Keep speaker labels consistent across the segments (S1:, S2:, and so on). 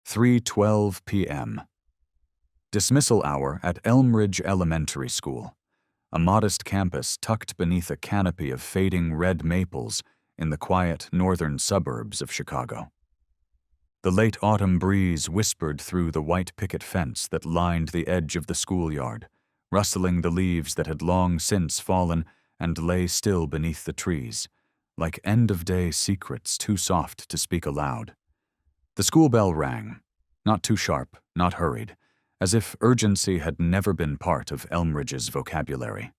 S1: 3:12 p.m. Dismissal hour at Elm Ridge Elementary School, a modest campus tucked beneath a canopy of fading red maples in the quiet northern suburbs of Chicago. The late autumn breeze whispered through the white picket fence that lined the edge of the schoolyard, rustling the leaves that had long since fallen and lay still beneath the trees, like end-of-day secrets too soft to speak aloud. The school bell rang, not too sharp, not hurried, as if urgency had never been part of Elmridge's vocabulary.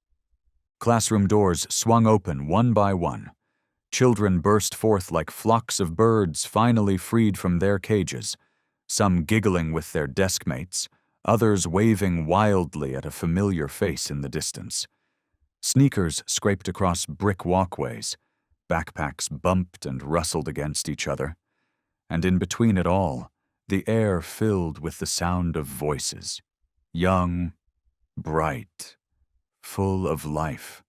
S1: Classroom doors swung open one by one. Children burst forth like flocks of birds finally freed from their cages, some giggling with their desk mates, others waving wildly at a familiar face in the distance. Sneakers scraped across brick walkways, backpacks bumped and rustled against each other, and in between it all, the air filled with the sound of voices, young, bright, full of life.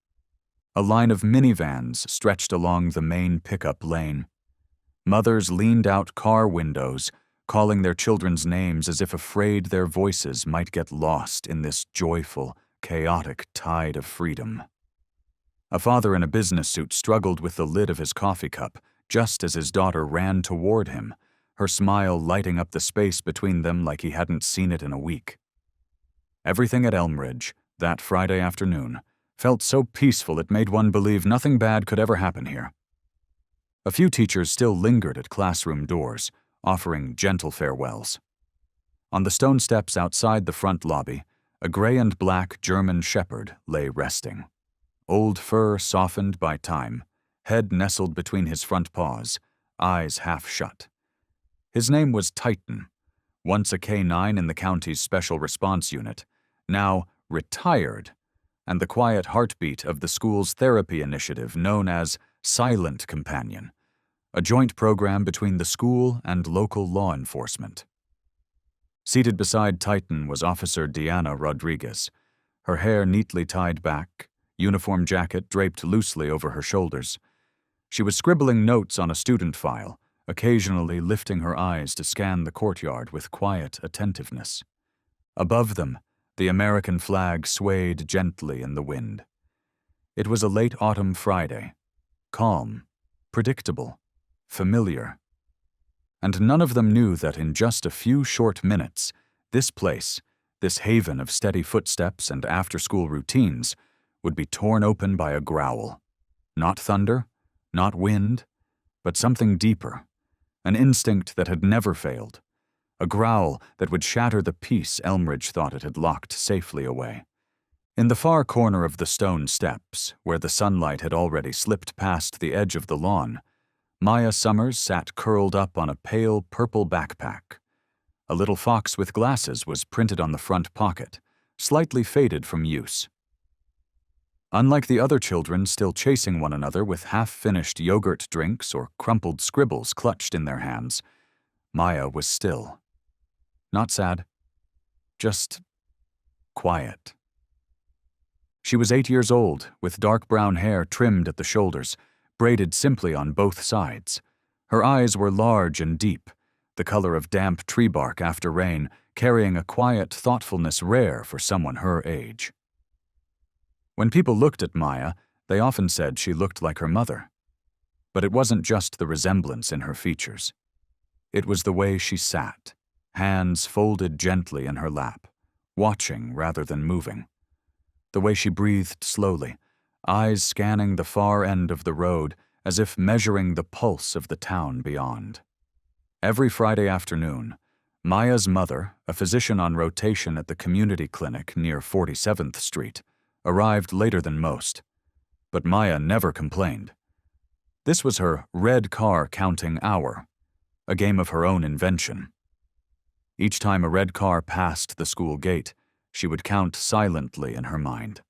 S1: A line of minivans stretched along the main pickup lane. Mothers leaned out car windows, calling their children's names as if afraid their voices might get lost in this joyful, chaotic tide of freedom. A father in a business suit struggled with the lid of his coffee cup just as his daughter ran toward him, her smile lighting up the space between them like he hadn't seen it in a week. Everything at Elm Ridge, that Friday afternoon, felt so peaceful it made one believe nothing bad could ever happen here. A few teachers still lingered at classroom doors, offering gentle farewells. On the stone steps outside the front lobby, a gray and black German shepherd lay resting. Old fur softened by time, head nestled between his front paws, eyes half shut. His name was Titan, once a K-9 in the county's Special Response Unit, now retired, and the quiet heartbeat of the school's therapy initiative known as Silent Companion, a joint program between the school and local law enforcement. Seated beside Titan was Officer Deanna Rodriguez, her hair neatly tied back, uniform jacket draped loosely over her shoulders. She was scribbling notes on a student file, occasionally lifting her eyes to scan the courtyard with quiet attentiveness. Above them, the American flag swayed gently in the wind. It was a late autumn Friday, calm, predictable, familiar. And none of them knew that in just a few short minutes, this place, this haven of steady footsteps and after-school routines, would be torn open by a growl. Not thunder, not wind, but something deeper, an instinct that had never failed, a growl that would shatter the peace Elmridge thought it had locked safely away. In the far corner of the stone steps, where the sunlight had already slipped past the edge of the lawn, Maya Summers sat curled up on a pale purple backpack. A little fox with glasses was printed on the front pocket, slightly faded from use. Unlike the other children still chasing one another with half-finished yogurt drinks or crumpled scribbles clutched in their hands, Maya was still. Not sad, just quiet. She was 8 years old, with dark brown hair trimmed at the shoulders, braided simply on both sides. Her eyes were large and deep, the color of damp tree bark after rain, carrying a quiet thoughtfulness rare for someone her age. When people looked at Maya, they often said she looked like her mother. But it wasn't just the resemblance in her features. It was the way she sat, hands folded gently in her lap, watching rather than moving. The way she breathed slowly, eyes scanning the far end of the road as if measuring the pulse of the town beyond. Every Friday afternoon, Maya's mother, a physician on rotation at the community clinic near 47th Street, arrived later than most. But Maya never complained. This was her red car counting hour, a game of her own invention. Each time a red car passed the school gate, she would count silently in her mind.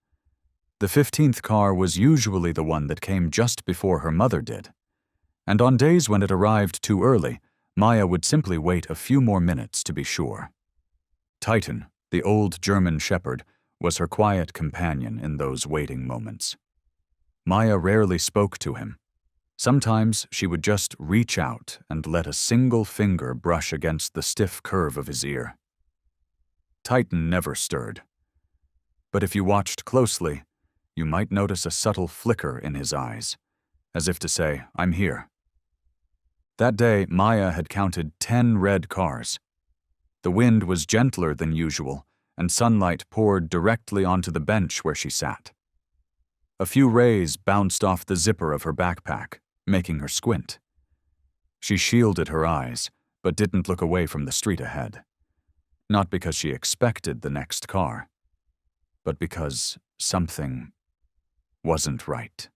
S1: The 15th car was usually the one that came just before her mother did. And on days when it arrived too early, Maya would simply wait a few more minutes to be sure. Titan, the old German shepherd, was her quiet companion in those waiting moments. Maya rarely spoke to him. Sometimes she would just reach out and let a single finger brush against the stiff curve of his ear. Titan never stirred. But if you watched closely, you might notice a subtle flicker in his eyes, as if to say, "I'm here." That day, Maya had counted 10 red cars. The wind was gentler than usual, and sunlight poured directly onto the bench where she sat. A few rays bounced off the zipper of her backpack, making her squint. She shielded her eyes, but didn't look away from the street ahead. Not because she expected the next car, but because something wasn't right.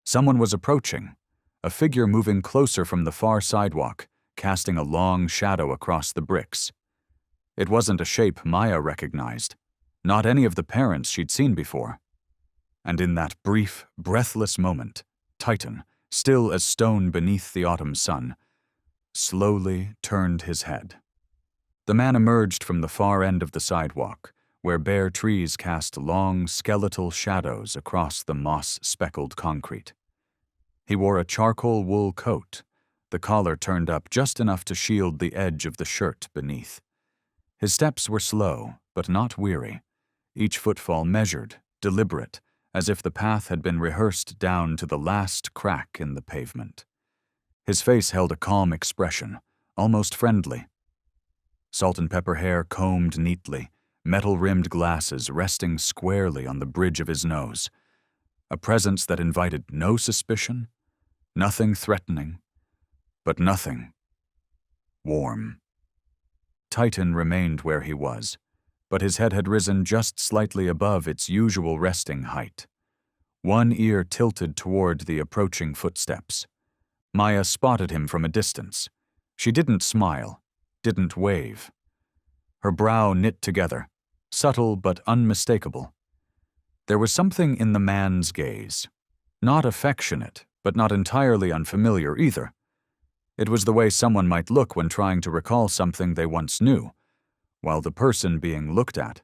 S1: Someone was approaching, a figure moving closer from the far sidewalk, casting a long shadow across the bricks. It wasn't a shape Maya recognized, not any of the parents she'd seen before. And in that brief, breathless moment, Titan, still as stone beneath the autumn sun, slowly turned his head. The man emerged from the far end of the sidewalk, where bare trees cast long, skeletal shadows across the moss-speckled concrete. He wore a charcoal wool coat, the collar turned up just enough to shield the edge of the shirt beneath. His steps were slow, but not weary, each footfall measured, deliberate, as if the path had been rehearsed down to the last crack in the pavement. His face held a calm expression, almost friendly. Salt and pepper hair combed neatly, metal-rimmed glasses resting squarely on the bridge of his nose. A presence that invited no suspicion, nothing threatening, but nothing warm. Titan remained where he was, but his head had risen just slightly above its usual resting height. One ear tilted toward the approaching footsteps. Maya spotted him from a distance. She didn't smile, didn't wave. Her brow knit together, subtle but unmistakable. There was something in the man's gaze, not affectionate, but not entirely unfamiliar either. It was the way someone might look when trying to recall something they once knew, while the person being looked at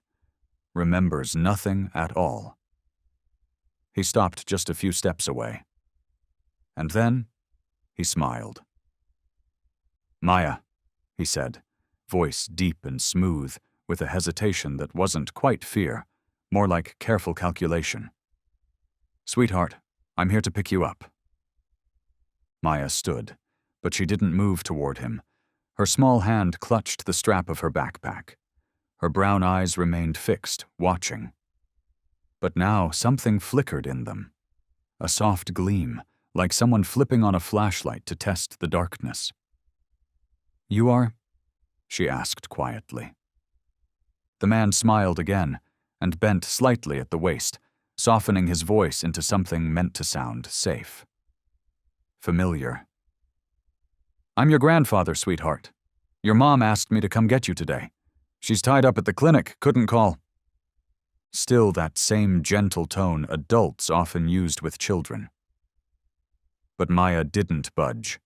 S1: remembers nothing at all. He stopped just a few steps away. And then he smiled. "Maya," he said, voice deep and smooth, with a hesitation that wasn't quite fear, more like careful calculation. "Sweetheart, I'm here to pick you up." Maya stood, but she didn't move toward him. Her small hand clutched the strap of her backpack. Her brown eyes remained fixed, watching. But now something flickered in them. A soft gleam, like someone flipping on a flashlight to test the darkness. "You are?" she asked quietly. The man smiled again and bent slightly at the waist, softening his voice into something meant to sound safe. Familiar. "I'm your grandfather, sweetheart. Your mom asked me to come get you today. She's tied up at the clinic, couldn't call." Still that same gentle tone adults often used with children. But Maya didn't budge.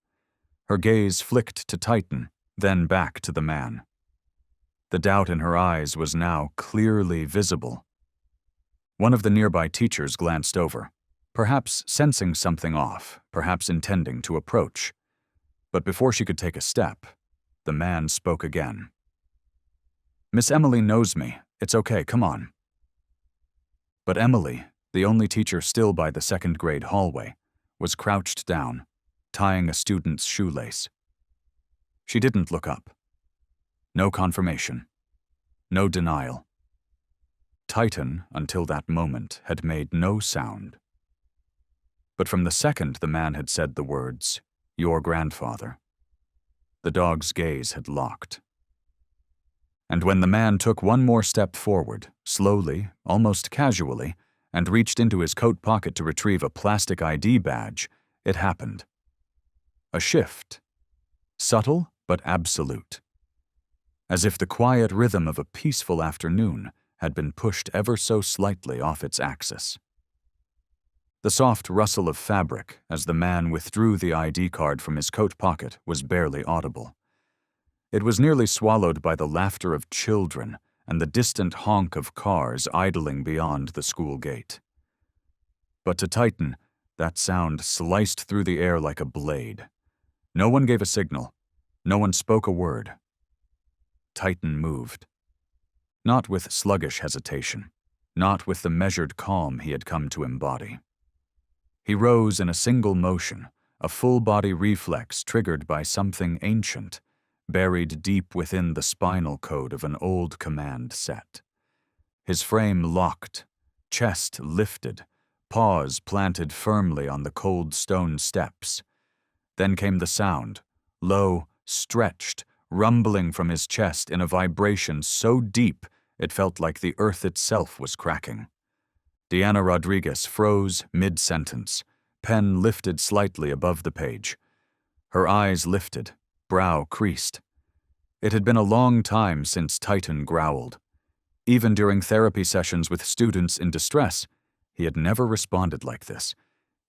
S1: Her gaze flicked to Titan, then back to the man. The doubt in her eyes was now clearly visible. One of the nearby teachers glanced over, perhaps sensing something off, perhaps intending to approach. But before she could take a step, the man spoke again. "Miss Emily knows me. It's okay, come on." But Emily, the only teacher still by the second-grade hallway, was crouched down, tying a student's shoelace. She didn't look up. No confirmation. No denial. Titan, until that moment, had made no sound. But from the second the man had said the words, "Your grandfather," the dog's gaze had locked. And when the man took one more step forward, slowly, almost casually, and reached into his coat pocket to retrieve a plastic ID badge, it happened. A shift. Subtle, but absolute. As if the quiet rhythm of a peaceful afternoon had been pushed ever so slightly off its axis. The soft rustle of fabric as the man withdrew the ID card from his coat pocket was barely audible. It was nearly swallowed by the laughter of children and the distant honk of cars idling beyond the school gate. But to Titan, That sound sliced through the air like a blade. No one gave a signal. No one spoke a word. Titan moved. Not with sluggish hesitation. Not with the measured calm he had come to embody. He rose in a single motion, a full-body reflex triggered by something ancient, buried deep within the spinal code of an old command set. His frame locked, chest lifted, paws planted firmly on the cold stone steps. Then came the sound, low, stretched, rumbling from his chest in a vibration so deep it felt like the earth itself was cracking. Diana Rodriguez froze mid-sentence, pen lifted slightly above the page. Her eyes lifted, brow creased. It had been a long time since Titan growled. Even during therapy sessions with students in distress, he had never responded like this.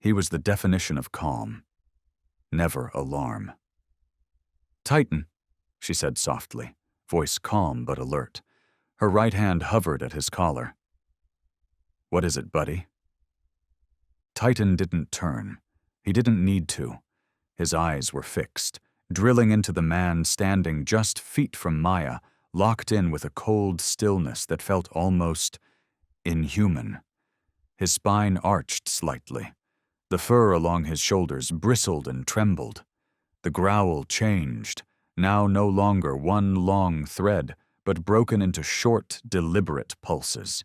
S1: He was the definition of calm. Never alarm. "Titan," she said softly, voice calm but alert. Her right hand hovered at his collar. "What is it, buddy?" Titan didn't turn. He didn't need to. His eyes were fixed, drilling into the man standing just feet from Maya, locked in with a cold stillness that felt almost inhuman. His spine arched slightly. The fur along his shoulders bristled and trembled. The growl changed, now no longer one long thread, but broken into short, deliberate pulses.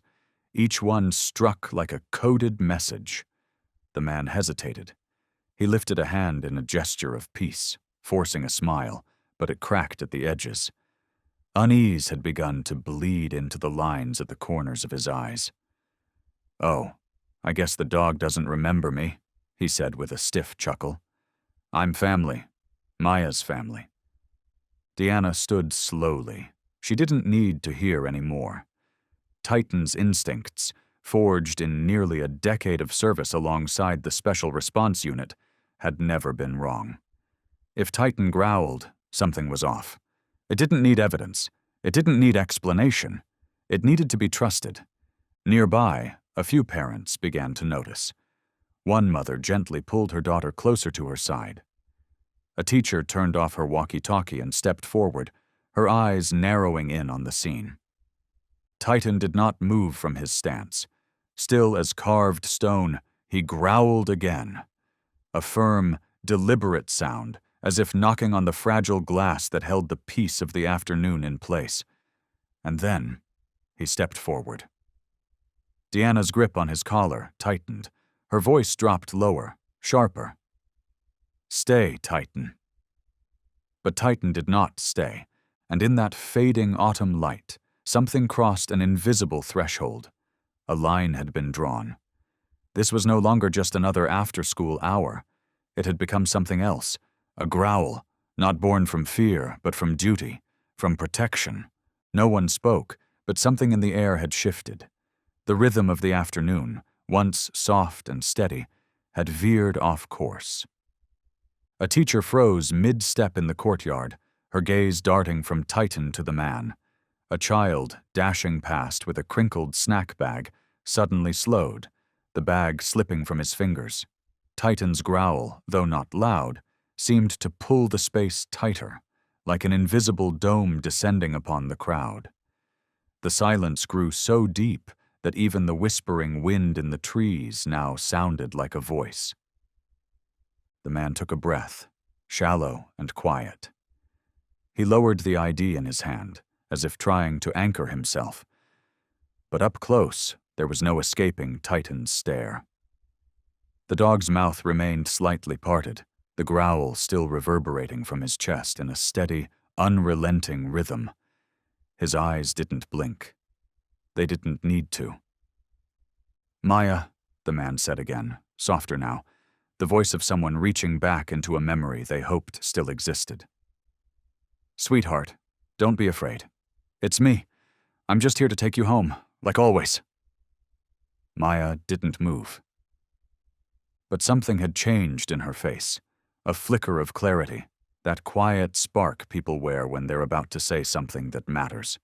S1: Each one struck like a coded message. The man hesitated. He lifted a hand in a gesture of peace, forcing a smile, but it cracked at the edges. Unease had begun to bleed into the lines at the corners of his eyes. "Oh, I guess the dog doesn't remember me," he said with a stiff chuckle. "I'm family. Maya's family." Diana stood slowly. She didn't need to hear any more. Titan's instincts, forged in nearly a decade of service alongside the Special Response Unit, had never been wrong. If Titan growled, something was off. It didn't need evidence. It didn't need explanation. It needed to be trusted. Nearby, a few parents began to notice. One mother gently pulled her daughter closer to her side. A teacher turned off her walkie-talkie and stepped forward, her eyes narrowing in on the scene. Titan did not move from his stance. Still as carved stone, he growled again. A firm, deliberate sound, as if knocking on the fragile glass that held the peace of the afternoon in place. And then, he stepped forward. Deanna's grip on his collar tightened. Her voice dropped lower, sharper. "Stay, Titan." But Titan did not stay, and in that fading autumn light, something crossed an invisible threshold. A line had been drawn. This was no longer just another after-school hour. It had become something else, a growl, not born from fear, but from duty, from protection. No one spoke, but something in the air had shifted. The rhythm of the afternoon, once soft and steady, had veered off course. A teacher froze mid-step in the courtyard, her gaze darting from Titan to the man. A child, dashing past with a crinkled snack bag, suddenly slowed, the bag slipping from his fingers. Titan's growl, though not loud, seemed to pull the space tighter, like an invisible dome descending upon the crowd. The silence grew so deep that even the whispering wind in the trees now sounded like a voice. The man took a breath, shallow and quiet. He lowered the ID in his hand, as if trying to anchor himself. But up close, there was no escaping Titan's stare. The dog's mouth remained slightly parted, the growl still reverberating from his chest in a steady, unrelenting rhythm. His eyes didn't blink. They didn't need to. "Maya," the man said again, softer now, the voice of someone reaching back into a memory they hoped still existed. "Sweetheart, don't be afraid. It's me. I'm just here to take you home, like always." Maya didn't move. But something had changed in her face, a flicker of clarity, that quiet spark people wear when they're about to say something that matters.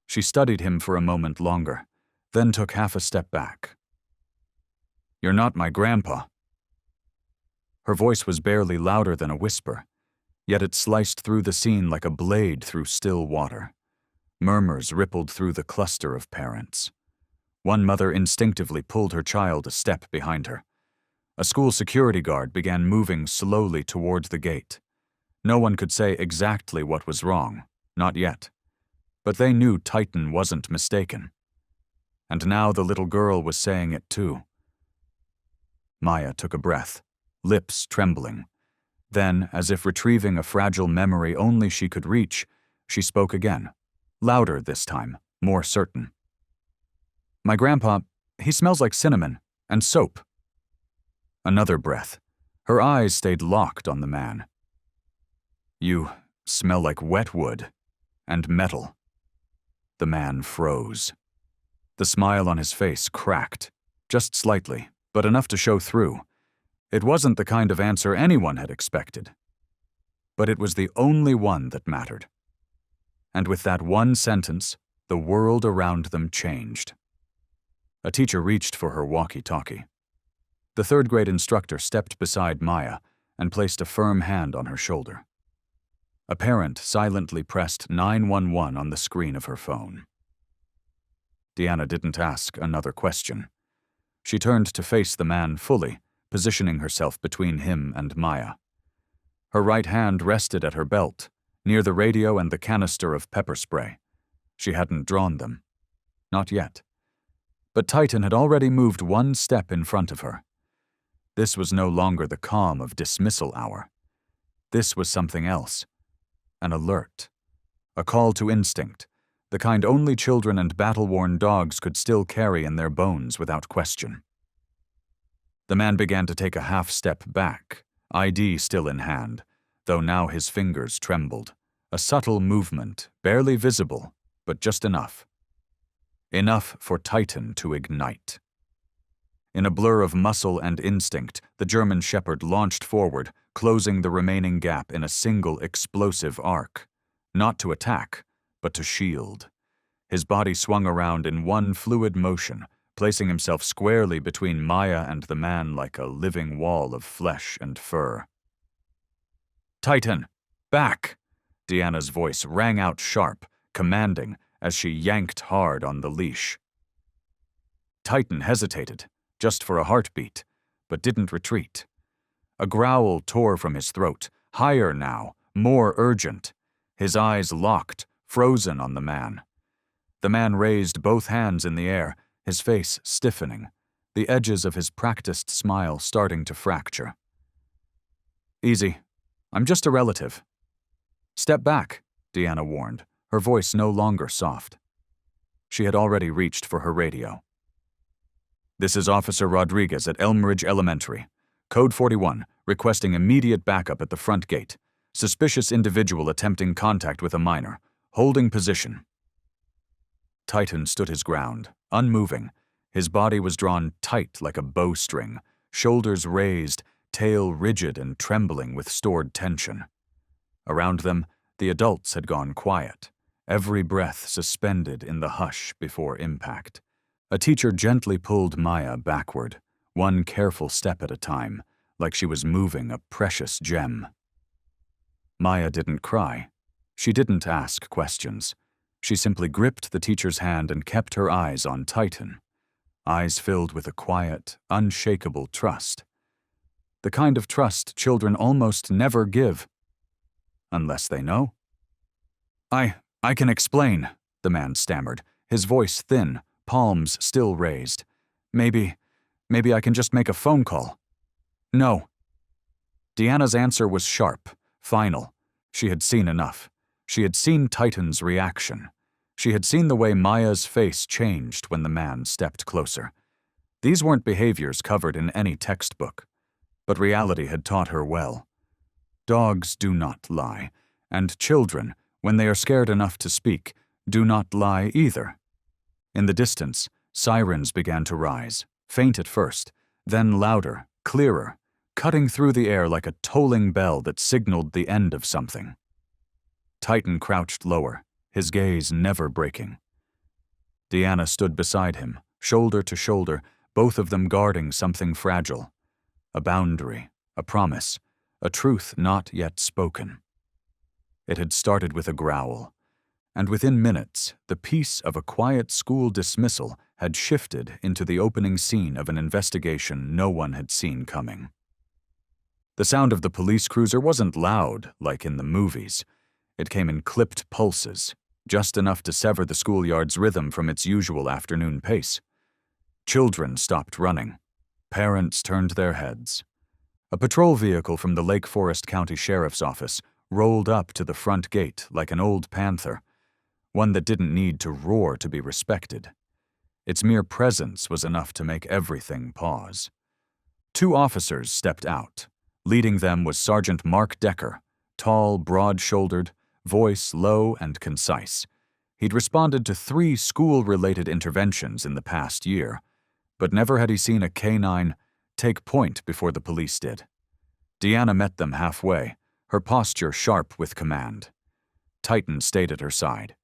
S1: She studied him for a moment longer, then took half a step back. "You're not my grandpa." Her voice was barely louder than a whisper, yet it sliced through the scene like a blade through still water. Murmurs rippled through the cluster of parents. One mother instinctively pulled her child a step behind her. A school security guard began moving slowly toward the gate. No one could say exactly what was wrong, not yet. But they knew Titan wasn't mistaken. And now the little girl was saying it too. Maya took a breath, lips trembling. Then, as if retrieving a fragile memory only she could reach, she spoke again, louder this time, more certain. "My grandpa, he smells like cinnamon and soap." Another breath. Her eyes stayed locked on the man. "You smell like wet wood and metal." The man froze. The smile on his face cracked, just slightly, but enough to show through. It wasn't the kind of answer anyone had expected. But it was the only one that mattered. And with that one sentence, the world around them changed. A teacher reached for her walkie-talkie. The third-grade instructor stepped beside Maya and placed a firm hand on her shoulder. A parent silently pressed 911 on the screen of her phone. Deanna didn't ask another question. She turned to face the man fully, positioning herself between him and Maya. Her right hand rested at her belt, near the radio and the canister of pepper spray. She hadn't drawn them. Not yet. But Titan had already moved one step in front of her. This was no longer the calm of dismissal hour. This was something else. An alert. A call to instinct, the kind only children and battle-worn dogs could still carry in their bones without question. The man began to take a half-step back, ID still in hand, though now his fingers trembled. A subtle movement, barely visible, but just enough. Enough for Titan to ignite. In a blur of muscle and instinct, the German Shepherd launched forward, closing the remaining gap in a single explosive arc. Not to attack, but to shield. His body swung around in one fluid motion, placing himself squarely between Maya and the man like a living wall of flesh and fur. "Titan, back!" Deanna's voice rang out sharp, commanding, as she yanked hard on the leash. Titan hesitated, just for a heartbeat, but didn't retreat. A growl tore from his throat, higher now, more urgent. His eyes locked, frozen on the man. The man raised both hands in the air, his face stiffening, the edges of his practiced smile starting to fracture. "Easy. I'm just a relative." "Step back," Deanna warned, her voice no longer soft. She had already reached for her radio. "This is Officer Rodriguez at Elmridge Elementary. Code 41, requesting immediate backup at the front gate. Suspicious individual attempting contact with a minor. Holding position." Titan stood his ground, unmoving. His body was drawn tight like a bowstring, shoulders raised, tail rigid and trembling with stored tension. Around them, the adults had gone quiet, every breath suspended in the hush before impact. A teacher gently pulled Maya backward, one careful step at a time, like she was moving a precious gem. Maya didn't cry. She didn't ask questions. She simply gripped the teacher's hand and kept her eyes on Titan, eyes filled with a quiet, unshakable trust. The kind of trust children almost never give. Unless they know. I can explain," the man stammered, his voice thin, palms still raised. Maybe I can just make a phone call." "No." Deanna's answer was sharp, final. She had seen enough. She had seen Titan's reaction. She had seen the way Maya's face changed when the man stepped closer. These weren't behaviors covered in any textbook, but reality had taught her well. Dogs do not lie, and children, when they are scared enough to speak, do not lie either. In the distance, sirens began to rise, faint at first, then louder, clearer, cutting through the air like a tolling bell that signaled the end of something. Titan crouched lower, his gaze never breaking. Deanna stood beside him, shoulder to shoulder, both of them guarding something fragile, a boundary, a promise, a truth not yet spoken. It had started with a growl, and within minutes, the peace of a quiet school dismissal had shifted into the opening scene of an investigation no one had seen coming. The sound of the police cruiser wasn't loud like in the movies. It came in clipped pulses, just enough to sever the schoolyard's rhythm from its usual afternoon pace. Children stopped running. Parents turned their heads. A patrol vehicle from the Lake Forest County Sheriff's Office rolled up to the front gate like an old panther, one that didn't need to roar to be respected. Its mere presence was enough to make everything pause. 2 officers stepped out. Leading them was Sergeant Mark Decker, tall, broad-shouldered, voice low and concise. He'd responded to 3 school-related interventions in the past year, but never had he seen a K-9 take point before the police did. Deanna met them halfway, her posture sharp with command. Titan stayed at her side.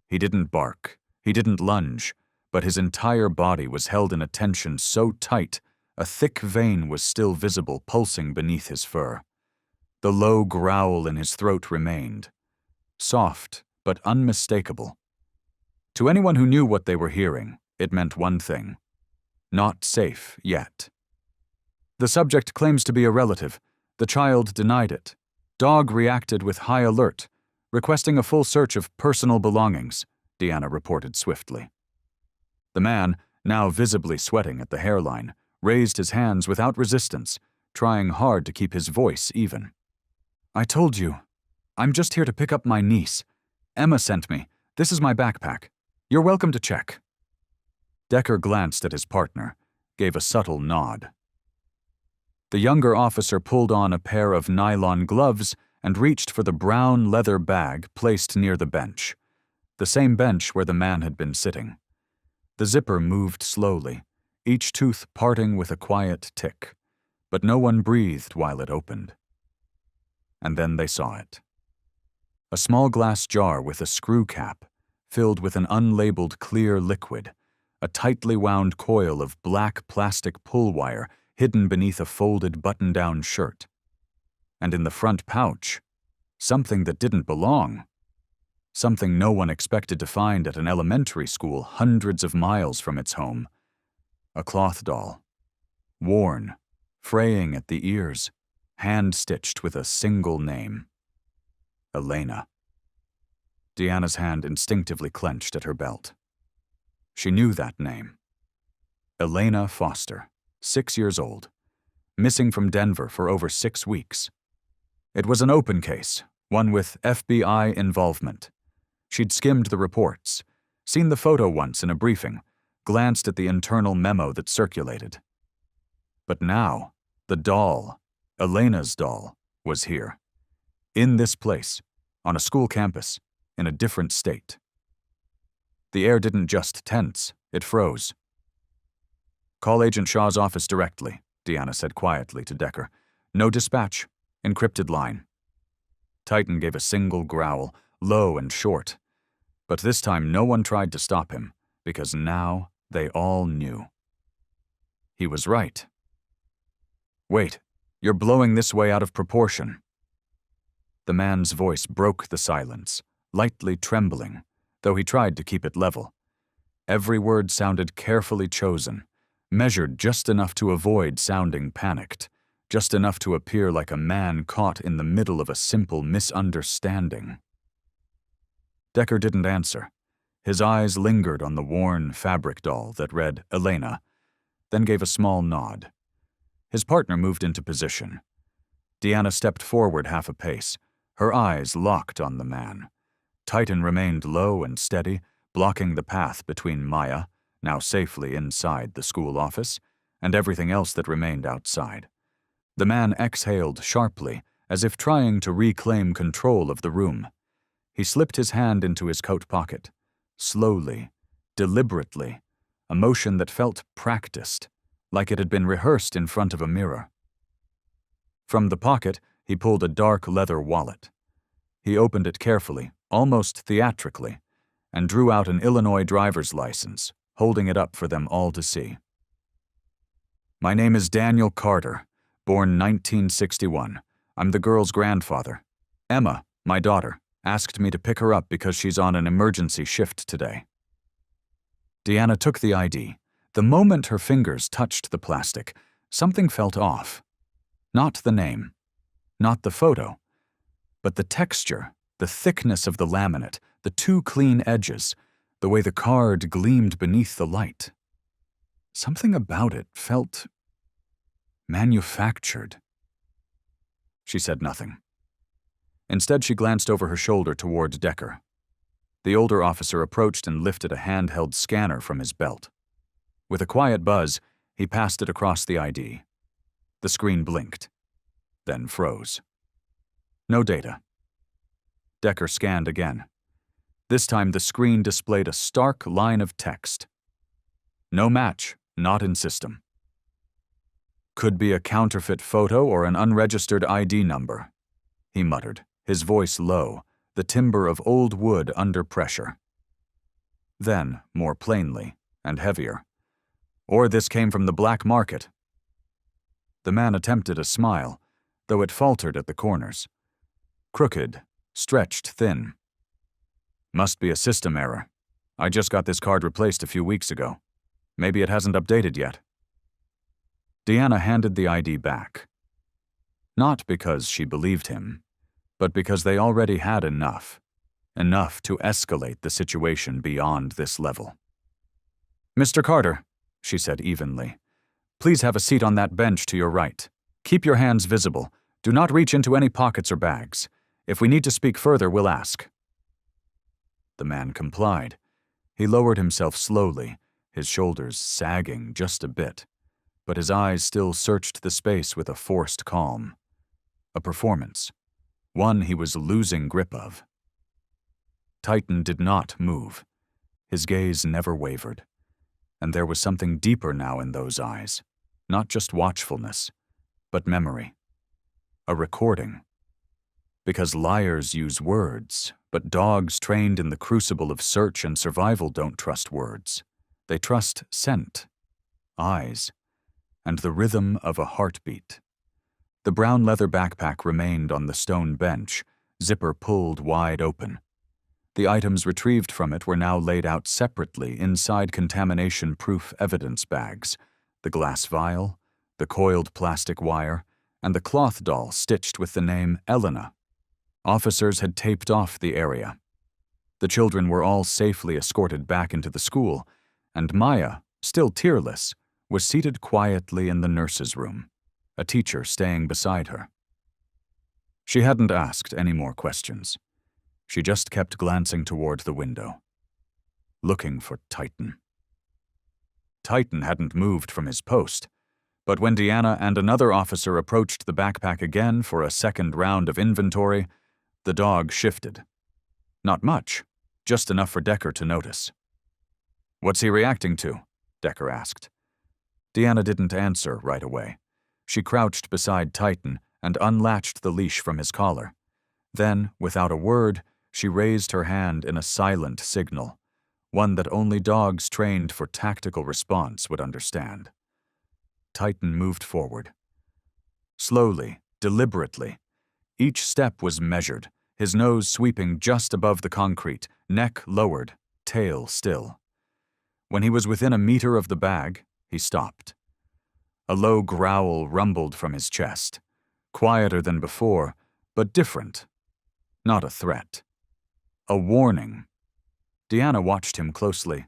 S1: He didn't bark, he didn't lunge, but his entire body was held in a tension so tight a thick vein was still visible pulsing beneath his fur. The low growl in his throat remained, soft but unmistakable. To anyone who knew what they were hearing, it meant one thing: not safe yet. The subject claims to be a relative. The child denied it. Dog reacted with high alert, requesting a full search of personal belongings, Deanna reported swiftly. The man, now visibly sweating at the hairline, raised his hands without resistance, trying hard to keep his voice even. "I told you. I'm just here to pick up my niece. Emma sent me. This is my backpack. You're welcome to check." Decker glanced at his partner, gave a subtle nod. The younger officer pulled on a pair of nylon gloves and reached for the brown leather bag placed near the bench, the same bench where the man had been sitting. The zipper moved slowly, each tooth parting with a quiet tick, but no one breathed while it opened. And then they saw it. A small glass jar with a screw cap, filled with an unlabeled clear liquid, a tightly wound coil of black plastic pull wire hidden beneath a folded button-down shirt. And in the front pouch, something that didn't belong. Something no one expected to find at an elementary school hundreds of miles from its home. A cloth doll. Worn, fraying at the ears, hand-stitched with a single name. Elena. Deanna's hand instinctively clenched at her belt. She knew that name. Elena Foster, 6 years old, missing from Denver for over 6 weeks. It was an open case, one with FBI involvement. She'd skimmed the reports, seen the photo once in a briefing, glanced at the internal memo that circulated. But now, the doll, Elena's doll, was here. In this place, on a school campus, in a different state. The air didn't just tense, it froze. "Call Agent Shaw's office directly," Deanna said quietly to Decker. "No dispatch. Encrypted line." Titan gave a single growl, low and short. But this time no one tried to stop him, because now they all knew. He was right. "Wait, you're blowing this way out of proportion." The man's voice broke the silence, lightly trembling, though he tried to keep it level. Every word sounded carefully chosen, measured just enough to avoid sounding panicked, just enough to appear like a man caught in the middle of a simple misunderstanding. Decker didn't answer. His eyes lingered on the worn fabric doll that read Elena, then gave a small nod. His partner moved into position. Deanna stepped forward half a pace, her eyes locked on the man. Titan remained low and steady, blocking the path between Maya, now safely inside the school office, and everything else that remained outside. The man exhaled sharply, as if trying to reclaim control of the room. He slipped his hand into his coat pocket, slowly, deliberately, a motion that felt practiced, like it had been rehearsed in front of a mirror. From the pocket, he pulled a dark leather wallet. He opened it carefully, almost theatrically, and drew out an Illinois driver's license, holding it up for them all to see. My name is Daniel Carter, born 1961. I'm the girl's grandfather. Emma, my daughter, asked me to pick her up because she's on an emergency shift today. Deanna took the ID. The moment her fingers touched the plastic, something felt off. Not the name, not the photo, but the texture, the thickness of the laminate, the two clean edges, the way the card gleamed beneath the light. Something about it felt manufactured. She said nothing. Instead, she glanced over her shoulder toward Decker. The older officer approached and lifted a handheld scanner from his belt. With a quiet buzz, he passed it across the ID. The screen blinked, then froze. No data. Decker scanned again. This time the screen displayed a stark line of text. No match, not in system. Could be a counterfeit photo or an unregistered ID number, he muttered, his voice low, the timbre of old wood under pressure. Then, more plainly, and heavier, or this came from the black market. The man attempted a smile, though it faltered at the corners. Crooked, stretched thin. Must be a system error. I just got this card replaced a few weeks ago. Maybe it hasn't updated yet. Deanna handed the ID back. Not because she believed him, but because they already had enough to escalate the situation beyond this level. Mr. Carter, she said evenly, please have a seat on that bench to your right. Keep your hands visible. Do not reach into any pockets or bags. If we need to speak further, we'll ask. The man complied. He lowered himself slowly, his shoulders sagging just a bit, but his eyes still searched the space with a forced calm. A performance, one he was losing grip of. Titan did not move. His gaze never wavered, and there was something deeper now in those eyes, not just watchfulness, but memory. A recording. Because liars use words, but dogs trained in the crucible of search and survival don't trust words. They trust scent, eyes, and the rhythm of a heartbeat. The brown leather backpack remained on the stone bench, zipper pulled wide open. The items retrieved from it were now laid out separately inside contamination-proof evidence bags, the glass vial, the coiled plastic wire, and the cloth doll stitched with the name Elena. Officers had taped off the area. The children were all safely escorted back into the school, and Maya, still tearless, was seated quietly in the nurse's room, a teacher staying beside her. She hadn't asked any more questions. She just kept glancing toward the window, looking for Titan. Titan hadn't moved from his post, but when Deanna and another officer approached the backpack again for a second round of inventory, the dog shifted. Not much, just enough for Decker to notice. "What's he reacting to?" Decker asked. Deanna didn't answer right away. She crouched beside Titan and unlatched the leash from his collar. Then, without a word, she raised her hand in a silent signal, one that only dogs trained for tactical response would understand. Titan moved forward. Slowly, deliberately. Each step was measured, his nose sweeping just above the concrete, neck lowered, tail still. When he was within a meter of the bag, he stopped. A low growl rumbled from his chest, quieter than before, but different. Not a threat. A warning. Deanna watched him closely.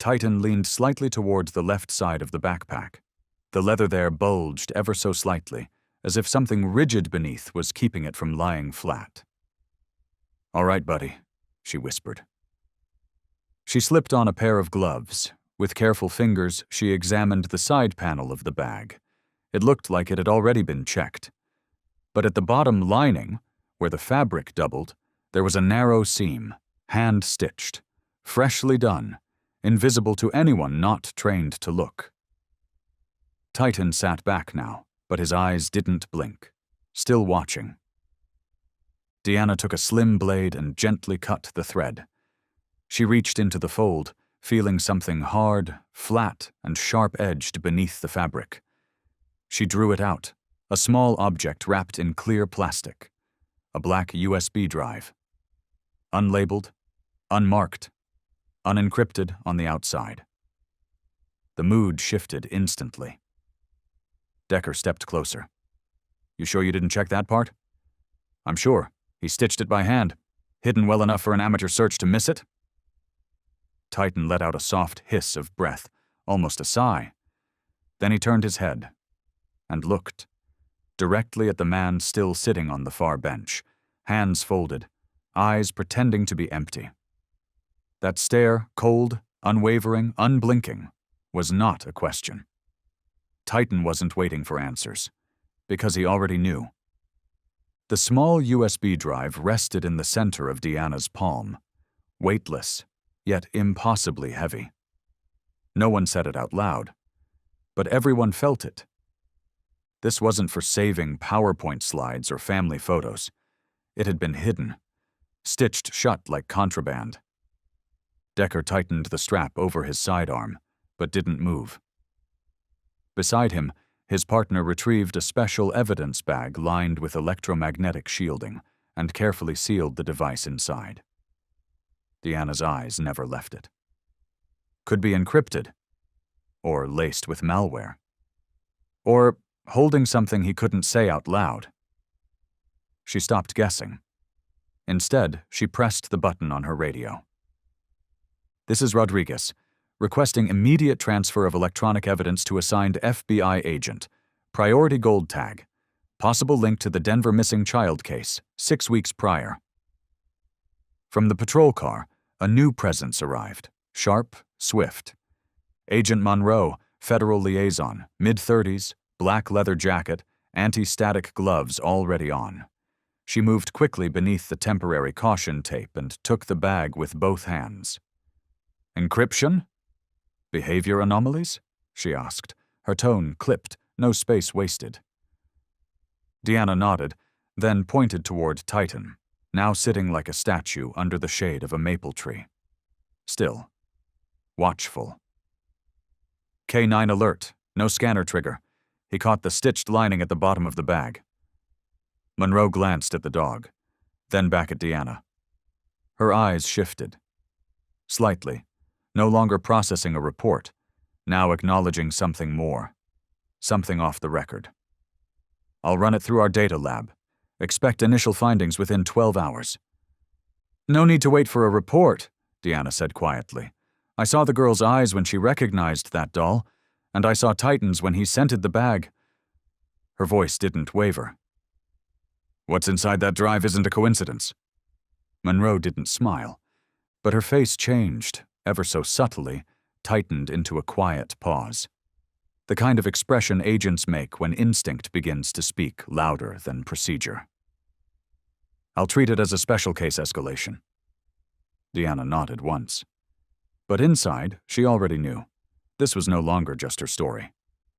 S1: Titan leaned slightly towards the left side of the backpack. The leather there bulged ever so slightly, as if something rigid beneath was keeping it from lying flat. "All right, buddy," she whispered. She slipped on a pair of gloves. With careful fingers, she examined the side panel of the bag. It looked like it had already been checked. But at the bottom lining, where the fabric doubled, there was a narrow seam, hand-stitched, freshly done, invisible to anyone not trained to look. Titan sat back now, but his eyes didn't blink, still watching. Deanna took a slim blade and gently cut the thread. She reached into the fold, feeling something hard, flat, and sharp-edged beneath the fabric. She drew it out, a small object wrapped in clear plastic, a black USB drive. Unlabeled, unmarked, unencrypted on the outside. The mood shifted instantly. Decker stepped closer. "You sure you didn't check that part?" "I'm sure. He stitched it by hand. Hidden well enough for an amateur search to miss it?" Titan let out a soft hiss of breath, almost a sigh. Then he turned his head and looked directly at the man still sitting on the far bench, hands folded, eyes pretending to be empty. That stare, cold, unwavering, unblinking, was not a question. Titan wasn't waiting for answers, because he already knew. The small USB drive rested in the center of Deanna's palm, weightless, yet impossibly heavy. No one said it out loud, but everyone felt it. This wasn't for saving PowerPoint slides or family photos. It had been hidden, stitched shut like contraband. Decker tightened the strap over his sidearm, but didn't move. Beside him, his partner retrieved a special evidence bag lined with electromagnetic shielding and carefully sealed the device inside. Deanna's eyes never left it. Could be encrypted, or laced with malware, or holding something he couldn't say out loud. She stopped guessing. Instead, she pressed the button on her radio. "This is Rodriguez, requesting immediate transfer of electronic evidence to assigned FBI agent. Priority gold tag. Possible link to the Denver missing child case, 6 weeks prior." From the patrol car, a new presence arrived, sharp, swift. Agent Monroe, federal liaison, mid-30s, black leather jacket, anti-static gloves already on. She moved quickly beneath the temporary caution tape and took the bag with both hands. "Encryption? Behavior anomalies?" she asked, her tone clipped, no space wasted. Deanna nodded, then pointed toward Titan, now sitting like a statue under the shade of a maple tree. Still, watchful. "K9 alert, no scanner trigger." He caught the stitched lining at the bottom of the bag. Monroe glanced at the dog, then back at Deanna. Her eyes shifted. Slightly, no longer processing a report, now acknowledging something more, something off the record. "I'll run it through our data lab. Expect initial findings within 12 hours. "No need to wait for a report," Deanna said quietly. "I saw the girl's eyes when she recognized that doll, and I saw Titan's when he scented the bag." Her voice didn't waver. "What's inside that drive isn't a coincidence." Monroe didn't smile, but her face changed, ever so subtly, tightened into a quiet pause. The kind of expression agents make when instinct begins to speak louder than procedure. "I'll treat it as a special case escalation." Deanna nodded once. But inside, she already knew. This was no longer just her story.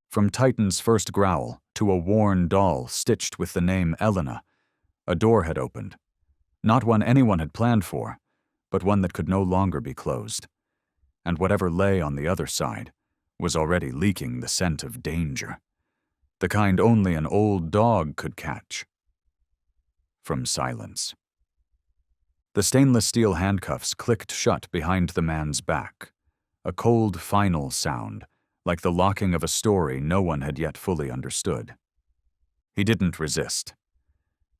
S1: From Titan's first growl to a worn doll stitched with the name Elena, a door had opened. Not one anyone had planned for, but one that could no longer be closed. And whatever lay on the other side was already leaking the scent of danger, the kind only an old dog could catch. From silence. The stainless steel handcuffs clicked shut behind the man's back, a cold final sound, like the locking of a story no one had yet fully understood. He didn't resist.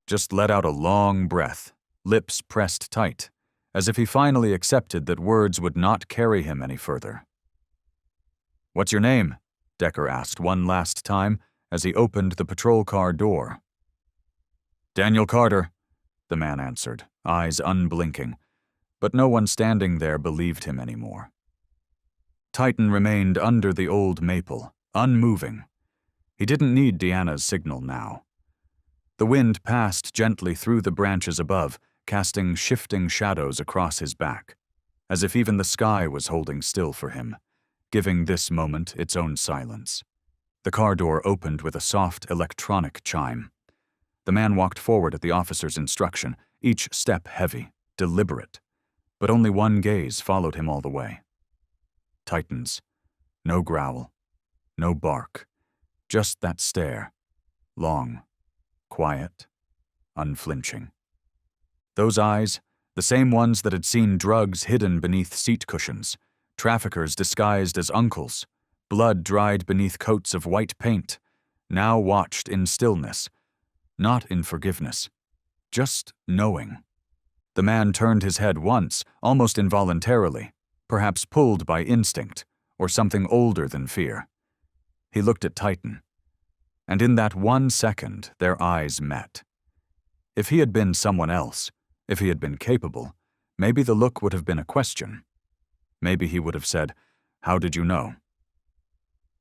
S1: Just let out a long breath, lips pressed tight, as if he finally accepted that words would not carry him any further. "What's your name?" Decker asked one last time as he opened the patrol car door. "Daniel Carter," the man answered, eyes unblinking, but no one standing there believed him anymore. Titan remained under the old maple, unmoving. He didn't need Deanna's signal now. The wind passed gently through the branches above, casting shifting shadows across his back, as if even the sky was holding still for him, giving this moment its own silence. The car door opened with a soft electronic chime. The man walked forward at the officer's instruction, each step heavy, deliberate, but only one gaze followed him all the way. Titan's. No growl, no bark, Just that stare. Long, quiet, unflinching. Those eyes, the same ones that had seen drugs hidden beneath seat cushions, traffickers disguised as uncles, blood dried beneath coats of white paint, now watched in stillness, not in forgiveness, just knowing. The man turned his head once, almost involuntarily, perhaps pulled by instinct, or something older than fear. He looked at Titan, and in that 1 second their eyes met. If he had been someone else, if he had been capable, maybe the look would have been a question. Maybe he would have said, "How did you know?"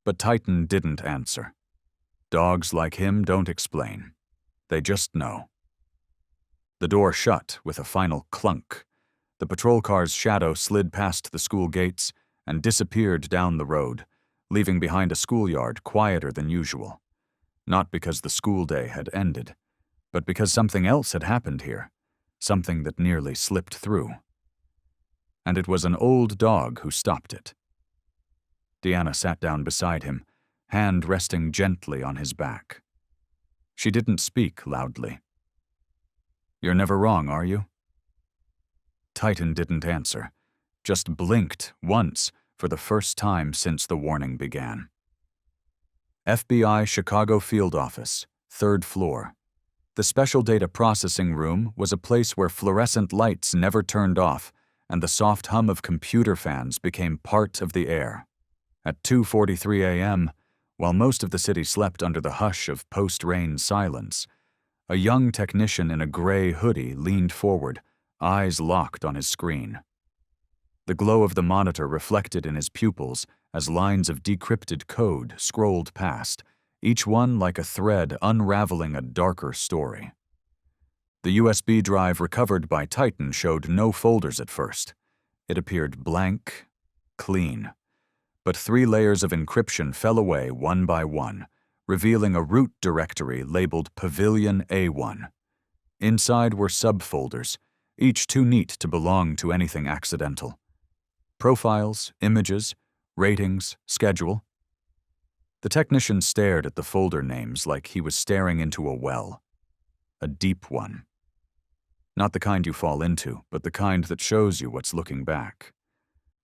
S1: But Titan didn't answer. Dogs like him don't explain. They just know. The door shut with a final clunk. The patrol car's shadow slid past the school gates and disappeared down the road, leaving behind a schoolyard quieter than usual. Not because the school day had ended, but because something else had happened here, something that nearly slipped through. And it was an old dog who stopped it. Deanna sat down beside him, hand resting gently on his back. She didn't speak loudly. "You're never wrong, are you?" Titan didn't answer, just blinked once for the first time since the warning began. FBI Chicago Field Office, 3rd floor. The Special Data Processing Room was a place where fluorescent lights never turned off, and the soft hum of computer fans became part of the air. At 2:43 a.m., while most of the city slept under the hush of post-rain silence, a young technician in a gray hoodie leaned forward, eyes locked on his screen. The glow of the monitor reflected in his pupils as lines of decrypted code scrolled past, each one like a thread unraveling a darker story. The USB drive recovered by Titan showed no folders at first. It appeared blank, clean. But 3 layers of encryption fell away one by one, revealing a root directory labeled Pavilion A1. Inside were subfolders, each too neat to belong to anything accidental. Profiles, images, ratings, schedule. The technician stared at the folder names like he was staring into a well. A deep one. Not the kind you fall into, but the kind that shows you what's looking back.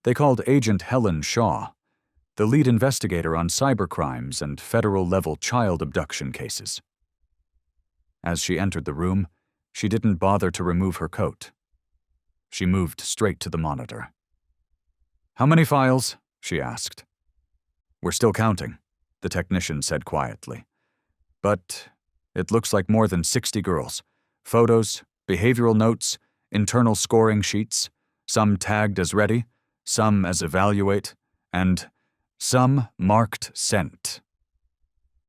S1: They called Agent Helen Shaw, the lead investigator on cybercrimes and federal-level child abduction cases. As she entered the room, she didn't bother to remove her coat. She moved straight to the monitor. "How many files?" she asked. "We're still counting," the technician said quietly. "But it looks like more than 60 girls. Photos, behavioral notes, internal scoring sheets, some tagged as ready, some as evaluate, and some marked sent."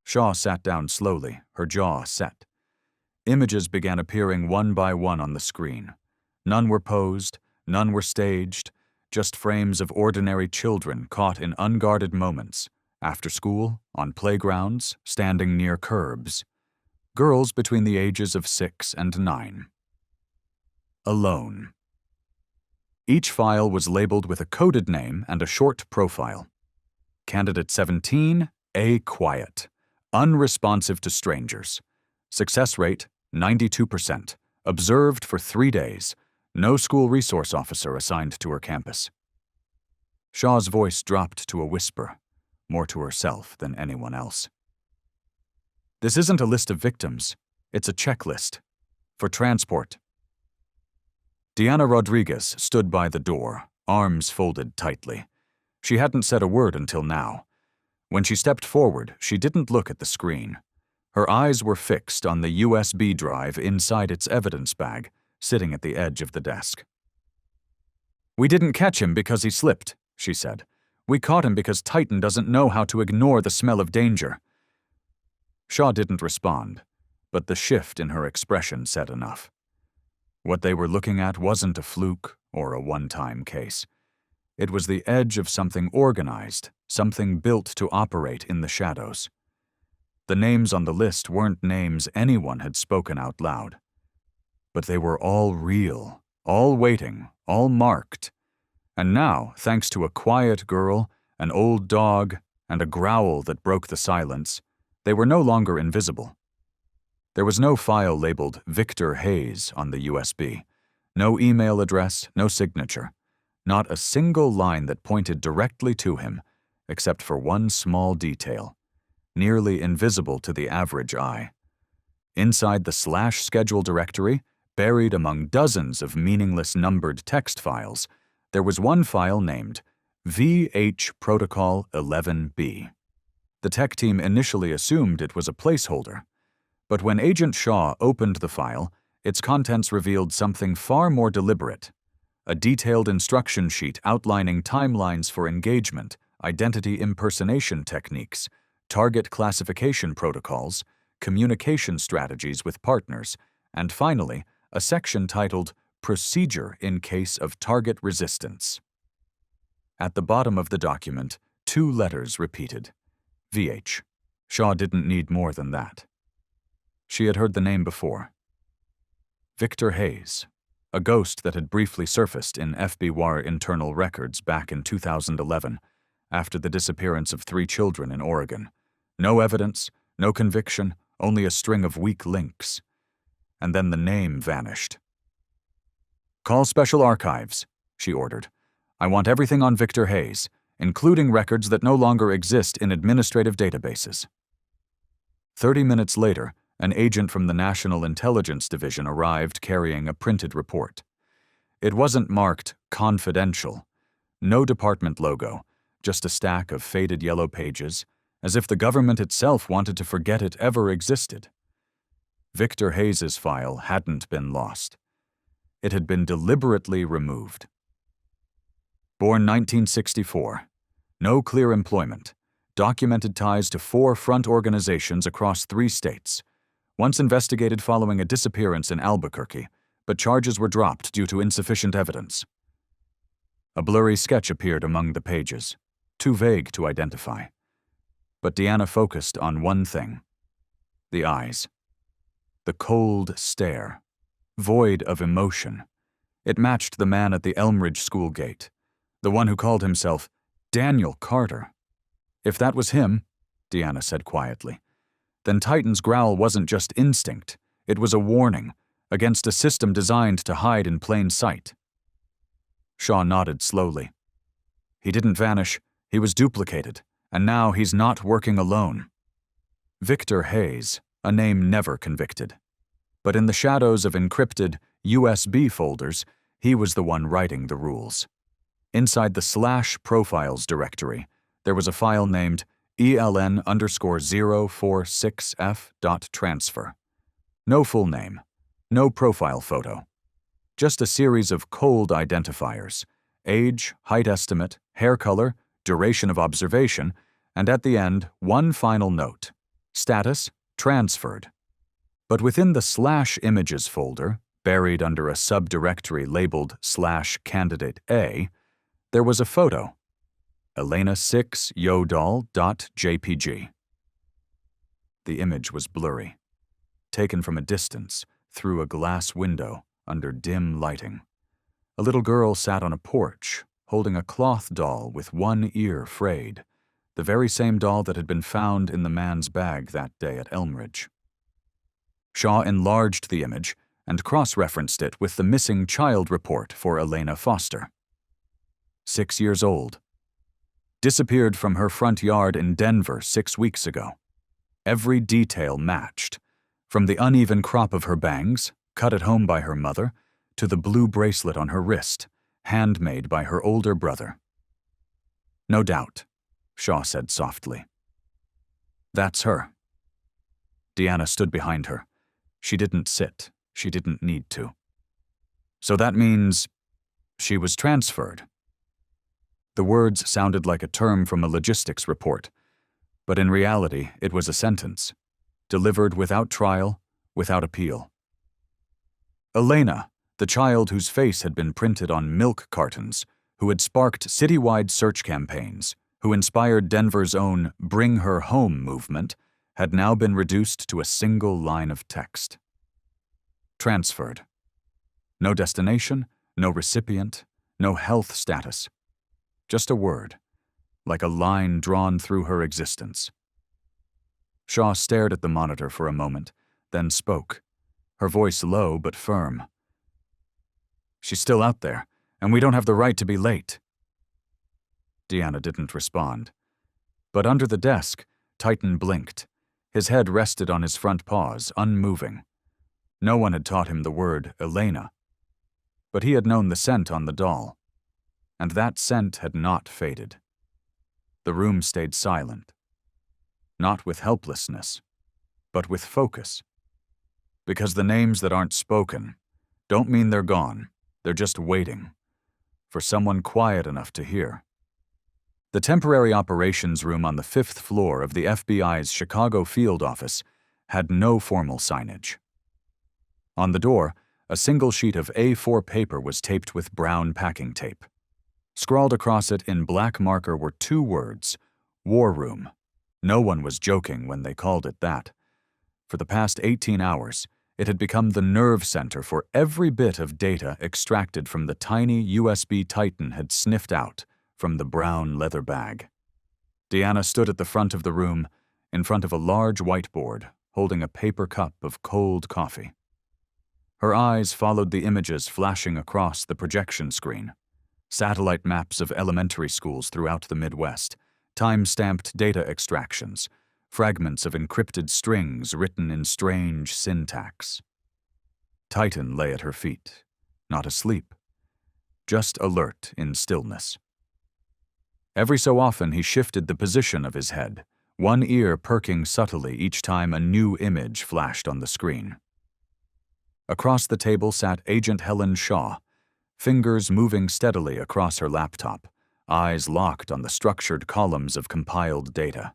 S1: Shaw sat down slowly, her jaw set. Images began appearing one by one on the screen. None were posed, none were staged, just frames of ordinary children caught in unguarded moments, after school, on playgrounds, standing near curbs. Girls between the ages of 6 and 9. Alone. Each file was labeled with a coded name and a short profile. Candidate 17, A. Quiet. Unresponsive to strangers. Success rate, 92%. Observed for 3 days. No school resource officer assigned to her campus. Shaw's voice dropped to a whisper, more to herself than anyone else. "This isn't a list of victims. It's a checklist. For transport." Deanna Rodriguez stood by the door, arms folded tightly. She hadn't said a word until now. When she stepped forward, she didn't look at the screen. Her eyes were fixed on the USB drive inside its evidence bag, sitting at the edge of the desk. "We didn't catch him because he slipped," she said. "We caught him because Titan doesn't know how to ignore the smell of danger." Shaw didn't respond, but the shift in her expression said enough. What they were looking at wasn't a fluke or a one-time case. It was the edge of something organized, something built to operate in the shadows. The names on the list weren't names anyone had spoken out loud. But they were all real, all waiting, all marked. And now, thanks to a quiet girl, an old dog, and a growl that broke the silence, They were no longer invisible. There was no file labeled Victor Hayes on the USB, no email address, no signature, not a single line that pointed directly to him, except for one small detail, nearly invisible to the average eye. Inside the /schedule directory, buried among dozens of meaningless numbered text files, there was one file named VH Protocol 11B. The tech team initially assumed it was a placeholder, but when Agent Shaw opened the file, its contents revealed something far more deliberate: a detailed instruction sheet outlining timelines for engagement, identity impersonation techniques, target classification protocols, communication strategies with partners, and finally, a section titled Procedure in Case of Target Resistance. At the bottom of the document, 2 letters repeated: VH. Shaw didn't need more than that. She had heard the name before. Victor Hayes, a ghost that had briefly surfaced in FBWAR internal records back in 2011, after the disappearance of 3 children in Oregon. No evidence, no conviction, only a string of weak links. And then the name vanished. "Call Special Archives," she ordered. "I want everything on Victor Hayes, including records that no longer exist in administrative databases." 30 minutes later, an agent from the National Intelligence Division arrived carrying a printed report. It wasn't marked confidential. No department logo, just a stack of faded yellow pages, as if the government itself wanted to forget it ever existed. Victor Hayes's file hadn't been lost. It had been deliberately removed. Born 1964. No clear employment. Documented ties to 4 front organizations across 3 states. Once investigated following a disappearance in Albuquerque, but charges were dropped due to insufficient evidence. A blurry sketch appeared among the pages, too vague to identify. But Deanna focused on one thing: the eyes. The cold stare, void of emotion. It matched the man at the Elmridge school gate, the one who called himself Daniel Carter. If that was him, Deanna said quietly, then Titan's growl wasn't just instinct, it was a warning against a system designed to hide in plain sight. Shaw nodded slowly. He didn't vanish, he was duplicated, and now he's not working alone. Victor Hayes, a name never convicted. But in the shadows of encrypted USB folders, he was the one writing the rules. Inside the /profiles directory, there was a file named ELN_046F.transfer. No full name, no profile photo. Just a series of cold identifiers: age, height estimate, hair color, duration of observation, and at the end, one final note: status, transferred. But within the /images folder, buried under a subdirectory labeled /candidate A, there was a photo: Elena6yodal.jpg. The image was blurry, taken from a distance, through a glass window, under dim lighting. A little girl sat on a porch, holding a cloth doll with one ear frayed, the very same doll that had been found in the man's bag that day at Elmridge. Shaw enlarged the image and cross-referenced it with the missing child report for Elena Foster. 6 years old. Disappeared from her front yard in Denver 6 weeks ago. Every detail matched, from the uneven crop of her bangs, cut at home by her mother, to the blue bracelet on her wrist, handmade by her older brother. "No doubt," Shaw said softly. "That's her." Deanna stood behind her. She didn't sit. She didn't need to. "So that means she was transferred." The words sounded like a term from a logistics report, but in reality it was a sentence, delivered without trial, without appeal. Elena, the child whose face had been printed on milk cartons, who had sparked citywide search campaigns, who inspired Denver's own Bring Her Home movement, had now been reduced to a single line of text. Transferred. No destination, no recipient, no health status. Just a word, like a line drawn through her existence. Shaw stared at the monitor for a moment, then spoke, her voice low but firm. "She's still out there, and we don't have the right to be late." Deanna didn't respond. But under the desk, Titan blinked. His head rested on his front paws, unmoving. No one had taught him the word Elena. But he had known the scent on the doll. And that scent had not faded. The room stayed silent. Not with helplessness, but with focus. Because the names that aren't spoken don't mean they're gone. They're just waiting for someone quiet enough to hear. The temporary operations room on the 5th floor of the FBI's Chicago field office had no formal signage. On the door, a single sheet of A4 paper was taped with brown packing tape. Scrawled across it in black marker were 2 words, War Room. No one was joking when they called it that. For the past 18 hours, it had become the nerve center for every bit of data extracted from the tiny USB Titan had sniffed out from the brown leather bag. Deanna stood at the front of the room, in front of a large whiteboard, holding a paper cup of cold coffee. Her eyes followed the images flashing across the projection screen. Satellite maps of elementary schools throughout the Midwest, time-stamped data extractions, fragments of encrypted strings written in strange syntax. Titan lay at her feet, not asleep, just alert in stillness. Every so often he shifted the position of his head, one ear perking subtly each time a new image flashed on the screen. Across the table sat Agent Helen Shaw, fingers moving steadily across her laptop, eyes locked on the structured columns of compiled data.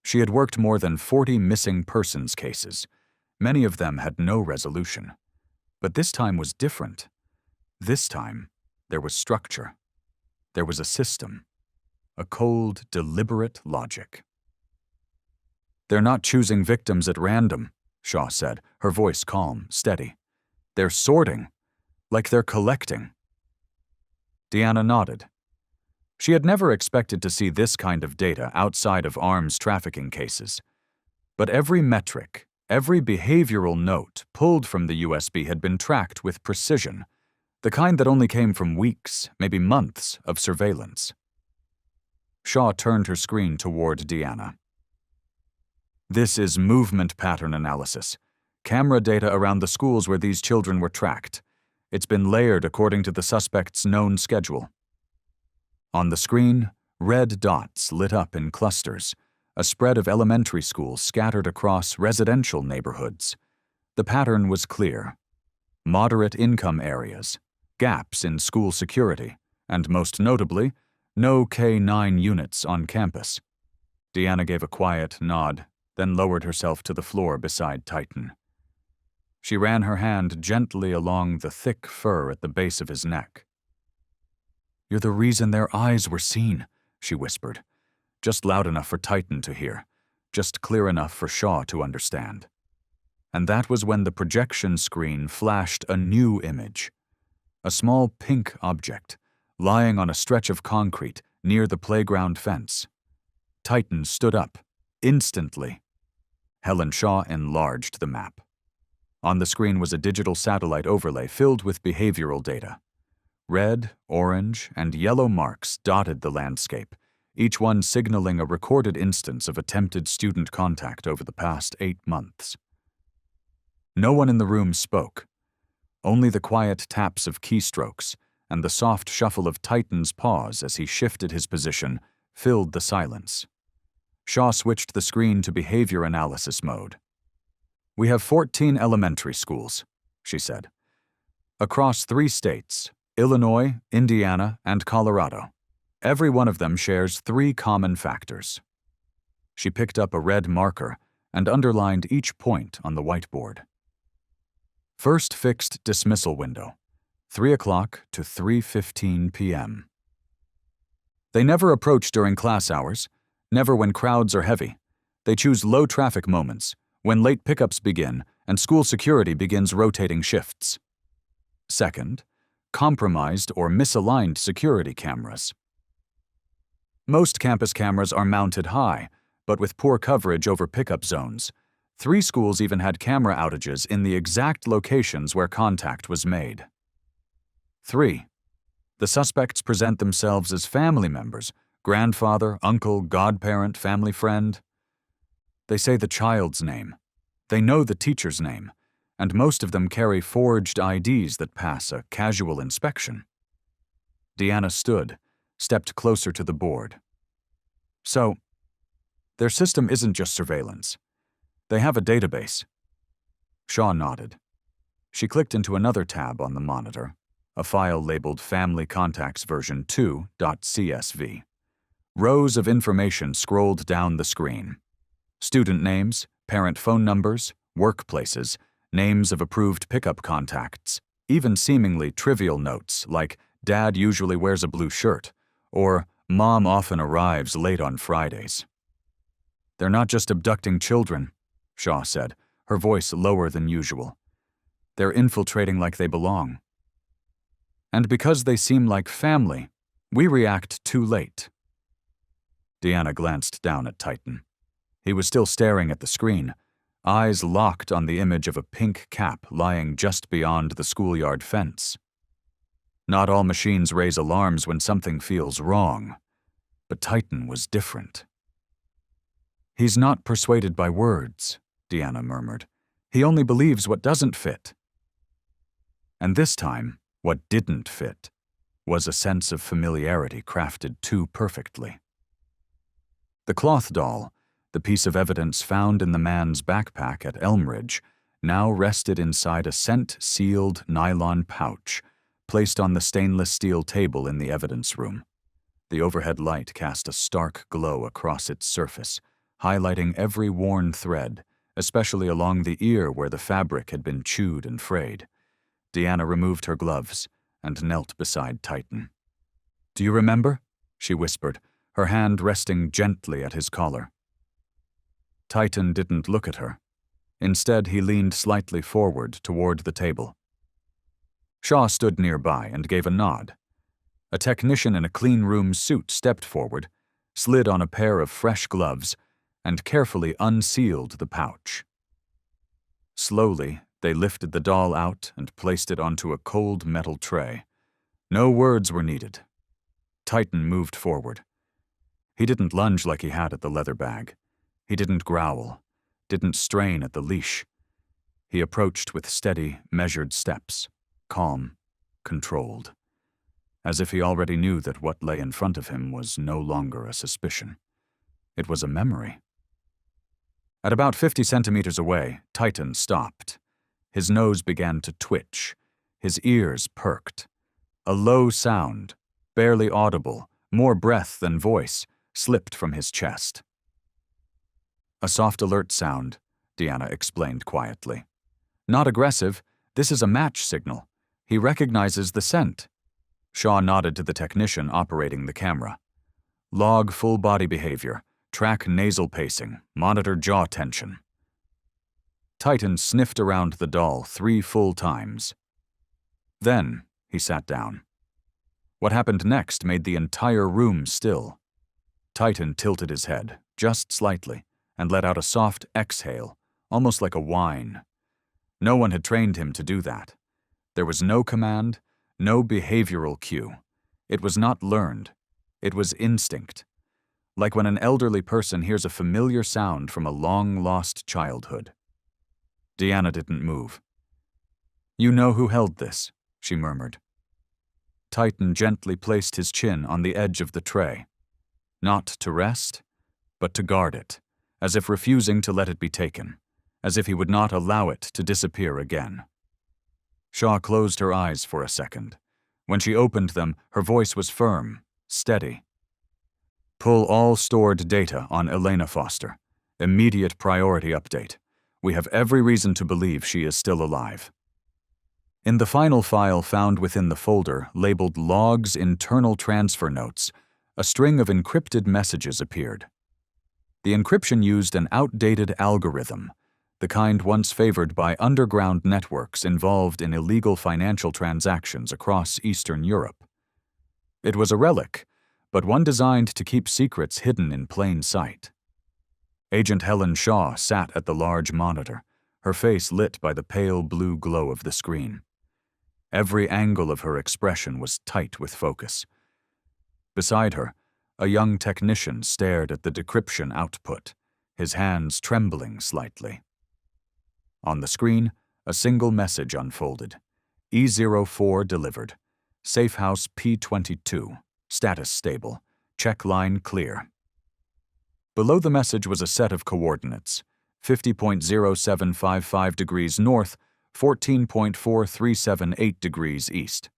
S1: She had worked more than 40 missing persons cases. Many of them had no resolution. But this time was different. This time, there was structure. There was a system. A cold, deliberate logic. "They're not choosing victims at random," Shaw said, her voice calm, steady. "They're sorting, like they're collecting." Deanna nodded. She had never expected to see this kind of data outside of arms trafficking cases. But every metric, every behavioral note pulled from the USB had been tracked with precision, the kind that only came from weeks, maybe months, of surveillance. Shaw turned her screen toward Deanna. "This is movement pattern analysis. Camera data around the schools where these children were tracked. It's been layered according to the suspect's known schedule." On the screen, red dots lit up in clusters, a spread of elementary schools scattered across residential neighborhoods. The pattern was clear. Moderate income areas, gaps in school security, and most notably, no K-9 units on campus. Deanna gave a quiet nod, then lowered herself to the floor beside Titan. She ran her hand gently along the thick fur at the base of his neck. "You're the reason their eyes were seen," she whispered, just loud enough for Titan to hear, just clear enough for Shaw to understand. And that was when the projection screen flashed a new image. A small pink object, lying on a stretch of concrete near the playground fence. Titan stood up, instantly. Helen Shaw enlarged the map. On the screen was a digital satellite overlay filled with behavioral data. Red, orange, and yellow marks dotted the landscape, each one signaling a recorded instance of attempted student contact over the past 8 months. No one in the room spoke. Only the quiet taps of keystrokes and the soft shuffle of Titan's paws as he shifted his position filled the silence. Shaw switched the screen to behavior analysis mode. "We have 14 elementary schools," she said, "across 3 states, Illinois, Indiana, and Colorado. Every one of them shares 3 common factors." She picked up a red marker and underlined each point on the whiteboard. First fixed dismissal window, 3 o'clock to 3:15 p.m. They never approach during class hours, never when crowds are heavy. They choose low traffic moments, when late pickups begin and school security begins rotating shifts. Second, compromised or misaligned security cameras. Most campus cameras are mounted high, but with poor coverage over pickup zones. 3 schools even had camera outages in the exact locations where contact was made. 3. The suspects present themselves as family members, grandfather, uncle, godparent, family friend. They say the child's name. They know the teacher's name, and most of them carry forged IDs that pass a casual inspection. Deanna stood, stepped closer to the board. So, their system isn't just surveillance. They have a database. Shaw nodded. She clicked into another tab on the monitor, a file labeled Family Contacts version 2.csv. Rows of information scrolled down the screen. Student names, parent phone numbers, workplaces, names of approved pickup contacts, even seemingly trivial notes like Dad usually wears a blue shirt or Mom often arrives late on Fridays. They're not just abducting children, Shaw said, her voice lower than usual. They're infiltrating like they belong. And because they seem like family, we react too late. Deanna glanced down at Titan. He was still staring at the screen, eyes locked on the image of a pink cap lying just beyond the schoolyard fence. Not all machines raise alarms when something feels wrong, but Titan was different. He's not persuaded by words, Deanna murmured. He only believes what doesn't fit. And this time, what didn't fit was a sense of familiarity crafted too perfectly. The cloth doll, the piece of evidence found in the man's backpack at Elmridge, now rested inside a scent-sealed nylon pouch placed on the stainless steel table in the evidence room. The overhead light cast a stark glow across its surface, highlighting every worn thread, especially along the ear where the fabric had been chewed and frayed. Deanna removed her gloves and knelt beside Titan. "Do you remember?" she whispered, her hand resting gently at his collar. Titan didn't look at her. Instead, he leaned slightly forward toward the table. Shaw stood nearby and gave a nod. A technician in a clean room suit stepped forward, slid on a pair of fresh gloves, and carefully unsealed the pouch. Slowly, they lifted the doll out and placed it onto a cold metal tray. No words were needed. Titan moved forward. He didn't lunge like he had at the leather bag. He didn't growl, didn't strain at the leash. He approached with steady, measured steps, calm, controlled, as if he already knew that what lay in front of him was no longer a suspicion. It was a memory. At about 50 centimeters away, Titan stopped. His nose began to twitch. His ears perked. A low sound, barely audible, more breath than voice, slipped from his chest. "A soft alert sound," Deanna explained quietly. "Not aggressive. This is a match signal. He recognizes the scent." Shaw nodded to the technician operating the camera. "Log full body behavior, track nasal pacing, monitor jaw tension." Titan sniffed around the doll 3 full times. Then he sat down. What happened next made the entire room still. Titan tilted his head, just slightly, and let out a soft exhale, almost like a whine. No one had trained him to do that. There was no command, no behavioral cue. It was not learned. It was instinct. Like when an elderly person hears a familiar sound from a long-lost childhood. Deanna didn't move. "You know who held this," she murmured. Titan gently placed his chin on the edge of the tray. Not to rest, but to guard it, as if refusing to let it be taken, as if he would not allow it to disappear again. Shaw closed her eyes for a second. When she opened them, her voice was firm, steady. "Pull all stored data on Elena Foster. Immediate priority update. We have every reason to believe she is still alive." In the final file found within the folder, labeled Logs Internal Transfer Notes, a string of encrypted messages appeared. The encryption used an outdated algorithm, the kind once favored by underground networks involved in illegal financial transactions across Eastern Europe. It was a relic, but one designed to keep secrets hidden in plain sight. Agent Helen Shaw sat at the large monitor, her face lit by the pale blue glow of the screen. Every angle of her expression was tight with focus. Beside her, a young technician stared at the decryption output, his hands trembling slightly. On the screen, a single message unfolded. E04 delivered. Safe house P22. Status stable. Check line clear. Below the message was a set of coordinates: 50.0755 degrees north, 14.4378 degrees east.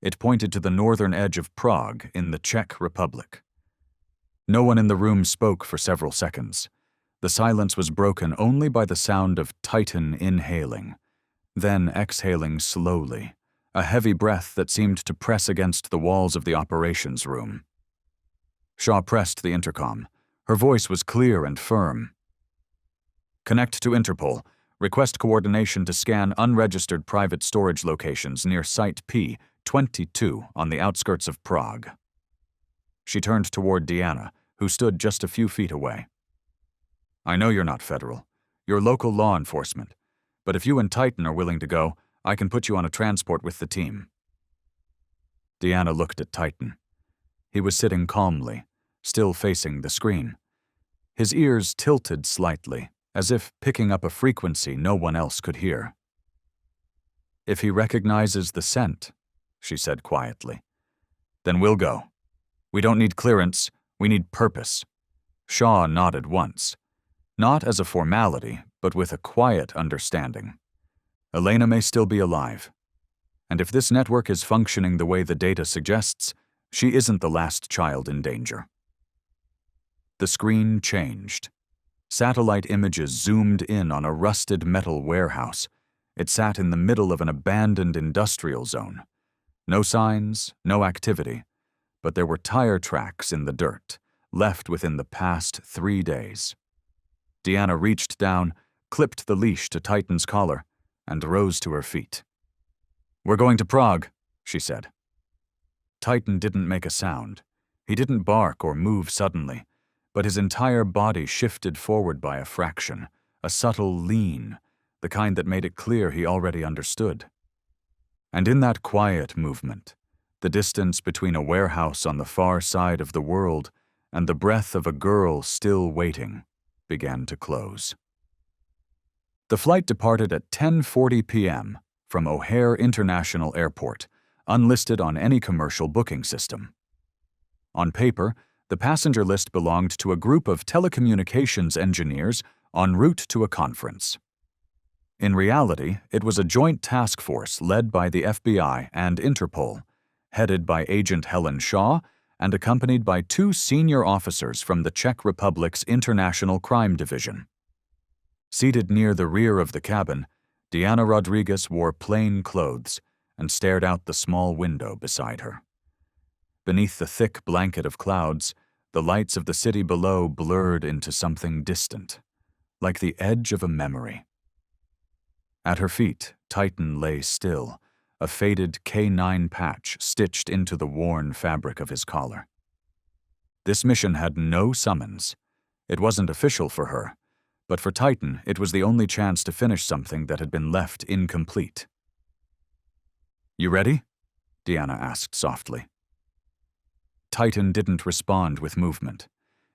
S1: It pointed to the northern edge of Prague in the Czech Republic. No one in the room spoke for several seconds. The silence was broken only by the sound of Titan inhaling, then exhaling slowly, a heavy breath that seemed to press against the walls of the operations room. Shaw pressed the intercom. Her voice was clear and firm. Connect to Interpol. Request coordination to scan unregistered private storage locations near Site P22 on the outskirts of Prague. She turned toward Deanna, who stood just a few feet away. I know you're not federal. You're local law enforcement. But if you and Titan are willing to go, I can put you on a transport with the team. Deanna looked at Titan. He was sitting calmly, still facing the screen. His ears tilted slightly, as if picking up a frequency no one else could hear. If he recognizes the scent, she said quietly, then we'll go. We don't need clearance, we need purpose. Shaw nodded once, not as a formality, but with a quiet understanding. Elena may still be alive. And if this network is functioning the way the data suggests, she isn't the last child in danger. The screen changed. Satellite images zoomed in on a rusted metal warehouse. It sat in the middle of an abandoned industrial zone. No signs, no activity, but there were tire tracks in the dirt, left within the past 3 days. Deanna reached down, clipped the leash to Titan's collar, and rose to her feet. We're going to Prague, she said. Titan didn't make a sound. He didn't bark or move suddenly, but his entire body shifted forward by a fraction, a subtle lean, the kind that made it clear he already understood. And in that quiet movement, the distance between a warehouse on the far side of the world and the breath of a girl still waiting began to close. The flight departed at 10:40 p.m. from O'Hare International Airport, unlisted on any commercial booking system. On paper, the passenger list belonged to a group of telecommunications engineers en route to a conference. In reality, it was a joint task force led by the FBI and Interpol, headed by Agent Helen Shaw and accompanied by 2 senior officers from the Czech Republic's International Crime Division. Seated near the rear of the cabin, Deanna Rodriguez wore plain clothes and stared out the small window beside her. Beneath the thick blanket of clouds, the lights of the city below blurred into something distant, like the edge of a memory. At her feet, Titan lay still, a faded K9 patch stitched into the worn fabric of his collar. This mission had no summons. It wasn't official for her, but for Titan, it was the only chance to finish something that had been left incomplete. You ready? Deanna asked softly. Titan didn't respond with movement.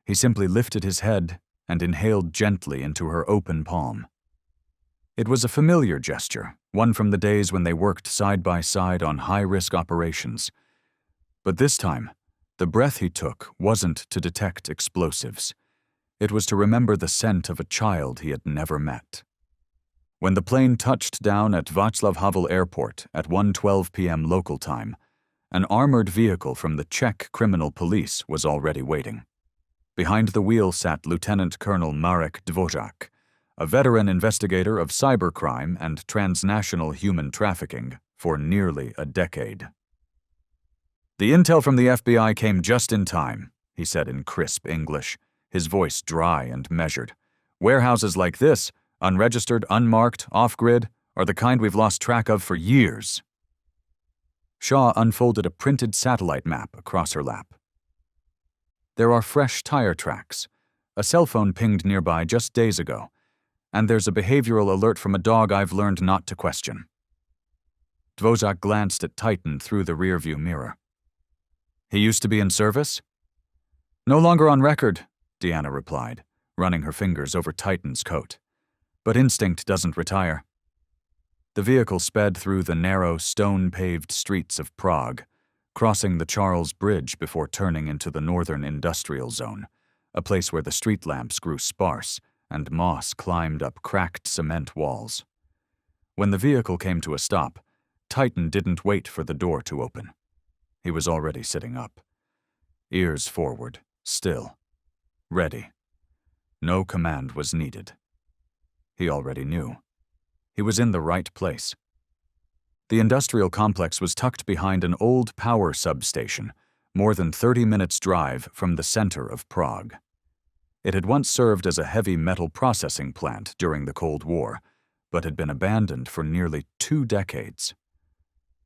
S1: He simply lifted his head and inhaled gently into her open palm. It was a familiar gesture, one from the days when they worked side by side on high-risk operations. But this time, the breath he took wasn't to detect explosives. It was to remember the scent of a child he had never met. When the plane touched down at Václav Havel Airport at 1:12 p.m. local time, an armored vehicle from the Czech Criminal Police was already waiting. Behind the wheel sat Lieutenant Colonel Marek Dvořák, a veteran investigator of cybercrime and transnational human trafficking for nearly a decade. The intel from the FBI came just in time, he said in crisp English, his voice dry and measured. Warehouses like this, unregistered, unmarked, off-grid, are the kind we've lost track of for years. Shaw unfolded a printed satellite map across her lap. There are fresh tire tracks, A cell phone pinged nearby just days ago, and there's a behavioral alert from a dog I've learned not to question. Dvořák glanced at Titan through the rearview mirror. He used to be in service? No longer on record, Deanna replied, running her fingers over Titan's coat. But instinct doesn't retire. The vehicle sped through the narrow, stone-paved streets of Prague, crossing the Charles Bridge before turning into the northern industrial zone, a place where the street lamps grew sparse and moss climbed up cracked cement walls. When the vehicle came to a stop, Titan didn't wait for the door to open. He was already sitting up. Ears forward, still, ready. No command was needed. He already knew. He was in the right place. The industrial complex was tucked behind an old power substation, more than 30 minutes' drive from the center of Prague. It had once served as a heavy metal processing plant during the Cold War, but had been abandoned for nearly 2 decades.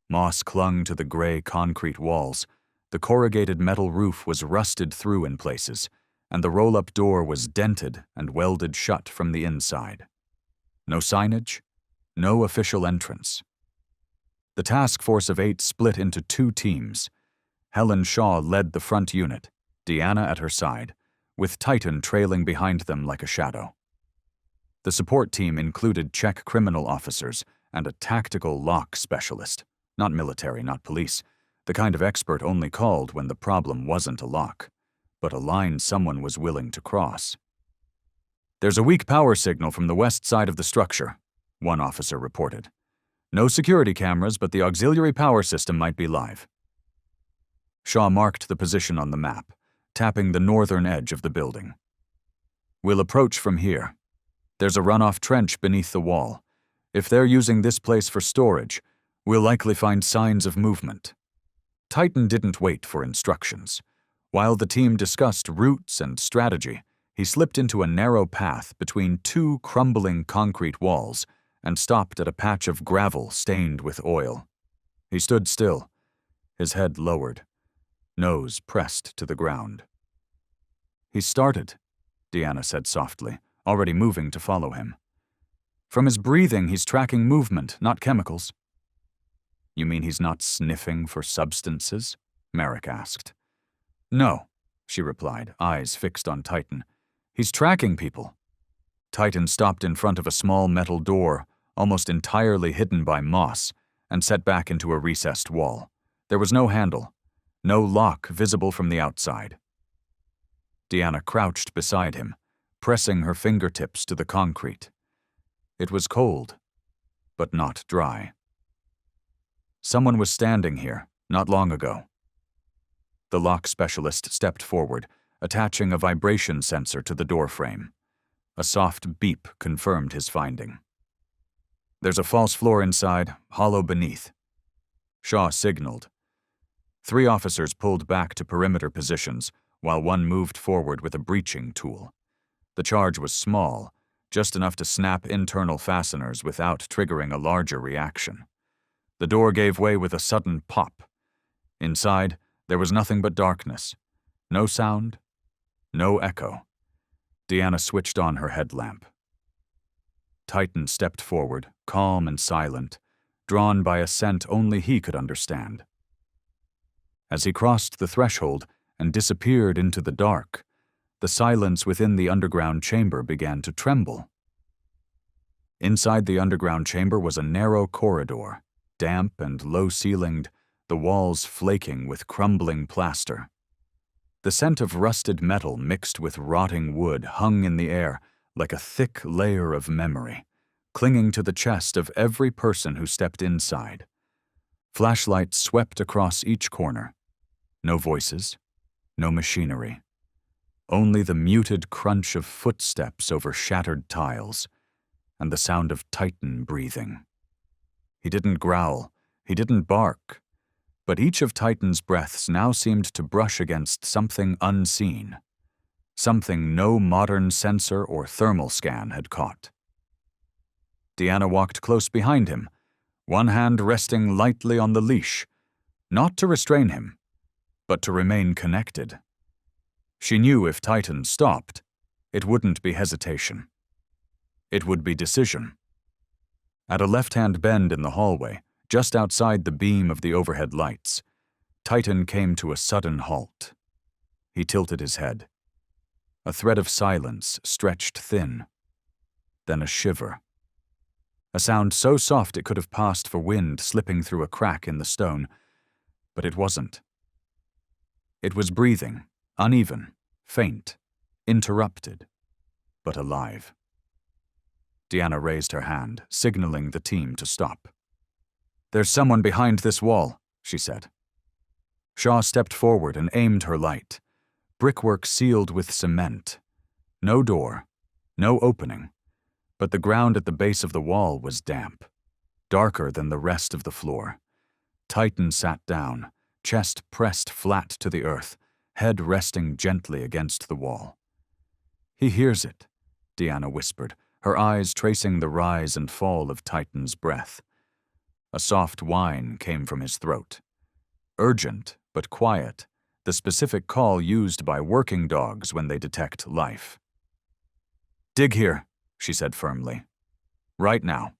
S1: Moss clung to the gray concrete walls, the corrugated metal roof was rusted through in places, and the roll-up door was dented and welded shut from the inside. No signage, no official entrance. The task force of 8 split into 2 teams. Helen Shaw led the front unit, Deanna at her side, with Titan trailing behind them like a shadow. The support team included Czech criminal officers and a tactical lock specialist, not military, not police, the kind of expert only called when the problem wasn't a lock, but a line someone was willing to cross. There's a weak power signal from the west side of the structure, one officer reported. No security cameras, but the auxiliary power system might be live. Shaw marked the position on the map, tapping the northern edge of the building. We'll approach from here. There's a runoff trench beneath the wall. If they're using this place for storage, we'll likely find signs of movement. Titan didn't wait for instructions. While the team discussed routes and strategy, he slipped into a narrow path between 2 crumbling concrete walls and stopped at a patch of gravel stained with oil. He stood still, his head lowered, nose pressed to the ground. He started, Deanna said softly, already moving to follow him. From his breathing, he's tracking movement, not chemicals. You mean he's not sniffing for substances? Merrick asked. No, she replied, eyes fixed on Titan. He's tracking people. Titan stopped in front of a small metal door, almost entirely hidden by moss, and set back into a recessed wall. There was no handle, no lock visible from the outside. Deanna crouched beside him, pressing her fingertips to the concrete. It was cold, but not dry. Someone was standing here, not long ago. The lock specialist stepped forward, attaching a vibration sensor to the door frame. A soft beep confirmed his finding. There's a false floor inside, hollow beneath. Shaw signaled. 3 officers pulled back to perimeter positions, while one moved forward with a breaching tool. The charge was small, just enough to snap internal fasteners without triggering a larger reaction. The door gave way with a sudden pop. Inside, there was nothing but darkness. No sound, no echo. Deanna switched on her headlamp. Titan stepped forward, calm and silent, drawn by a scent only he could understand. As he crossed the threshold and disappeared into the dark, the silence within the underground chamber began to tremble. Inside the underground chamber was a narrow corridor, damp and low-ceilinged, the walls flaking with crumbling plaster. The scent of rusted metal mixed with rotting wood hung in the air like a thick layer of memory, clinging to the chest of every person who stepped inside. Flashlights swept across each corner. No voices, no machinery. Only the muted crunch of footsteps over shattered tiles, and the sound of Titan breathing. He didn't growl, he didn't bark, but each of Titan's breaths now seemed to brush against something unseen, something no modern sensor or thermal scan had caught. Deanna walked close behind him, one hand resting lightly on the leash, not to restrain him, but to remain connected. She knew if Titan stopped, It wouldn't be hesitation. It would be decision. At a left-hand bend in the hallway, just outside the beam of the overhead lights, Titan came to a sudden halt. He tilted his head. A thread of silence stretched thin. Then a shiver. A sound so soft it could have passed for wind slipping through a crack in the stone, but it wasn't. It was breathing, uneven, faint, interrupted, but alive. Deanna raised her hand, signaling the team to stop. "There's someone behind this wall," she said. Shaw stepped forward and aimed her light. Brickwork sealed with cement. No door, no opening, but the ground at the base of the wall was damp, darker than the rest of the floor. Titan sat down, chest pressed flat to the earth, head resting gently against the wall. "He hears it," Deanna whispered, her eyes tracing the rise and fall of Titan's breath. A soft whine came from his throat. Urgent, but quiet, the specific call used by working dogs when they detect life. "Dig here," she said firmly. "Right now."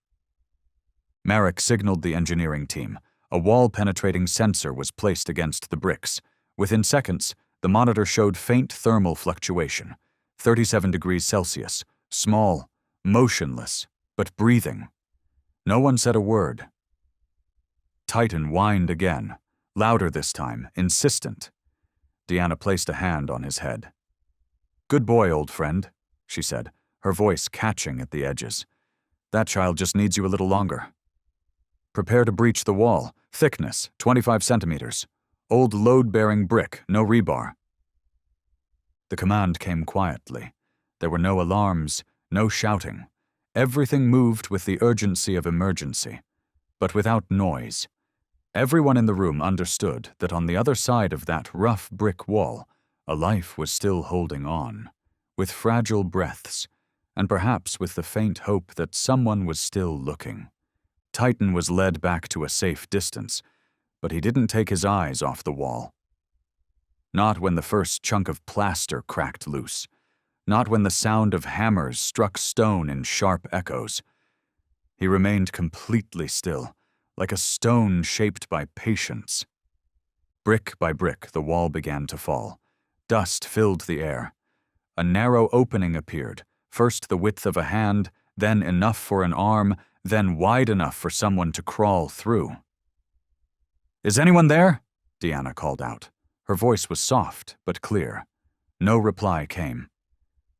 S1: Marek signaled the engineering team. A wall-penetrating sensor was placed against the bricks. Within seconds, the monitor showed faint thermal fluctuation, 37 degrees Celsius, small, motionless, but breathing. No one said a word. Titan whined again, louder this time, insistent. Deanna placed a hand on his head. "Good boy, old friend," she said, her voice catching at the edges. "That child just needs you a little longer. Prepare to breach the wall. Thickness, 25 centimeters. Old load-bearing brick, no rebar." The command came quietly. There were no alarms, no shouting. Everything moved with the urgency of emergency, but without noise. Everyone in the room understood that on the other side of that rough brick wall, a life was still holding on, with fragile breaths, and perhaps with the faint hope that someone was still looking. Titan was led back to a safe distance, but he didn't take his eyes off the wall. Not when the first chunk of plaster cracked loose. Not when the sound of hammers struck stone in sharp echoes. He remained completely still, like a stone shaped by patience. Brick by brick, the wall began to fall. Dust filled the air. A narrow opening appeared, first the width of a hand, then enough for an arm, then wide enough for someone to crawl through. "Is anyone there?" Deanna called out. Her voice was soft but clear. No reply came.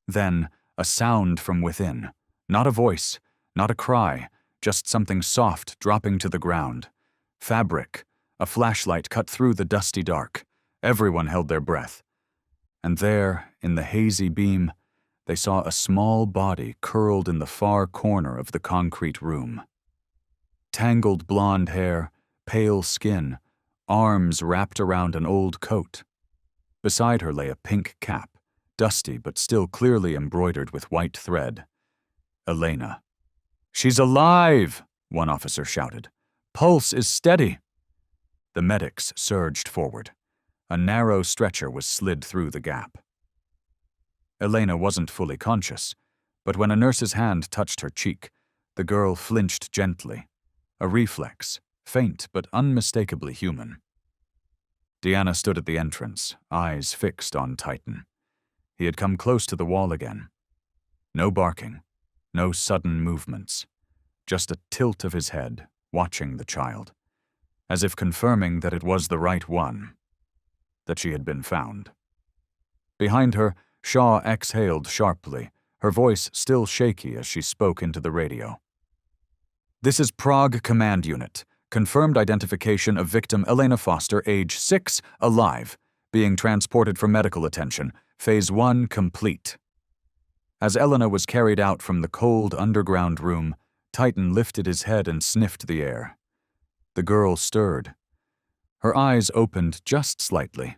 S1: Then, a sound from within. Not a voice, not a cry, just something soft dropping to the ground. Fabric. A flashlight cut through the dusty dark. Everyone held their breath. And there, in the hazy beam, they saw a small body curled in the far corner of the concrete room. Tangled blonde hair, pale skin, arms wrapped around an old coat. Beside her lay a pink cap, dusty but still clearly embroidered with white thread. Elena. "She's alive!" one officer shouted. "Pulse is steady." The medics surged forward. A narrow stretcher was slid through the gap. Elena wasn't fully conscious, but when a nurse's hand touched her cheek, the girl flinched gently. A reflex, faint but unmistakably human. Deanna stood at the entrance, eyes fixed on Titan. He had come close to the wall again. No barking, no sudden movements, just a tilt of his head, watching the child, as if confirming that it was the right one, that she had been found. Behind her, Shaw exhaled sharply, her voice still shaky as she spoke into the radio. "This is Prague Command Unit. Confirmed identification of victim Elena Foster, age 6, alive, being transported for medical attention. Phase 1 complete." As Elena was carried out from the cold underground room, Titan lifted his head and sniffed the air. The girl stirred. Her eyes opened just slightly.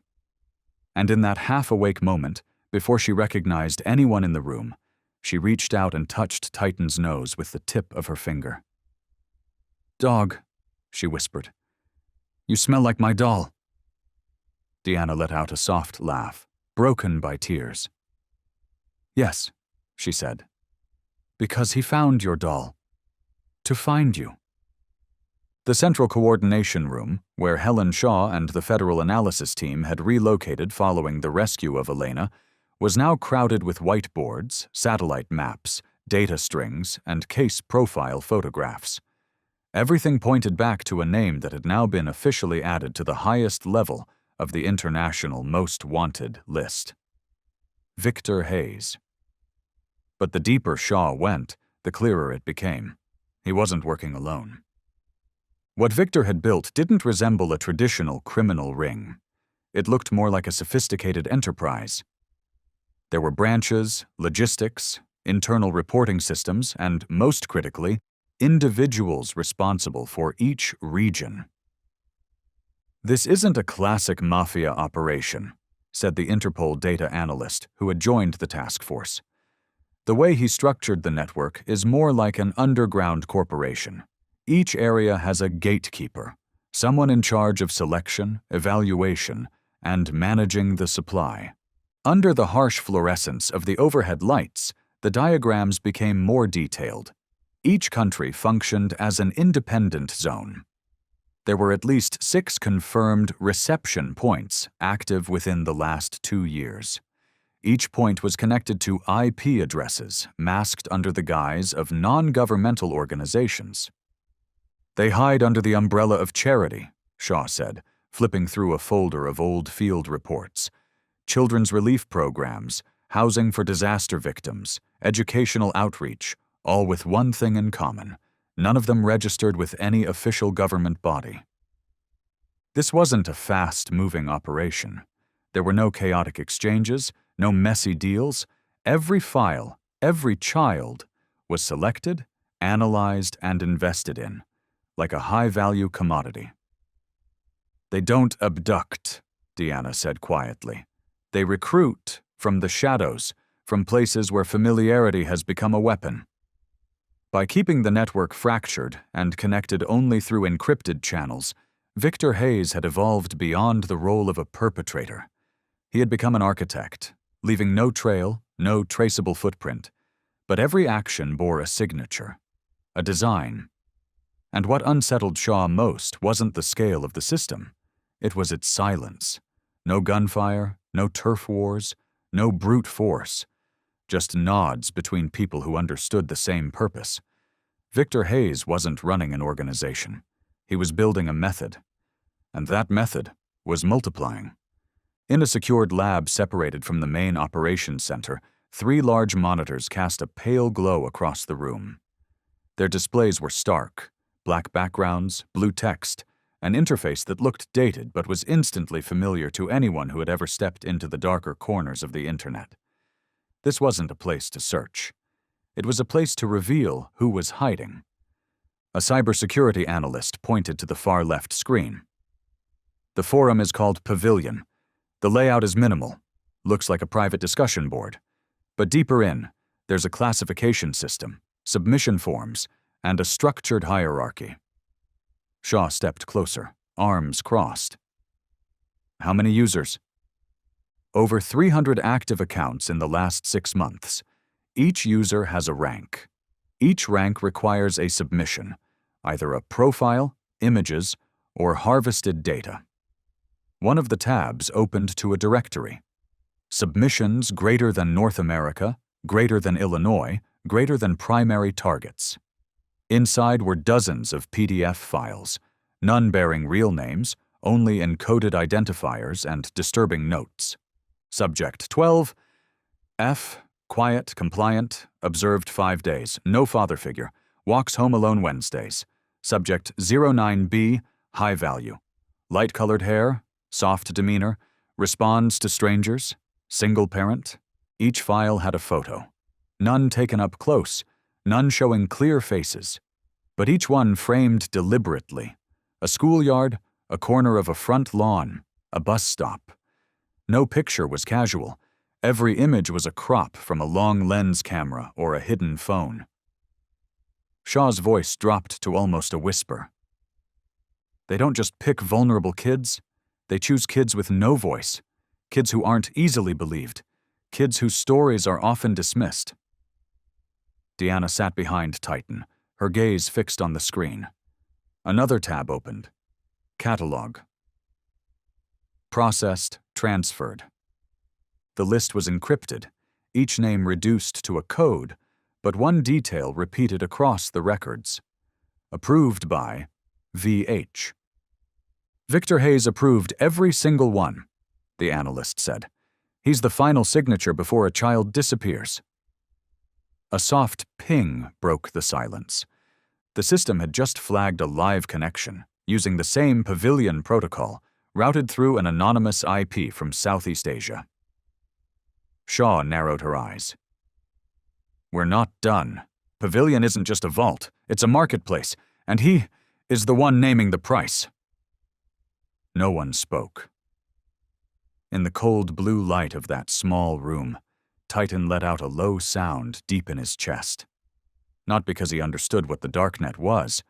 S1: And in that half-awake moment, before she recognized anyone in the room, she reached out and touched Titan's nose with the tip of her finger. "Dog," she whispered. "You smell like my doll." Deanna let out a soft laugh, broken by tears. Yes, she said. Because he found your doll. To find you. The Central Coordination Room, where Helen Shaw and the Federal Analysis Team had relocated following the rescue of Elena, was now crowded with whiteboards, satellite maps, data strings, and case profile photographs. Everything pointed back to a name that had now been officially added to the highest level of the international most wanted list. Victor Hayes. But the deeper Shaw went, the clearer it became. He wasn't working alone. What Victor had built didn't resemble a traditional criminal ring. It looked more like a sophisticated enterprise. There were branches, logistics, internal reporting systems, and, most critically, individuals responsible for each region. This isn't a classic mafia operation, said the Interpol data analyst who had joined the task force. The way he structured the network is more like an underground corporation. Each area has a gatekeeper, someone in charge of selection, evaluation, and managing the supply. Under the harsh fluorescence of the overhead lights, the diagrams became more detailed. Each country functioned as an independent zone. There were at least 6 confirmed reception points active within the last 2 years. Each point was connected to IP addresses masked under the guise of non-governmental organizations. They hide under the umbrella of charity, Shaw said, flipping through a folder of old field reports. Children's relief programs, housing for disaster victims, educational outreach, all with one thing in common: none of them registered with any official government body. This wasn't a fast-moving operation. There were no chaotic exchanges, no messy deals. Every file, every child, was selected, analyzed, and invested in, like a high-value commodity. They don't abduct, Deanna said quietly. They recruit from the shadows, from places where familiarity has become a weapon. By keeping the network fractured and connected only through encrypted channels, Victor Hayes had evolved beyond the role of a perpetrator. He had become an architect, leaving no trail, no traceable footprint, but every action bore a signature, a design. And what unsettled Shaw most wasn't the scale of the system. It was its silence. No gunfire, no turf wars, no brute force. Just nods between people who understood the same purpose. Victor Hayes wasn't running an organization. He was building a method. And that method was multiplying. In a secured lab separated from the main operations center, 3 large monitors cast a pale glow across the room. Their displays were stark: black backgrounds, blue text, an interface that looked dated but was instantly familiar to anyone who had ever stepped into the darker corners of the internet. This wasn't a place to search. It was a place to reveal who was hiding. A cybersecurity analyst pointed to the far left screen. The forum is called Pavilion. The layout is minimal, looks like a private discussion board. But deeper in, there's a classification system, submission forms, and a structured hierarchy. Shaw stepped closer, arms crossed. How many users? Over 300 active accounts in the last 6 months. Each user has a rank. Each rank requires a submission, either a profile, images, or harvested data. One of the tabs opened to a directory. Submissions greater than North America, greater than Illinois, greater than primary targets. Inside were dozens of PDF files, none bearing real names, only encoded identifiers and disturbing notes. Subject 12, F, quiet, compliant, observed 5 days, no father figure, walks home alone Wednesdays. Subject 09B, high value, light-colored hair, soft demeanor, responds to strangers, single parent. Each file had a photo. None taken up close, none showing clear faces, but each one framed deliberately. A schoolyard, a corner of a front lawn, a bus stop. No picture was casual. Every image was a crop from a long lens camera or a hidden phone. Shaw's voice dropped to almost a whisper. They don't just pick vulnerable kids. They choose kids with no voice, kids who aren't easily believed, kids whose stories are often dismissed. Deanna sat behind Titan, her gaze fixed on the screen. Another tab opened. Catalog. Processed, transferred. The list was encrypted, each name reduced to a code, but one detail repeated across the records. Approved by VH. Victor Hayes approved every single one, the analyst said. He's the final signature before a child disappears. A soft ping broke the silence. The system had just flagged a live connection, using the same Pavilion protocol, routed through an anonymous IP from Southeast Asia. Shaw narrowed her eyes. We're not done. Pavilion isn't just a vault, it's a marketplace, and he is the one naming the price. No one spoke. In the cold blue light of that small room, Titan let out a low sound deep in his chest. Not because he understood what the darknet was,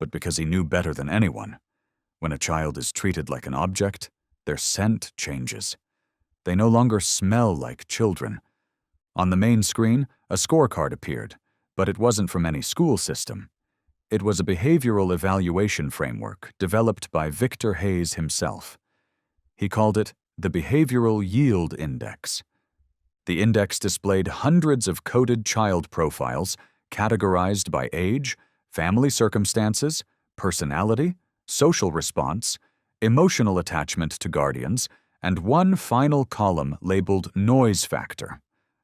S1: but because he knew better than anyone. When a child is treated like an object, their scent changes. They no longer smell like children. On the main screen, a scorecard appeared, but it wasn't from any school system. It was a behavioral evaluation framework developed by Victor Hayes himself. He called it the Behavioral Yield Index. The index displayed hundreds of coded child profiles categorized by age, family circumstances, personality, social response, emotional attachment to guardians, and one final column labeled noise factor,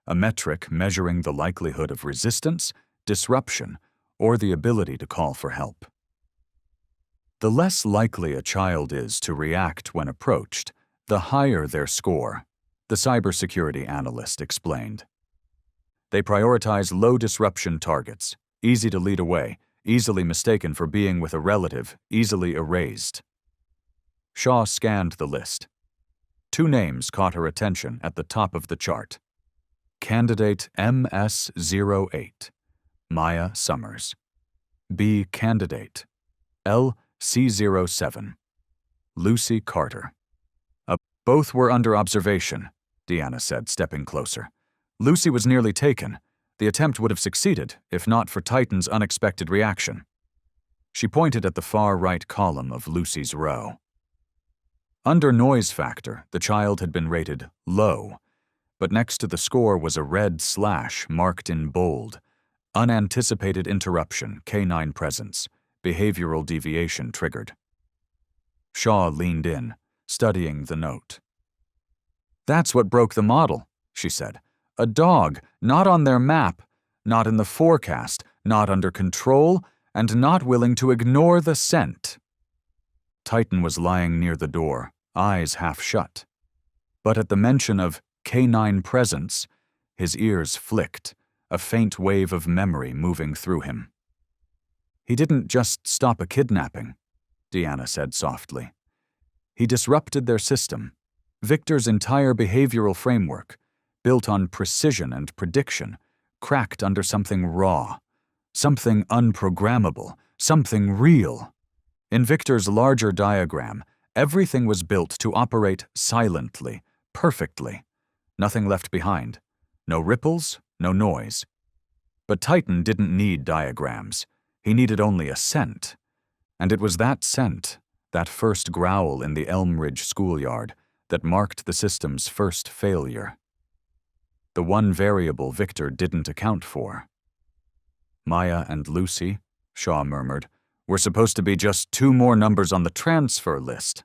S1: a metric measuring the likelihood of resistance, disruption, or the ability to call for help. The less likely a child is to react when approached, the higher their score, the cybersecurity analyst explained. They prioritize low-disruption targets, easy to lead away, easily mistaken for being with a relative, easily erased. Shaw scanned the list. 2 names caught her attention at the top of the chart. Candidate MS08, Maya Summers. B. Candidate LC07, Lucy Carter. Both were under observation, Deanna said, stepping closer. Lucy was nearly taken. The attempt would have succeeded, if not for Titan's unexpected reaction. She pointed at the far right column of Lucy's row. Under noise factor, the child had been rated low, but next to the score was a red slash marked in bold. Unanticipated interruption, canine presence, behavioral deviation triggered. Shaw leaned in, studying the note. That's what broke the model, she said. A dog, not on their map, not in the forecast, not under control, and not willing to ignore the scent. Titan was lying near the door, eyes half shut. But at the mention of canine presence, his ears flicked, a faint wave of memory moving through him. He didn't just stop a kidnapping, Deanna said softly. He disrupted their system, Victor's entire behavioral framework, built on precision and prediction, cracked under something raw, something unprogrammable, something real. In Victor's larger diagram, everything was built to operate silently, perfectly. Nothing left behind. No ripples, no noise. But Titan didn't need diagrams. He needed only a scent. And it was that scent, that first growl in the Elm Ridge schoolyard, that marked the system's first failure. The one variable Victor didn't account for. Maya and Lucy, Shaw murmured, were supposed to be just 2 more numbers on the transfer list.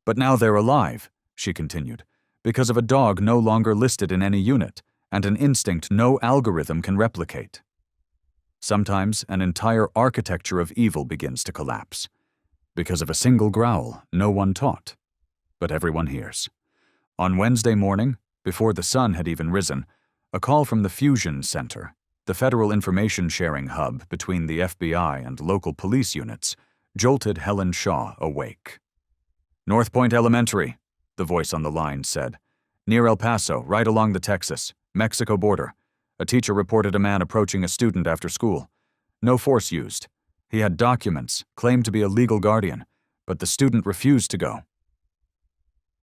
S1: But now they're alive, she continued, because of a dog no longer listed in any unit, and an instinct no algorithm can replicate. Sometimes an entire architecture of evil begins to collapse. Because of a single growl no one taught, but everyone hears. On Wednesday morning, before the sun had even risen, a call from the Fusion Center, the federal information sharing hub between the FBI and local police units, jolted Helen Shaw awake. North Point Elementary, the voice on the line said. Near El Paso, right along the Texas-Mexico border. A teacher reported a man approaching a student after school. No force used. He had documents, claimed to be a legal guardian, but the student refused to go.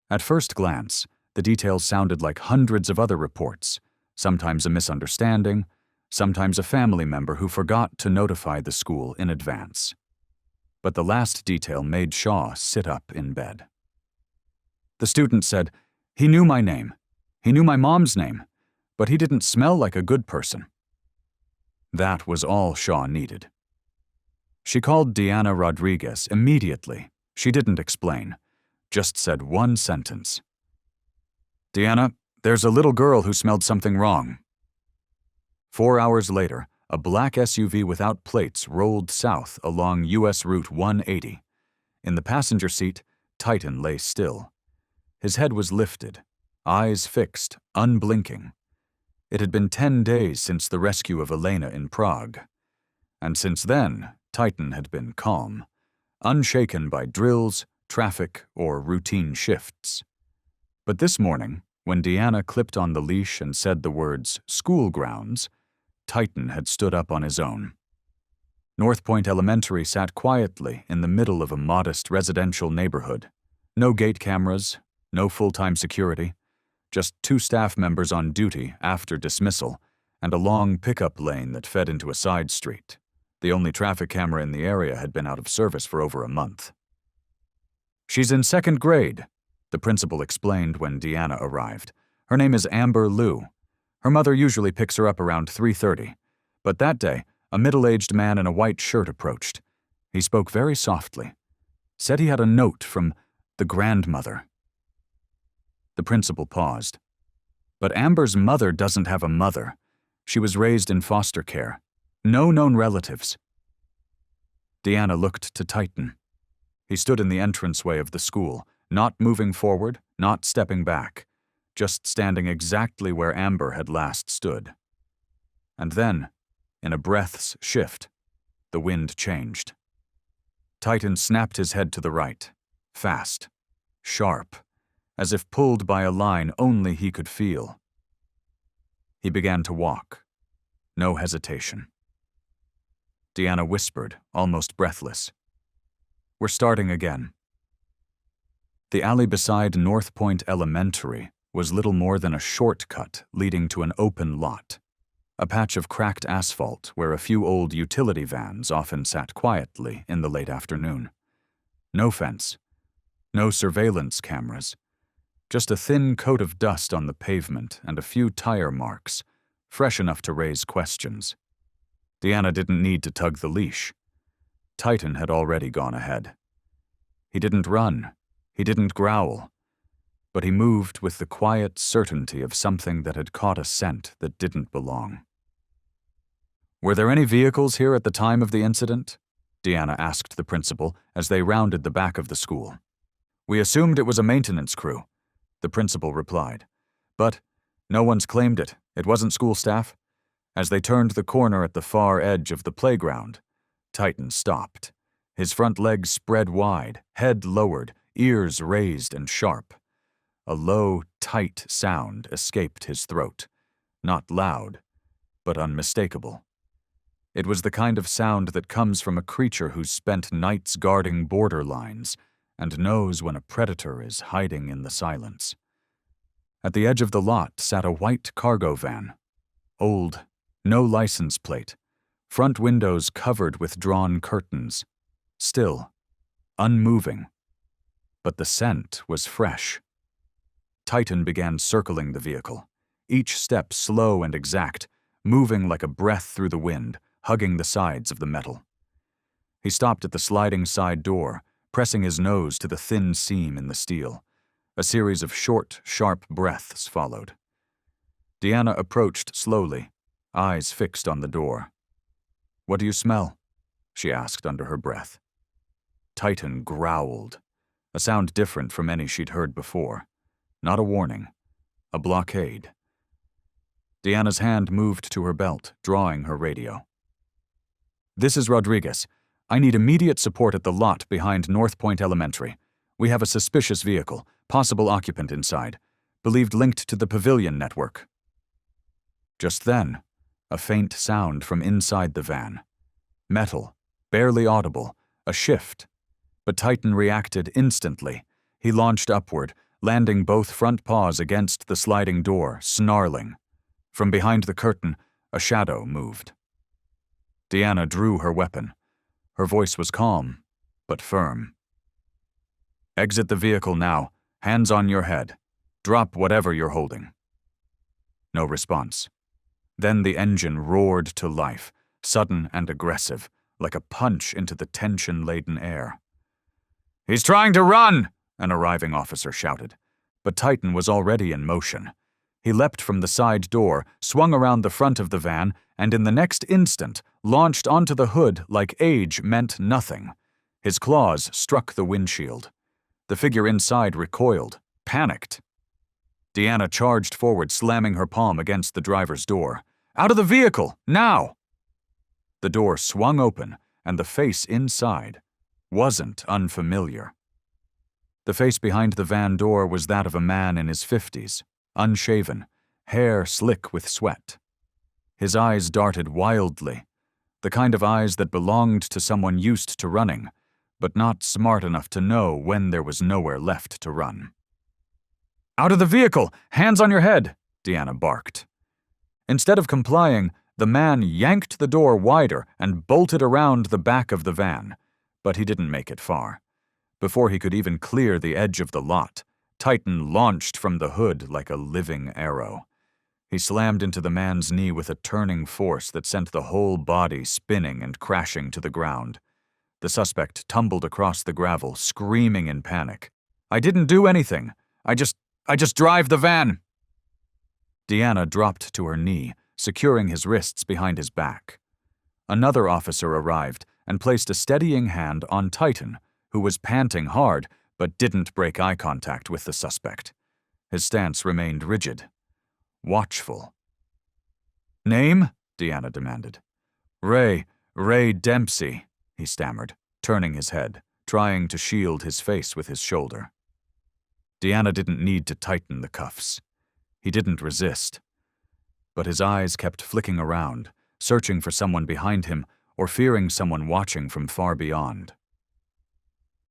S1: At first glance, The details sounded like hundreds of other reports, sometimes a misunderstanding, sometimes a family member who forgot to notify the school in advance. But the last detail made Shaw sit up in bed. The student said, "He knew my name. He knew my mom's name, but he didn't smell like a good person." That was all Shaw needed. She called Deanna Rodriguez immediately. She didn't explain, just said one sentence. "Deanna, there's a little girl who smelled something wrong." 4 hours later, a black SUV without plates rolled south along U.S. Route 180. In the passenger seat, Titan lay still. His head was lifted, eyes fixed, unblinking. It had been 10 days since the rescue of Elena in Prague. And since then, Titan had been calm, unshaken by drills, traffic, or routine shifts. But this morning, when Deanna clipped on the leash and said the words "school grounds," Titan had stood up on his own. North Point Elementary sat quietly in the middle of a modest residential neighborhood. No gate cameras, no full-time security, just 2 staff members on duty after dismissal, and a long pickup lane that fed into a side street. The only traffic camera in the area had been out of service for over a month. "She's in 2nd grade," the principal explained when Deanna arrived. "Her name is Amber Liu. Her mother usually picks her up around 3:30, but that day, a middle-aged man in a white shirt approached. He spoke very softly. Said he had a note from the grandmother." The principal paused. "But Amber's mother doesn't have a mother. She was raised in foster care. No known relatives." Deanna looked to Titan. He stood in the entranceway of the school, not moving forward, not stepping back, just standing exactly where Amber had last stood. And then, in a breath's shift, the wind changed. Titan snapped his head to the right, fast, sharp, as if pulled by a line only he could feel. He began to walk. No hesitation. Deanna whispered, almost breathless, "We're starting again." The alley beside North Point Elementary was little more than a shortcut leading to an open lot, a patch of cracked asphalt where a few old utility vans often sat quietly in the late afternoon. No fence, no surveillance cameras, just a thin coat of dust on the pavement and a few tire marks, fresh enough to raise questions. Deanna didn't need to tug the leash. Titan had already gone ahead. He didn't run, he didn't growl, but he moved with the quiet certainty of something that had caught a scent that didn't belong. "Were there any vehicles here at the time of the incident?" Deanna asked the principal as they rounded the back of the school. "We assumed it was a maintenance crew," the principal replied. "But no one's claimed it. It wasn't school staff." As they turned the corner at the far edge of the playground, Titan stopped. His front legs spread wide, head lowered, ears raised and sharp. A low, tight sound escaped his throat. Not loud, but unmistakable. It was the kind of sound that comes from a creature who's spent nights guarding border lines and knows when a predator is hiding in the silence. At the edge of the lot sat a white cargo van. Old, no license plate, front windows covered with drawn curtains. Still, unmoving. But the scent was fresh. Titan began circling the vehicle, each step slow and exact, moving like a breath through the wind, hugging the sides of the metal. He stopped at the sliding side door, pressing his nose to the thin seam in the steel. A series of short, sharp breaths followed. Deanna approached slowly, eyes fixed on the door. "What do you smell?" she asked under her breath. Titan growled, a sound different from any she'd heard before. Not a warning, a blockade. Deanna's hand moved to her belt, drawing her radio. "This is Rodriguez. I need immediate support at the lot behind North Point Elementary. We have a suspicious vehicle, possible occupant inside, believed linked to the Pavilion network." Just then, a faint sound from inside the van. Metal, barely audible, a shift. But Titan reacted instantly. He launched upward, landing both front paws against the sliding door, snarling. From behind the curtain, a shadow moved. Deanna drew her weapon. Her voice was calm, but firm. "Exit the vehicle now. Hands on your head. Drop whatever you're holding." No response. Then the engine roared to life, sudden and aggressive, like a punch into the tension-laden air. "He's trying to run!" an arriving officer shouted. But Titan was already in motion. He leapt from the side door, swung around the front of the van, and in the next instant launched onto the hood like age meant nothing. His claws struck the windshield. The figure inside recoiled, panicked. Deanna charged forward, slamming her palm against the driver's door. "Out of the vehicle, now!" The door swung open, and the face inside wasn't unfamiliar. The face behind the van door was that of a man in his 50s, unshaven, hair slick with sweat. His eyes darted wildly, the kind of eyes that belonged to someone used to running, but not smart enough to know when there was nowhere left to run. "Out of the vehicle! Hands on your head!" Deanna barked. Instead of complying, the man yanked the door wider and bolted around the back of the van, but he didn't make it far. Before he could even clear the edge of the lot, Titan launched from the hood like a living arrow. He slammed into the man's knee with a turning force that sent the whole body spinning and crashing to the ground. The suspect tumbled across the gravel, screaming in panic. "I didn't do anything. I just drive the van." Deanna dropped to her knee, securing his wrists behind his back. Another officer arrived and placed a steadying hand on Titan, who was panting hard but didn't break eye contact with the suspect. His stance remained rigid, watchful. "Name?" Deanna demanded. Ray Dempsey," he stammered, turning his head, trying to shield his face with his shoulder. Deanna didn't need to tighten the cuffs. He didn't resist. But his eyes kept flicking around, searching for someone behind him or fearing someone watching from far beyond.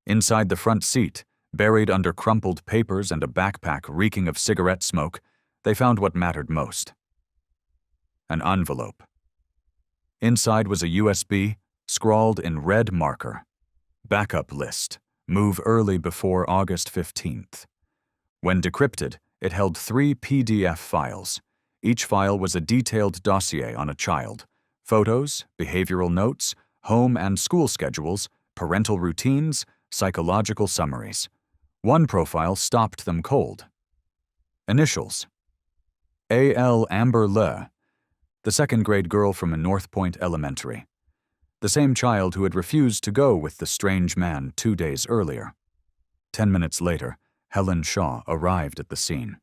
S1: Inside the front seat, buried under crumpled papers and a backpack reeking of cigarette smoke, they found what mattered most. An envelope. Inside was a USB, scrawled in red marker. Backup list. Move early before August 15th. When decrypted, it held 3 PDF files. Each file was a detailed dossier on a child. Photos, behavioral notes, home and school schedules, parental routines, psychological summaries. One profile stopped them cold. Initials. A.L. Amber Le, the second-grade girl from a North Point elementary. The same child who had refused to go with the strange man 2 days earlier. 10 minutes later, Helen Shaw arrived at the scene.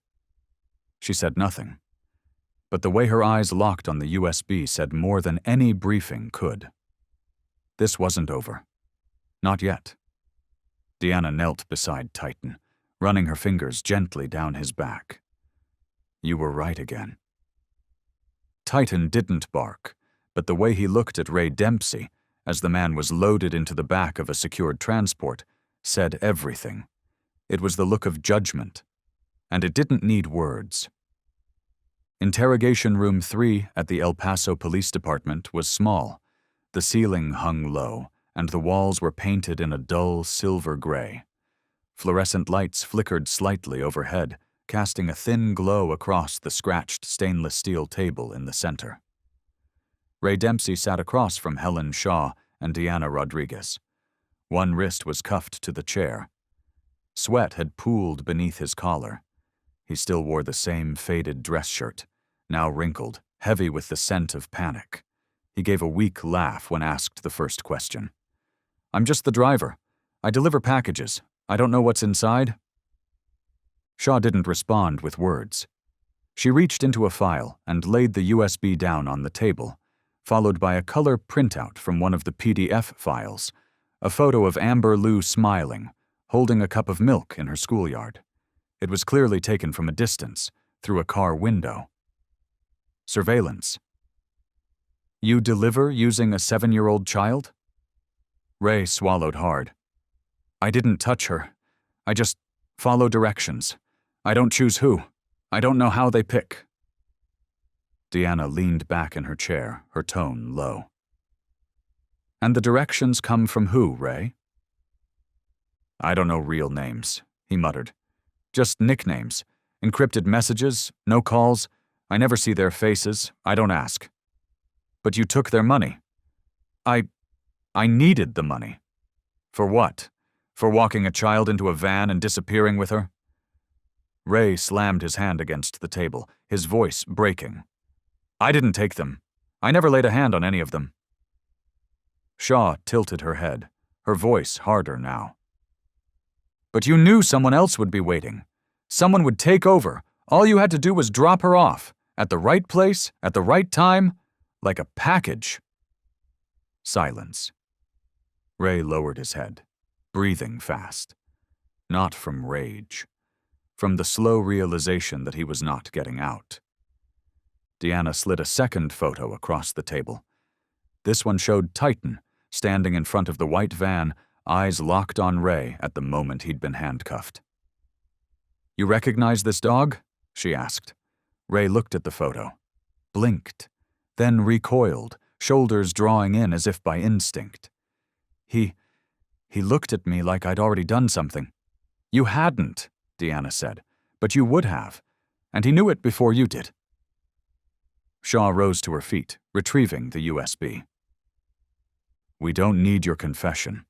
S1: She said nothing, but the way her eyes locked on the USB said more than any briefing could. This wasn't over. Not yet. Deanna knelt beside Titan, running her fingers gently down his back. "You were right again." Titan didn't bark, but the way he looked at Ray Dempsey, as the man was loaded into the back of a secured transport, said everything. It was the look of judgment, and it didn't need words. Interrogation Room 3 at the El Paso Police Department was small. The ceiling hung low, and the walls were painted in a dull silver gray. Fluorescent lights flickered slightly overhead, casting a thin glow across the scratched stainless steel table in the center. Ray Dempsey sat across from Helen Shaw and Deanna Rodriguez. One wrist was cuffed to the chair. Sweat had pooled beneath his collar. He still wore the same faded dress shirt, now wrinkled, heavy with the scent of panic. He gave a weak laugh when asked the first question. "I'm just the driver. I deliver packages. I don't know what's inside." Shaw didn't respond with words. She reached into a file and laid the USB down on the table, followed by a color printout from one of the PDF files, a photo of Amber Lou smiling, holding a cup of milk in her schoolyard. It was clearly taken from a distance, through a car window. Surveillance. "You deliver using a 7-year-old child?" Ray swallowed hard. "I didn't touch her. I just Follow directions. I don't choose who. I don't know how they pick. Deanna leaned back in her chair, her tone low. And the directions come from who, Ray? I don't know real names, he muttered. Just nicknames. Encrypted messages, no calls. I never see their faces. I don't ask. But you took their money. I needed the money. For what? For walking a child into a van and disappearing with her? Ray slammed his hand against the table, his voice breaking. I didn't take them. I never laid a hand on any of them. Shaw tilted her head, her voice harder now. But you knew someone else would be waiting. Someone would take over. All you had to do was drop her off, at the right place, at the right time, like a package. Silence. Ray lowered his head, breathing fast. Not from rage. From the slow realization that he was not getting out. Deanna slid a second photo across the table. This one showed Titan, standing in front of the white van, eyes locked on Ray at the moment he'd been handcuffed. You recognize this dog? She asked. Ray looked at the photo, blinked, then recoiled, shoulders drawing in as if by instinct. He looked at me like I'd already done something. You hadn't, Deanna said, but you would have, and he knew it before you did. Shaw rose to her feet, retrieving the USB. We don't need your confession.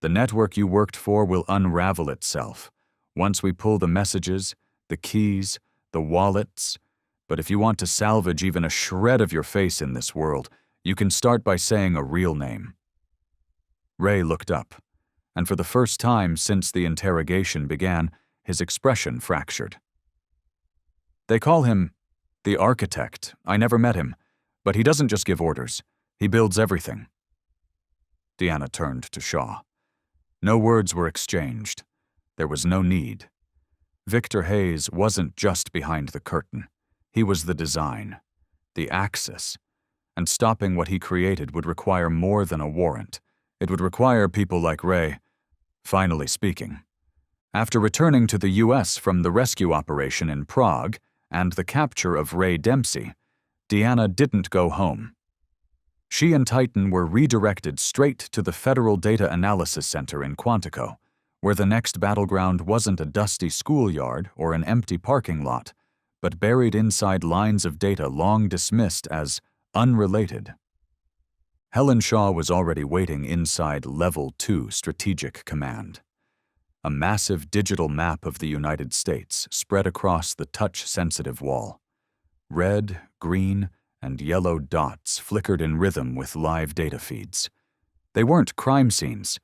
S1: The network you worked for will unravel itself. Once we pull the messages, the keys, the wallets. But if you want to salvage even a shred of your face in this world, you can start by saying a real name. Ray looked up, and for the first time since the interrogation began, his expression fractured. They call him the architect. I never met him, but he doesn't just give orders. He builds everything. Deanna turned to Shaw. No words were exchanged. There was no need. Victor Hayes wasn't just behind the curtain. He was the design, the axis, and stopping what he created would require more than a warrant. It would require people like Ray. Finally speaking, after returning to the U.S. from the rescue operation in Prague and the capture of Ray Dempsey, Deanna didn't go home. She and Titan were redirected straight to the Federal Data Analysis Center in Quantico, where the next battleground wasn't a dusty schoolyard or an empty parking lot, but buried inside lines of data long dismissed as unrelated. Helen Shaw was already waiting inside Level 2 Strategic Command. A massive digital map of the United States spread across the touch-sensitive wall. Red, green, and yellow dots flickered in rhythm with live data feeds. They weren't crime scenes.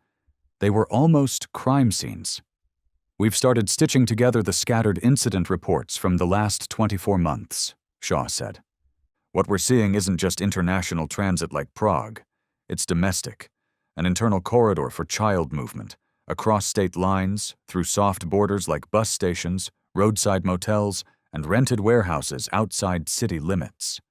S1: They were almost crime scenes. We've started stitching together the scattered incident reports from the last 24 months, Shaw said. What we're seeing isn't just international transit like Prague. It's domestic, an internal corridor for child movement, across state lines, through soft borders like bus stations, roadside motels, and rented warehouses outside city limits.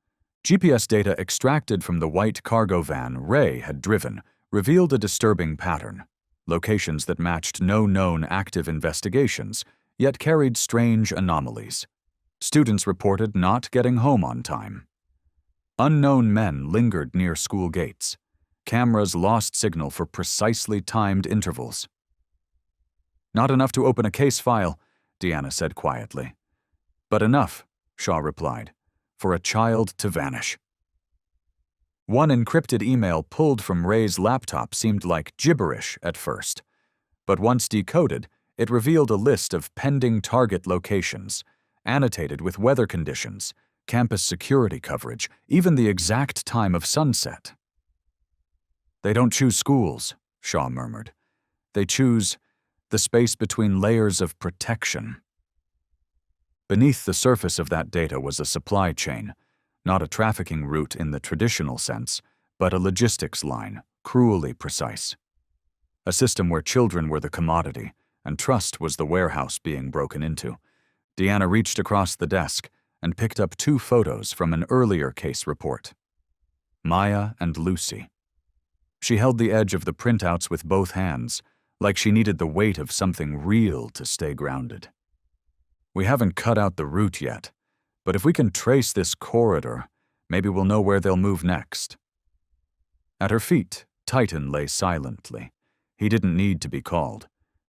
S1: GPS data extracted from the white cargo van Ray had driven revealed a disturbing pattern. Locations that matched no known active investigations, yet carried strange anomalies. Students reported not getting home on time. Unknown men lingered near school gates. Cameras lost signal for precisely timed intervals. Not enough to open a case file, Deanna said quietly. But enough, Shaw replied, for a child to vanish. One encrypted email pulled from Ray's laptop seemed like gibberish at first, but once decoded, it revealed a list of pending target locations, annotated with weather conditions, campus security coverage, even the exact time of sunset. They don't choose schools, Shaw murmured. They choose the space between layers of protection. Beneath the surface of that data was a supply chain, not a trafficking route in the traditional sense, but a logistics line, cruelly precise. A system where children were the commodity, and trust was the warehouse being broken into. Deanna reached across the desk and picked up 2 photos from an earlier case report. Maya and Lucy. She held the edge of the printouts with both hands, like she needed the weight of something real to stay grounded. We haven't cut out the route yet, but if we can trace this corridor, maybe we'll know where they'll move next. At her feet, Titan lay silently. He didn't need to be called.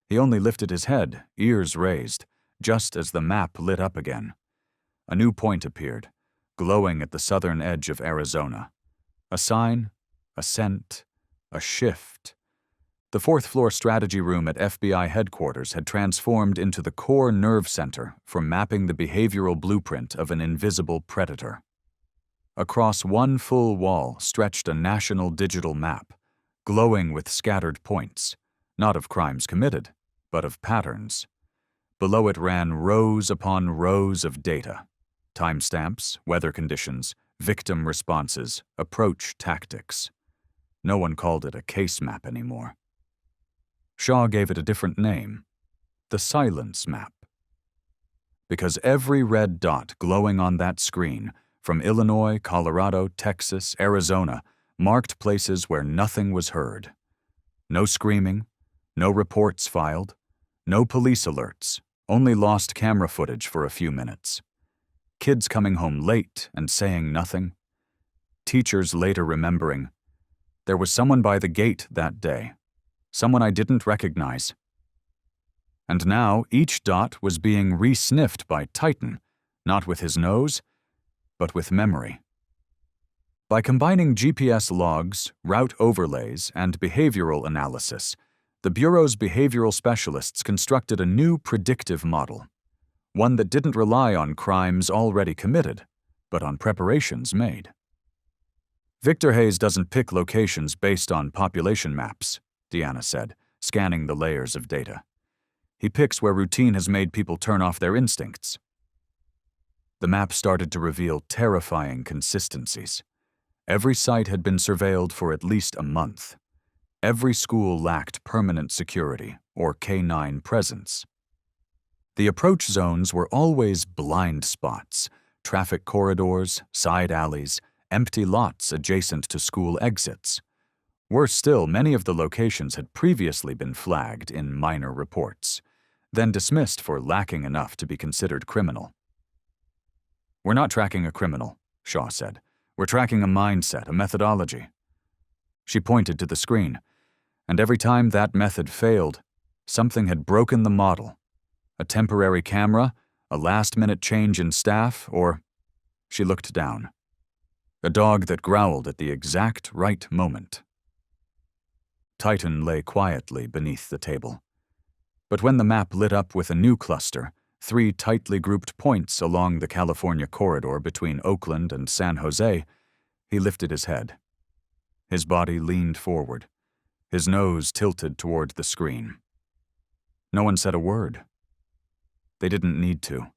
S1: He only lifted his head, ears raised, just as the map lit up again. A new point appeared, glowing at the southern edge of Arizona. A sign, a scent, a shift. The fourth-floor strategy room at FBI headquarters had transformed into the core nerve center for mapping the behavioral blueprint of an invisible predator. Across one full wall stretched a national digital map, glowing with scattered points, not of crimes committed, but of patterns. Below it ran rows upon rows of data: timestamps, weather conditions, victim responses, approach tactics. No one called it a case map anymore. Shaw gave it a different name: the silence map. Because every red dot glowing on that screen, from Illinois, Colorado, Texas, Arizona, marked places where nothing was heard. No screaming, no reports filed, no police alerts, only lost camera footage for a few minutes. Kids coming home late and saying nothing. Teachers later remembering, "There was someone by the gate that day, someone I didn't recognize." And now each dot was being re-sniffed by Titan, not with his nose, but with memory. By combining GPS logs, route overlays, and behavioral analysis, the Bureau's behavioral specialists constructed a new predictive model, one that didn't rely on crimes already committed, but on preparations made. Victor Hayes doesn't pick locations based on population maps, Deanna said, scanning the layers of data. He picks where routine has made people turn off their instincts. The map started to reveal terrifying consistencies. Every site had been surveilled for at least a month. Every school lacked permanent security or K-9 presence. The approach zones were always blind spots: traffic corridors, side alleys, empty lots adjacent to school exits. Worse still, many of the locations had previously been flagged in minor reports, then dismissed for lacking enough to be considered criminal. "We're not tracking a criminal," Shaw said. "We're tracking a mindset, a methodology." She pointed to the screen, and every time that method failed, something had broken the model. A temporary camera, a last-minute change in staff, or— She looked down. A dog that growled at the exact right moment. Titan lay quietly beneath the table. But when the map lit up with a new cluster, 3 tightly grouped points along the California corridor between Oakland and San Jose, he lifted his head. His body leaned forward, his nose tilted toward the screen. No one said a word. They didn't need to.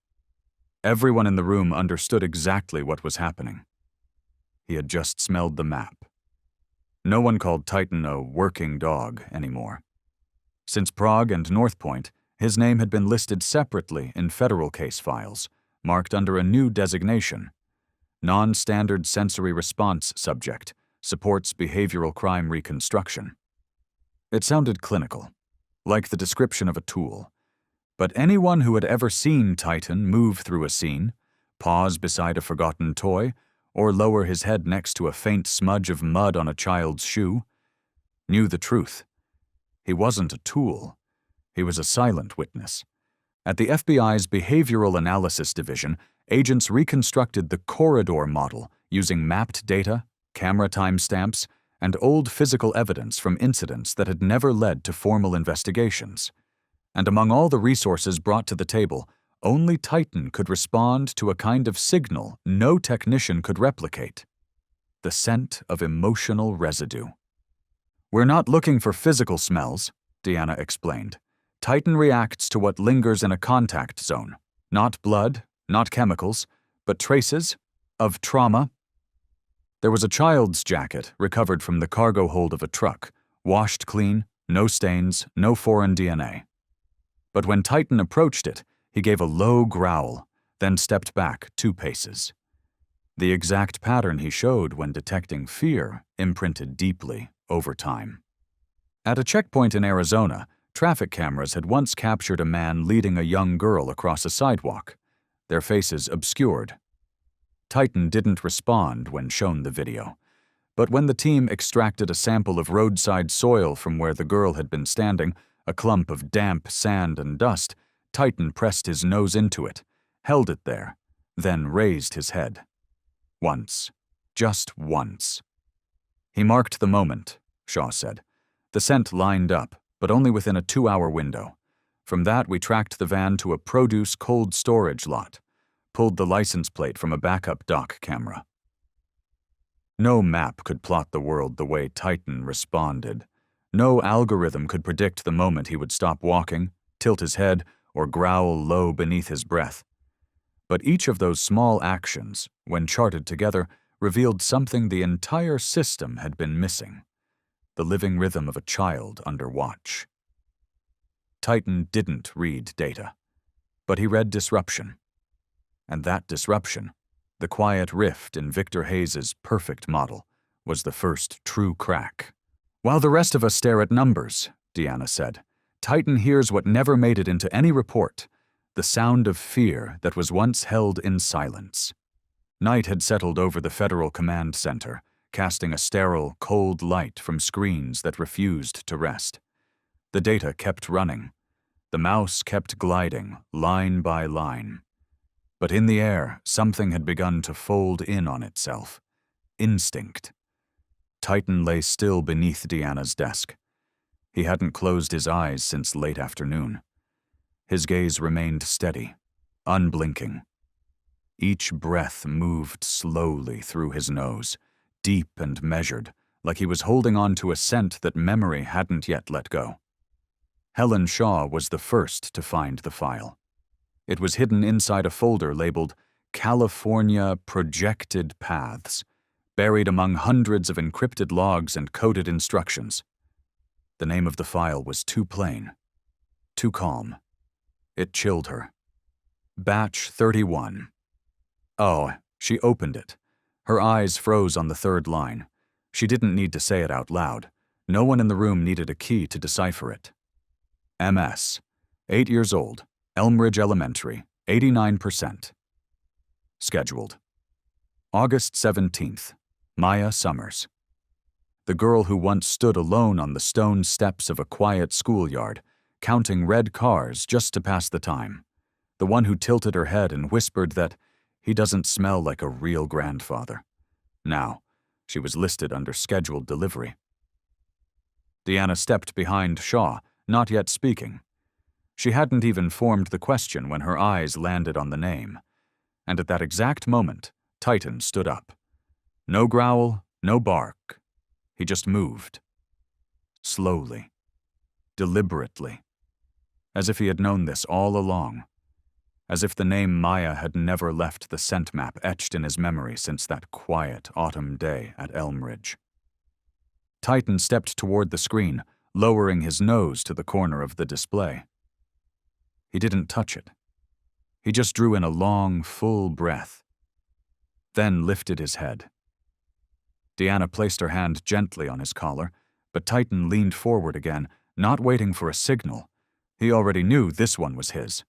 S1: Everyone in the room understood exactly what was happening. He had just smelled the map. No one called Titan a working dog anymore. Since Prague and North Point, his name had been listed separately in federal case files, marked under a new designation: Non-Standard Sensory Response Subject, supports behavioral crime reconstruction. It sounded clinical, like the description of a tool. But anyone who had ever seen Titan move through a scene, pause beside a forgotten toy, or lower his head next to a faint smudge of mud on a child's shoe, knew the truth. He wasn't a tool. He was a silent witness. At the FBI's Behavioral Analysis Division, agents reconstructed the corridor model using mapped data, camera timestamps, and old physical evidence from incidents that had never led to formal investigations. And among all the resources brought to the table, only Titan could respond to a kind of signal no technician could replicate: the scent of emotional residue. "We're not looking for physical smells," Deanna explained. "Titan reacts to what lingers in a contact zone. Not blood, not chemicals, but traces of trauma." There was a child's jacket recovered from the cargo hold of a truck, washed clean, no stains, no foreign DNA. But when Titan approached it, he gave a low growl, then stepped back 2 paces. The exact pattern he showed when detecting fear imprinted deeply over time. At a checkpoint in Arizona, Traffic cameras had once captured a man leading a young girl across a sidewalk, their faces obscured. Titan didn't respond when shown the video, but when the team extracted a sample of roadside soil from where the girl had been standing, a clump of damp sand and dust, Titan pressed his nose into it, held it there, then raised his head. Once. Just once. He marked the moment, Shaw said. The scent lined up, but only within a 2-hour window. From that, we tracked the van to a produce cold storage lot, pulled the license plate from a backup dock camera. No map could plot the world the way Titan responded. No algorithm could predict the moment he would stop walking, tilt his head, or growl low beneath his breath. But each of those small actions, when charted together, revealed something the entire system had been missing: the living rhythm of a child under watch. Titan didn't read data, but he read disruption. And that disruption, the quiet rift in Victor Hayes's perfect model, was the first true crack. While the rest of us stare at numbers, Deanna said, Titan hears what never made it into any report: the sound of fear that was once held in silence. Night had settled over the Federal Command Center, casting a sterile, cold light from screens that refused to rest. The data kept running. The mouse kept gliding, line by line. But in the air, something had begun to fold in on itself. Instinct. Titan lay still beneath Deanna's desk. He hadn't closed his eyes since late afternoon. His gaze remained steady, unblinking. Each breath moved slowly through his nose, deep and measured, like he was holding on to a scent that memory hadn't yet let go. Helen Shaw was the first to find the file. It was hidden inside a folder labeled California Projected Paths, buried among hundreds of encrypted logs and coded instructions. The name of the file was too plain, too calm. It chilled her. Batch 31. Oh, she opened it. Her eyes froze on the third line. She didn't need to say it out loud. No one in the room needed a key to decipher it. MS. 8 years old. Elmridge Elementary. 89%. Scheduled. August 17th. Maya Summers. The girl who once stood alone on the stone steps of a quiet schoolyard, counting red cars just to pass the time. The one who tilted her head and whispered that he doesn't smell like a real grandfather. Now, she was listed under scheduled delivery. Deanna stepped behind Shaw, not yet speaking. She hadn't even formed the question when her eyes landed on the name. And at that exact moment, Titan stood up. No growl, no bark. He just moved. Slowly. Deliberately. As if he had known this all along. As if the name Maya had never left the scent map etched in his memory since that quiet autumn day at Elmridge. Titan stepped toward the screen, lowering his nose to the corner of the display. He didn't touch it. He just drew in a long, full breath, then lifted his head. Deanna placed her hand gently on his collar, but Titan leaned forward again, not waiting for a signal. He already knew this one was his.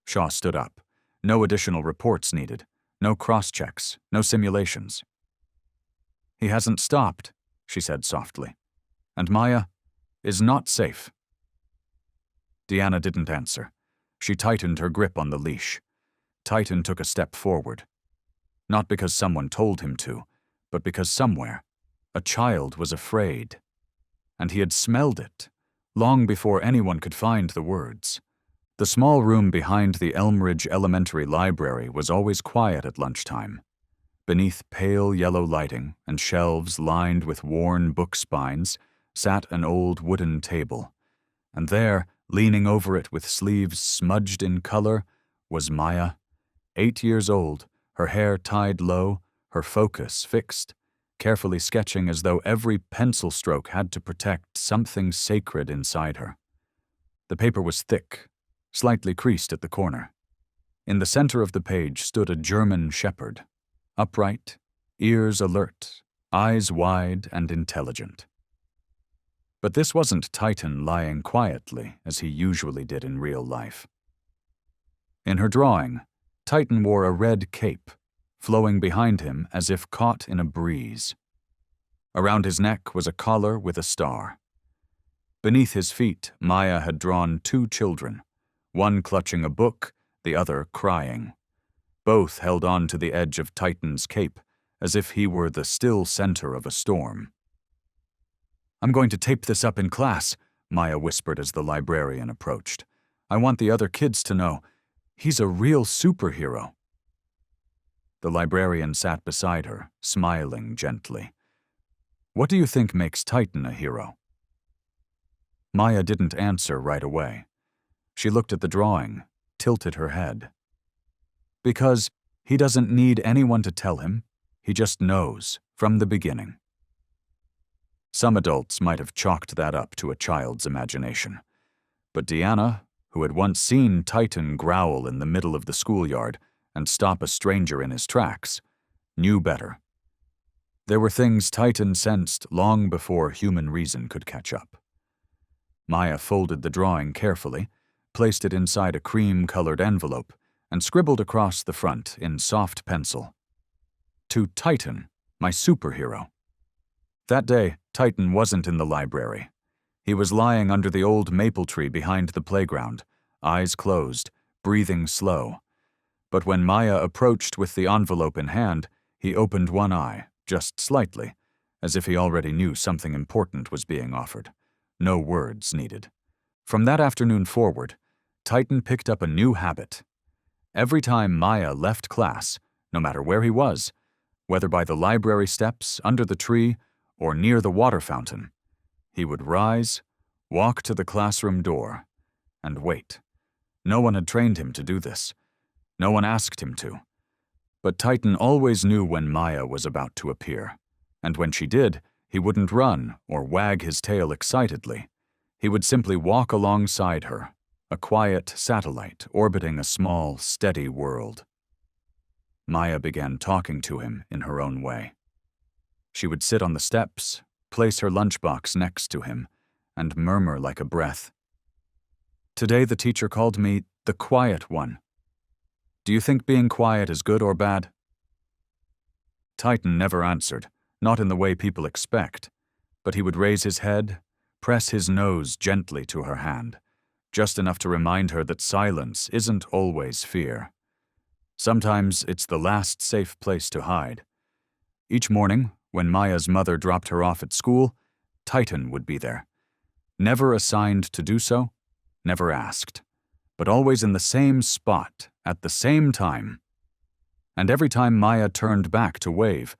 S1: Shaw stood up. No additional reports needed. No cross-checks. No simulations. He hasn't stopped, she said softly. And Maya is not safe. Deanna didn't answer. She tightened her grip on the leash. Titan took a step forward. Not because someone told him to, but because somewhere, a child was afraid. And he had smelled it, long before anyone could find the words. The small room behind the Elmridge Elementary Library was always quiet at lunchtime. Beneath pale yellow lighting and shelves lined with worn book spines sat an old wooden table. And there, leaning over it with sleeves smudged in color, was Maya, 8 years old, her hair tied low, her focus fixed, carefully sketching as though every pencil stroke had to protect something sacred inside her. The paper was thick, slightly creased at the corner. In the center of the page stood a German shepherd, upright, ears alert, eyes wide and intelligent. But this wasn't Titan lying quietly as he usually did in real life. In her drawing, Titan wore a red cape, flowing behind him as if caught in a breeze. Around his neck was a collar with a star. Beneath his feet, Maya had drawn two children, one clutching a book, the other crying. Both held on to the edge of Titan's cape, as if he were the still center of a storm. "I'm going to tape this up in class," Maya whispered as the librarian approached. "I want the other kids to know. He's a real superhero." The librarian sat beside her, smiling gently. "What do you think makes Titan a hero?" Maya didn't answer right away. She looked at the drawing, tilted her head. "Because he doesn't need anyone to tell him. He just knows from the beginning." Some adults might have chalked that up to a child's imagination. But Deanna, who had once seen Titan growl in the middle of the schoolyard and stop a stranger in his tracks, knew better. There were things Titan sensed long before human reason could catch up. Maya folded the drawing carefully, placed it inside a cream-colored envelope, and scribbled across the front in soft pencil. "To Titan, my superhero." That day, Titan wasn't in the library. He was lying under the old maple tree behind the playground, eyes closed, breathing slow. But when Maya approached with the envelope in hand, he opened one eye, just slightly, as if he already knew something important was being offered. No words needed. From that afternoon forward, Titan picked up a new habit. Every time Maya left class, no matter where he was, whether by the library steps, under the tree, or near the water fountain, he would rise, walk to the classroom door, and wait. No one had trained him to do this. No one asked him to. But Titan always knew when Maya was about to appear, and when she did, he wouldn't run or wag his tail excitedly. He would simply walk alongside her, a quiet satellite orbiting a small, steady world. Maya began talking to him in her own way. She would sit on the steps, place her lunchbox next to him, and murmur like a breath. "Today the teacher called me the quiet one. Do you think being quiet is good or bad?" Titan never answered, not in the way people expect, but he would raise his head, press his nose gently to her hand, just enough to remind her that silence isn't always fear. Sometimes it's the last safe place to hide. Each morning, when Maya's mother dropped her off at school, Titan would be there. Never assigned to do so, never asked, but always in the same spot, at the same time. And every time Maya turned back to wave,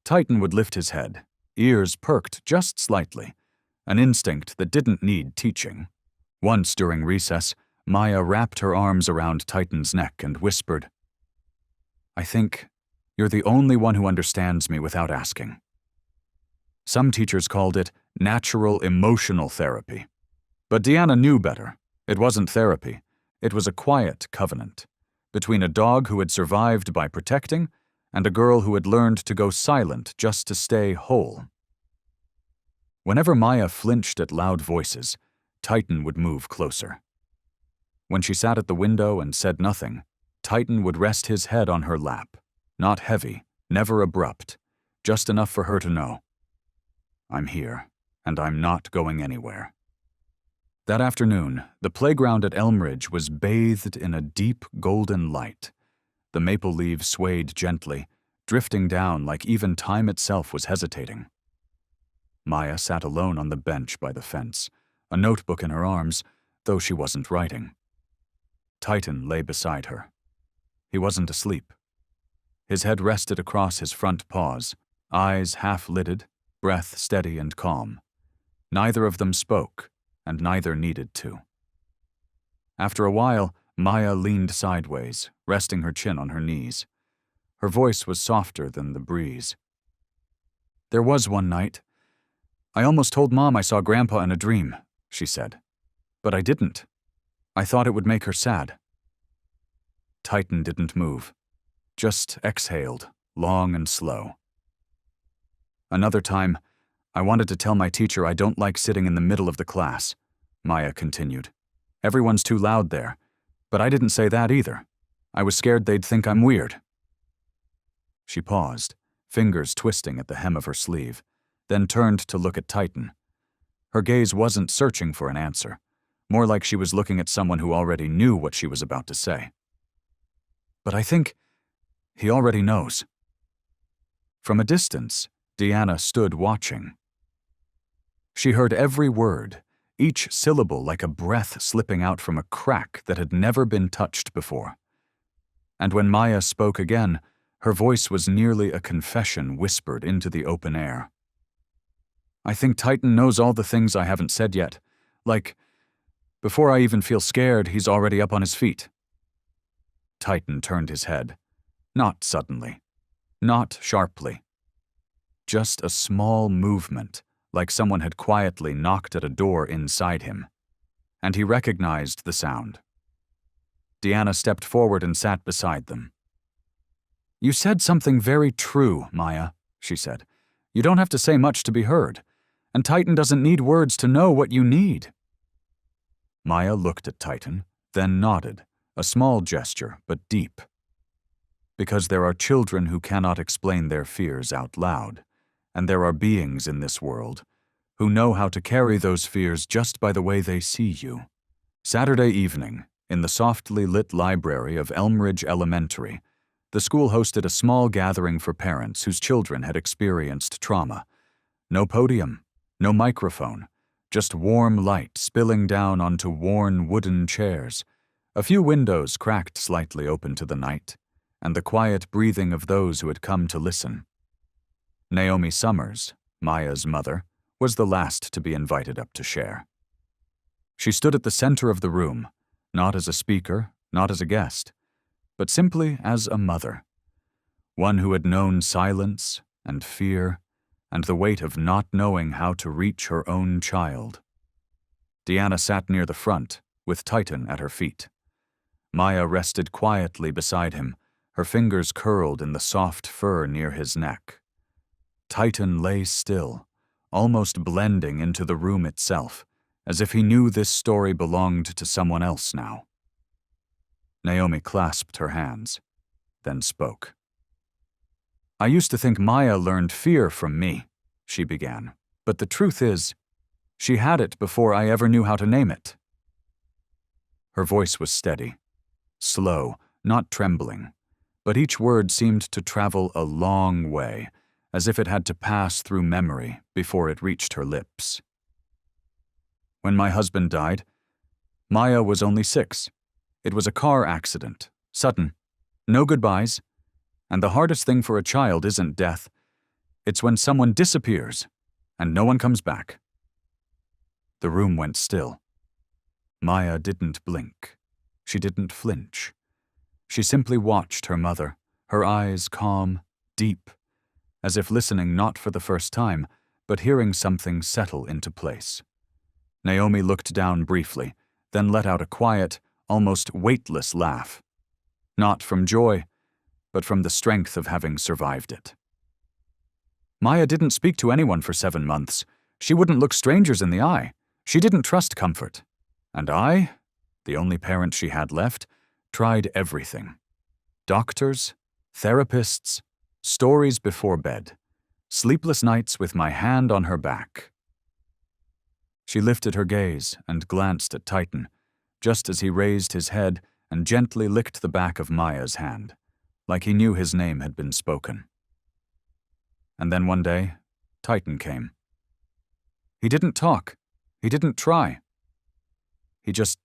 S1: Titan would lift his head, ears perked just slightly, an instinct that didn't need teaching. Once during recess, Maya wrapped her arms around Titan's neck and whispered, "I think you're the only one who understands me without asking." Some teachers called it natural emotional therapy. But Deanna knew better. It wasn't therapy. It was a quiet covenant between a dog who had survived by protecting and a girl who had learned to go silent just to stay whole. Whenever Maya flinched at loud voices, Titan would move closer. When she sat at the window and said nothing, Titan would rest his head on her lap, not heavy, never abrupt, just enough for her to know, "I'm here, and I'm not going anywhere." That afternoon, the playground at Elmridge was bathed in a deep golden light. The maple leaves swayed gently, drifting down like even time itself was hesitating. Maya sat alone on the bench by the fence, a notebook in her arms, though she wasn't writing. Titan lay beside her. He wasn't asleep. His head rested across his front paws, eyes half-lidded, breath steady and calm. Neither of them spoke, and neither needed to. After a while, Maya leaned sideways, resting her chin on her knees. Her voice was softer than the breeze. "There was one night. I almost told Mom I saw Grandpa in a dream," she said. "But I didn't. I thought it would make her sad." Titan didn't move, just exhaled, long and slow. "Another time, I wanted to tell my teacher I don't like sitting in the middle of the class, Maya continued. Everyone's too loud there, but I didn't say that either. I was scared they'd think I'm weird. She paused, fingers twisting at the hem of her sleeve, then turned to look at Titan. Her gaze wasn't searching for an answer, more like she was looking at someone who already knew what she was about to say. But I think he already knows. From a distance, Deanna stood watching. She heard every word, each syllable like a breath slipping out from a crack that had never been touched before. And when Maya spoke again, her voice was nearly a confession whispered into the open air. I think Titan knows all the things I haven't said yet. Like, before I even feel scared, he's already up on his feet. Titan turned his head. Not suddenly. Not sharply. Just a small movement, like someone had quietly knocked at a door inside him. And he recognized the sound. Deanna stepped forward and sat beside them. You said something very true, Maya, she said. You don't have to say much to be heard, and Titan doesn't need words to know what you need. Maya looked at Titan, then nodded, a small gesture, but deep. Because there are children who cannot explain their fears out loud, and there are beings in this world who know how to carry those fears just by the way they see you. Saturday evening, in the softly lit library of Elmridge Elementary, the school hosted a small gathering for parents whose children had experienced trauma. No podium, no microphone, just warm light spilling down onto worn wooden chairs, a few windows cracked slightly open to the night, and the quiet breathing of those who had come to listen. Naomi Summers, Maya's mother, was the last to be invited up to share. She stood at the center of the room, not as a speaker, not as a guest, but simply as a mother, one who had known silence and fear and the weight of not knowing how to reach her own child. Deanna sat near the front, with Titan at her feet. Maya rested quietly beside him, her fingers curled in the soft fur near his neck. Titan lay still, almost blending into the room itself, as if he knew this story belonged to someone else now. Naomi clasped her hands, then spoke. I used to think Maya learned fear from me, she began, but the truth is, she had it before I ever knew how to name it. Her voice was steady, slow, not trembling, but each word seemed to travel a long way, as if it had to pass through memory before it reached her lips. When my husband died, Maya was only 6. It was a car accident, sudden, no goodbyes, and the hardest thing for a child isn't death. It's when someone disappears and no one comes back. The room went still. Maya didn't blink. She didn't flinch. She simply watched her mother, her eyes calm, deep, as if listening not for the first time, but hearing something settle into place. Naomi looked down briefly, then let out a quiet, almost weightless laugh. Not from joy, but from the strength of having survived it. Maya didn't speak to anyone for 7 months. She wouldn't look strangers in the eye. She didn't trust comfort. And I, the only parent she had left, tried everything. Doctors, therapists, stories before bed, sleepless nights with my hand on her back. She lifted her gaze and glanced at Titan, just as he raised his head and gently licked the back of Maya's hand, like he knew his name had been spoken. And then one day, Titan came. He didn't talk. He didn't try. He just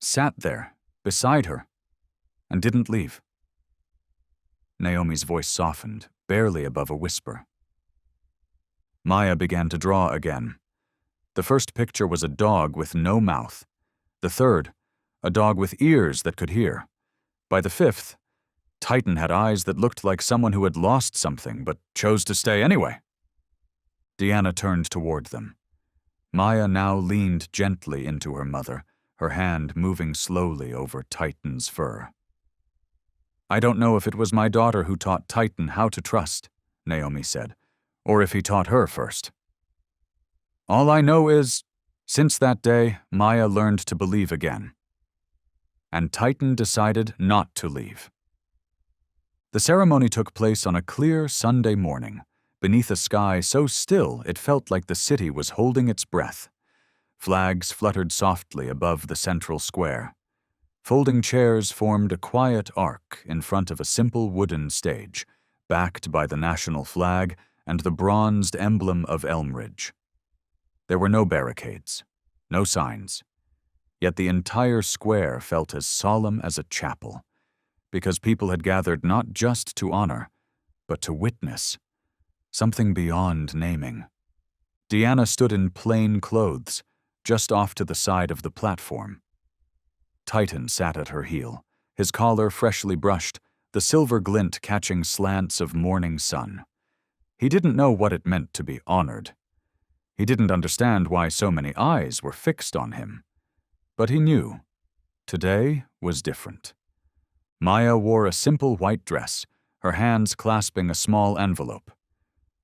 S1: sat there, beside her, and didn't leave. Naomi's voice softened, barely above a whisper. Maya began to draw again. The first picture was a dog with no mouth. The third, a dog with ears that could hear. By the fifth, Titan had eyes that looked like someone who had lost something but chose to stay anyway. Deanna turned toward them. Maya now leaned gently into her mother, her hand moving slowly over Titan's fur. I don't know if it was my daughter who taught Titan how to trust, Naomi said, or if he taught her first. All I know is, since that day, Maya learned to believe again. And Titan decided not to leave. The ceremony took place on a clear Sunday morning, beneath a sky so still it felt like the city was holding its breath. Flags fluttered softly above the central square. Folding chairs formed a quiet arc in front of a simple wooden stage, backed by the national flag and the bronzed emblem of Elmridge. There were no barricades, no signs, yet the entire square felt as solemn as a chapel, because people had gathered not just to honor, but to witness, something beyond naming. Deanna stood in plain clothes, just off to the side of the platform. Titan sat at her heel, his collar freshly brushed, the silver glint catching slants of morning sun. He didn't know what it meant to be honored. He didn't understand why so many eyes were fixed on him. But he knew. Today was different. Maya wore a simple white dress, her hands clasping a small envelope.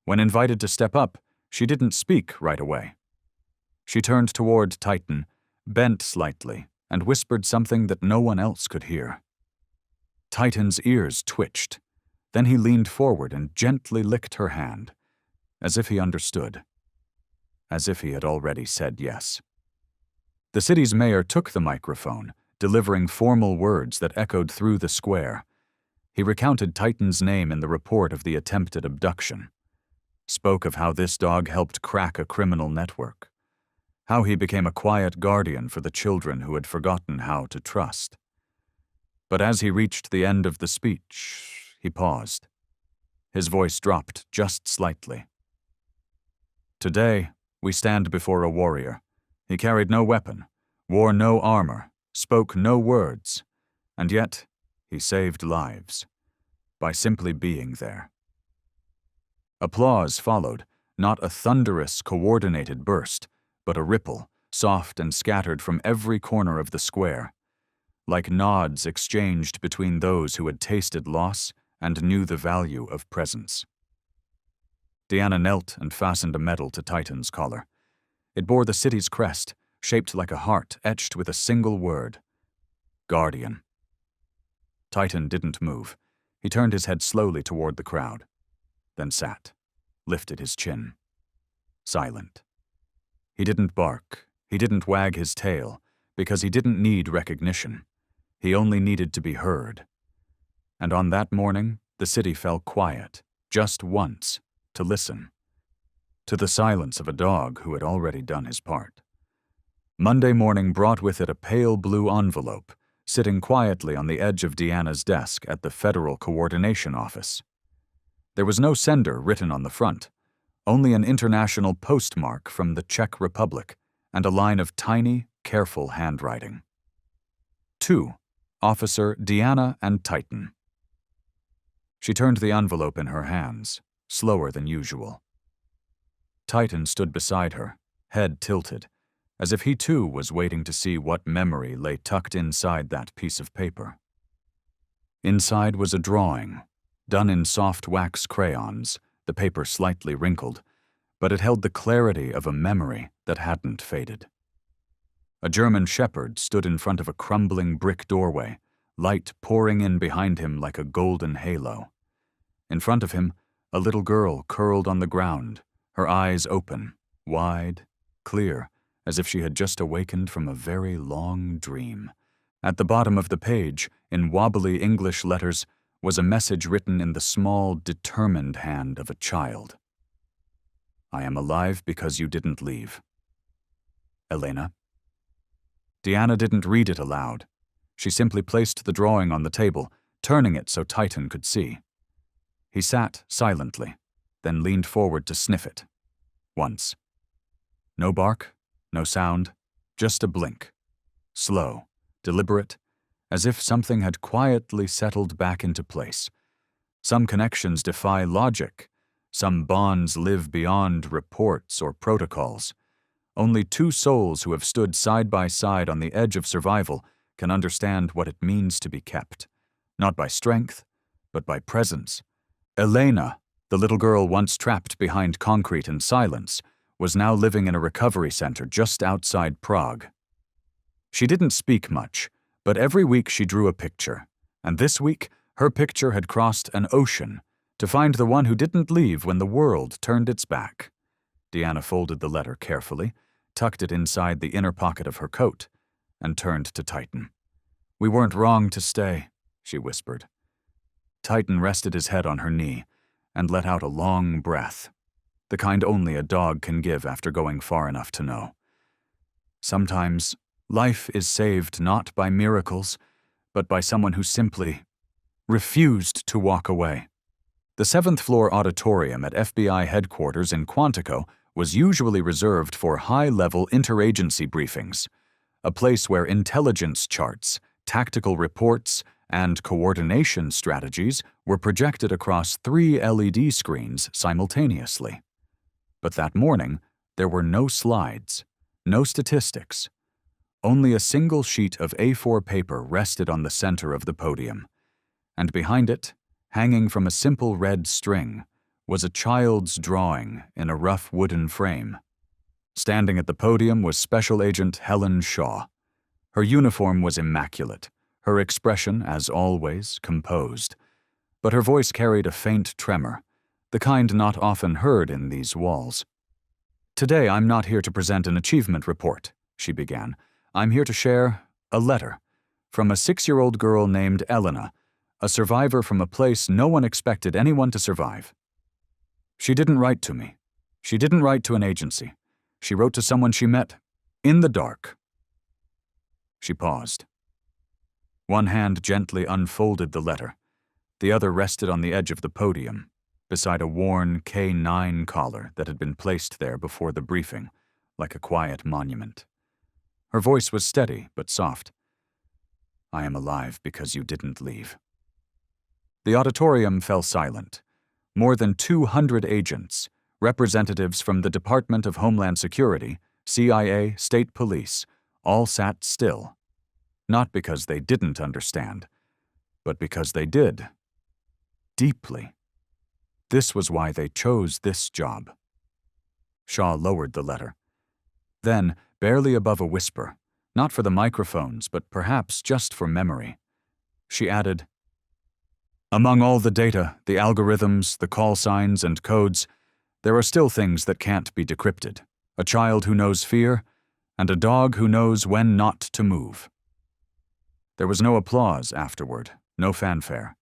S1: When invited to step up, she didn't speak right away. She turned toward Titan, bent slightly, and whispered something that no one else could hear. Titan's ears twitched. Then he leaned forward and gently licked her hand, as if he understood, as if he had already said yes. The city's mayor took the microphone, delivering formal words that echoed through the square. He recounted Titan's name in the report of the attempted abduction, spoke of how this dog helped crack a criminal network, how he became a quiet guardian for the children who had forgotten how to trust. But as he reached the end of the speech, he paused. His voice dropped just slightly. Today, we stand before a warrior. He carried no weapon, wore no armor, spoke no words, and yet he saved lives by simply being there. Applause followed, not a thunderous, coordinated burst, but a ripple, soft and scattered from every corner of the square, like nods exchanged between those who had tasted loss and knew the value of presence. Deanna knelt and fastened a medal to Titan's collar. It bore the city's crest, shaped like a heart etched with a single word: Guardian. Titan didn't move. He turned his head slowly toward the crowd, then sat, lifted his chin. Silent. He didn't bark, he didn't wag his tail, because he didn't need recognition. He only needed to be heard. And on that morning, the city fell quiet, just once, to listen, to the silence of a dog who had already done his part. Monday morning brought with it a pale blue envelope, sitting quietly on the edge of Deanna's desk at the Federal Coordination Office. There was no sender written on the front, only an international postmark from the Czech Republic and a line of tiny, careful handwriting. To Officer Deanna and Titan. She turned the envelope in her hands, slower than usual. Titan stood beside her, head tilted, as if he too was waiting to see what memory lay tucked inside that piece of paper. Inside was a drawing, done in soft wax crayons, the paper slightly wrinkled, but it held the clarity of a memory that hadn't faded. A German shepherd stood in front of a crumbling brick doorway, light pouring in behind him like a golden halo. In front of him, a little girl curled on the ground, her eyes open, wide, clear, as if she had just awakened from a very long dream. At the bottom of the page, in wobbly English letters, was a message written in the small, determined hand of a child. I am alive because you didn't leave. Elena. Deanna didn't read it aloud. She simply placed the drawing on the table, turning it so Titan could see. He sat silently, then leaned forward to sniff it. Once. No bark, no sound, just a blink. Slow, deliberate, as if something had quietly settled back into place. Some connections defy logic. Some bonds live beyond reports or protocols. Only two souls who have stood side by side on the edge of survival can understand what it means to be kept, not by strength, but by presence. Elena, the little girl once trapped behind concrete and silence, was now living in a recovery center just outside Prague. She didn't speak much, but every week she drew a picture, and this week her picture had crossed an ocean to find the one who didn't leave when the world turned its back. Deanna folded the letter carefully, tucked it inside the inner pocket of her coat, and turned to Titan. "We weren't wrong to stay," she whispered. Titan rested his head on her knee and let out a long breath, the kind only a dog can give after going far enough to know. Sometimes life is saved not by miracles, but by someone who simply refused to walk away. The 7th floor auditorium at FBI headquarters in Quantico was usually reserved for high-level interagency briefings, a place where intelligence charts, tactical reports, and coordination strategies were projected across 3 LED screens simultaneously. But that morning, there were no slides, no statistics. Only a single sheet of A4 paper rested on the center of the podium, and behind it, hanging from a simple red string, was a child's drawing in a rough wooden frame. Standing at the podium was Special Agent Helen Shaw. Her uniform was immaculate, her expression, as always, composed, but her voice carried a faint tremor, the kind not often heard in these walls. "Today I'm not here to present an achievement report," she began. "I'm here to share a letter from a 6-year-old girl named Elena, a survivor from a place no one expected anyone to survive. She didn't write to me. She didn't write to an agency. She wrote to someone she met in the dark." She paused. One hand gently unfolded the letter. The other rested on the edge of the podium, beside a worn K9 collar that had been placed there before the briefing, like a quiet monument. Her voice was steady but soft. "I am alive because you didn't leave." The auditorium fell silent. More than 200 agents, representatives from the Department of Homeland Security, CIA, State Police, all sat still. Not because they didn't understand, but because they did. Deeply. This was why they chose this job. Shaw lowered the letter. Then, barely above a whisper, not for the microphones, but perhaps just for memory, she added, "Among all the data, the algorithms, the call signs, and codes, there are still things that can't be decrypted. A child who knows fear, and a dog who knows when not to move." There was no applause afterward, no fanfare,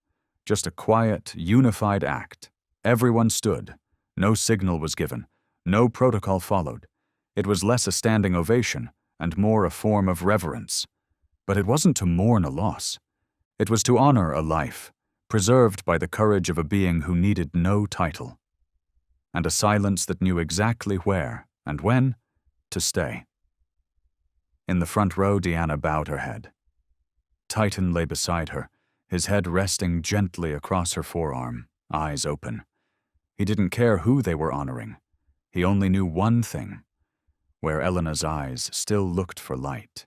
S1: just a quiet, unified act. Everyone stood. No signal was given. No protocol followed. It was less a standing ovation and more a form of reverence. But it wasn't to mourn a loss. It was to honor a life, preserved by the courage of a being who needed no title, and a silence that knew exactly where and when to stay. In the front row, Deanna bowed her head. Titan lay beside her, his head resting gently across her forearm, eyes open. He didn't care who they were honoring. He only knew one thing: where Elena's eyes still looked for light,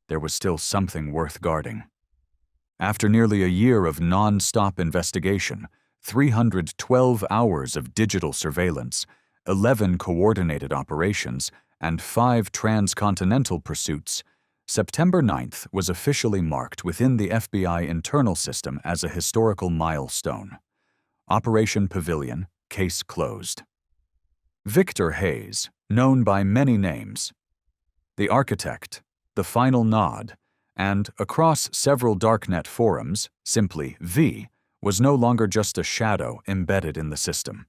S1: there was still something worth guarding. After nearly a year of non-stop investigation, 312 hours of digital surveillance, 11 coordinated operations, and 5 transcontinental pursuits, September 9th was officially marked within the FBI internal system as a historical milestone. Operation Pavilion, case closed. Victor Hayes, known by many names, the architect, the final nod, and, across several darknet forums, simply V, was no longer just a shadow embedded in the system.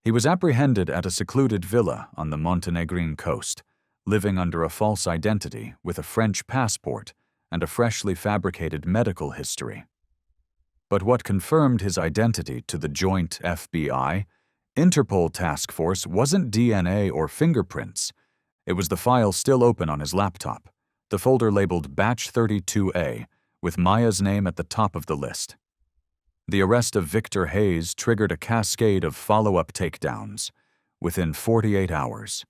S1: He was apprehended at a secluded villa on the Montenegrin coast, living under a false identity with a French passport and a freshly fabricated medical history. But what confirmed his identity to the joint FBI, Interpol task force wasn't DNA or fingerprints. It was the file still open on his laptop, the folder labeled Batch 32A, with Maya's name at the top of the list. The arrest of Victor Hayes triggered a cascade of follow-up takedowns within 48 hours.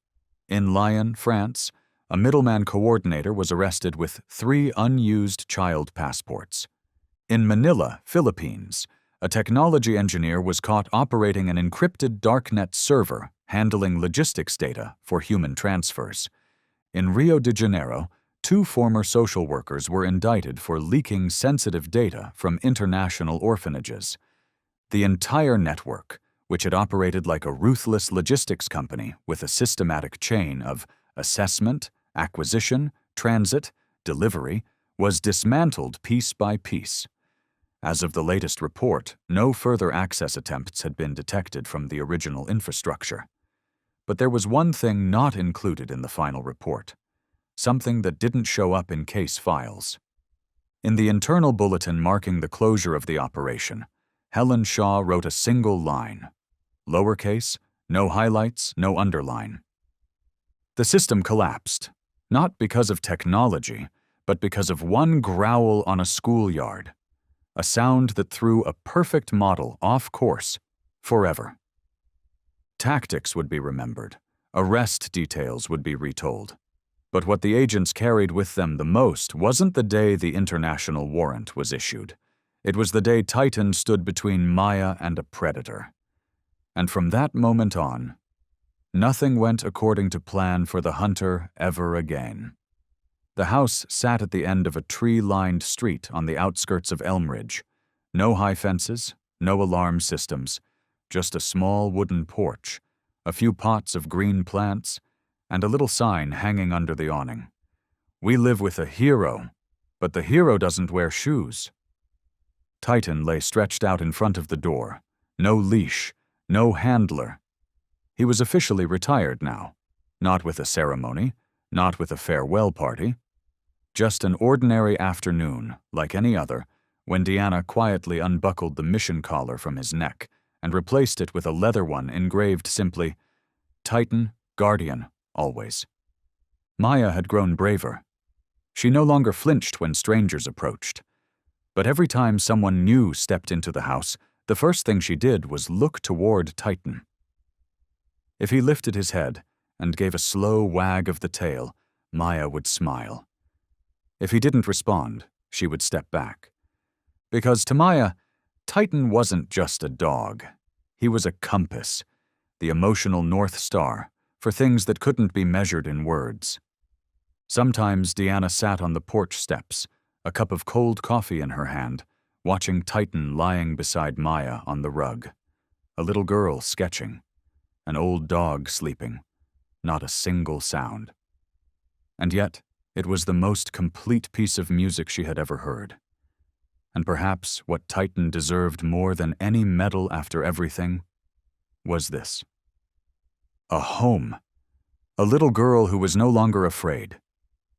S1: In Lyon, France, a middleman coordinator was arrested with 3 unused child passports. In Manila, Philippines, a technology engineer was caught operating an encrypted darknet server handling logistics data for human transfers. In Rio de Janeiro, 2 former social workers were indicted for leaking sensitive data from international orphanages. The entire network, which had operated like a ruthless logistics company with a systematic chain of assessment, acquisition, transit, delivery, was dismantled piece by piece. As of the latest report, no further access attempts had been detected from the original infrastructure. But there was one thing not included in the final report, something that didn't show up in case files. In the internal bulletin marking the closure of the operation, Helen Shaw wrote a single line, lowercase, no highlights, no underline. The system collapsed, not because of technology, but because of one growl on a schoolyard, a sound that threw a perfect model off course forever. Tactics would be remembered, arrest details would be retold, but what the agents carried with them the most wasn't the day the international warrant was issued. It was the day Titan stood between Maya and a predator. And from that moment on, nothing went according to plan for the hunter ever again. The house sat at the end of a tree-lined street on the outskirts of Elm Ridge. No high fences, no alarm systems, just a small wooden porch, a few pots of green plants, and a little sign hanging under the awning. We live with a hero, but the hero doesn't wear shoes. Titan lay stretched out in front of the door, no leash, no handler. He was officially retired now, not with a ceremony, not with a farewell party. Just an ordinary afternoon, like any other, when Deanna quietly unbuckled the mission collar from his neck and replaced it with a leather one engraved simply, Titan, Guardian, always. Maya had grown braver. She no longer flinched when strangers approached. But every time someone new stepped into the house, the first thing she did was look toward Titan. If he lifted his head and gave a slow wag of the tail, Maya would smile. If he didn't respond, she would step back. Because to Maya, Titan wasn't just a dog. He was a compass, the emotional North Star, for things that couldn't be measured in words. Sometimes Deanna sat on the porch steps, a cup of cold coffee in her hand, watching Titan lying beside Maya on the rug. A little girl sketching. An old dog sleeping. Not a single sound. And yet, it was the most complete piece of music she had ever heard. And perhaps what Titan deserved more than any medal after everything was this. A home. A little girl who was no longer afraid.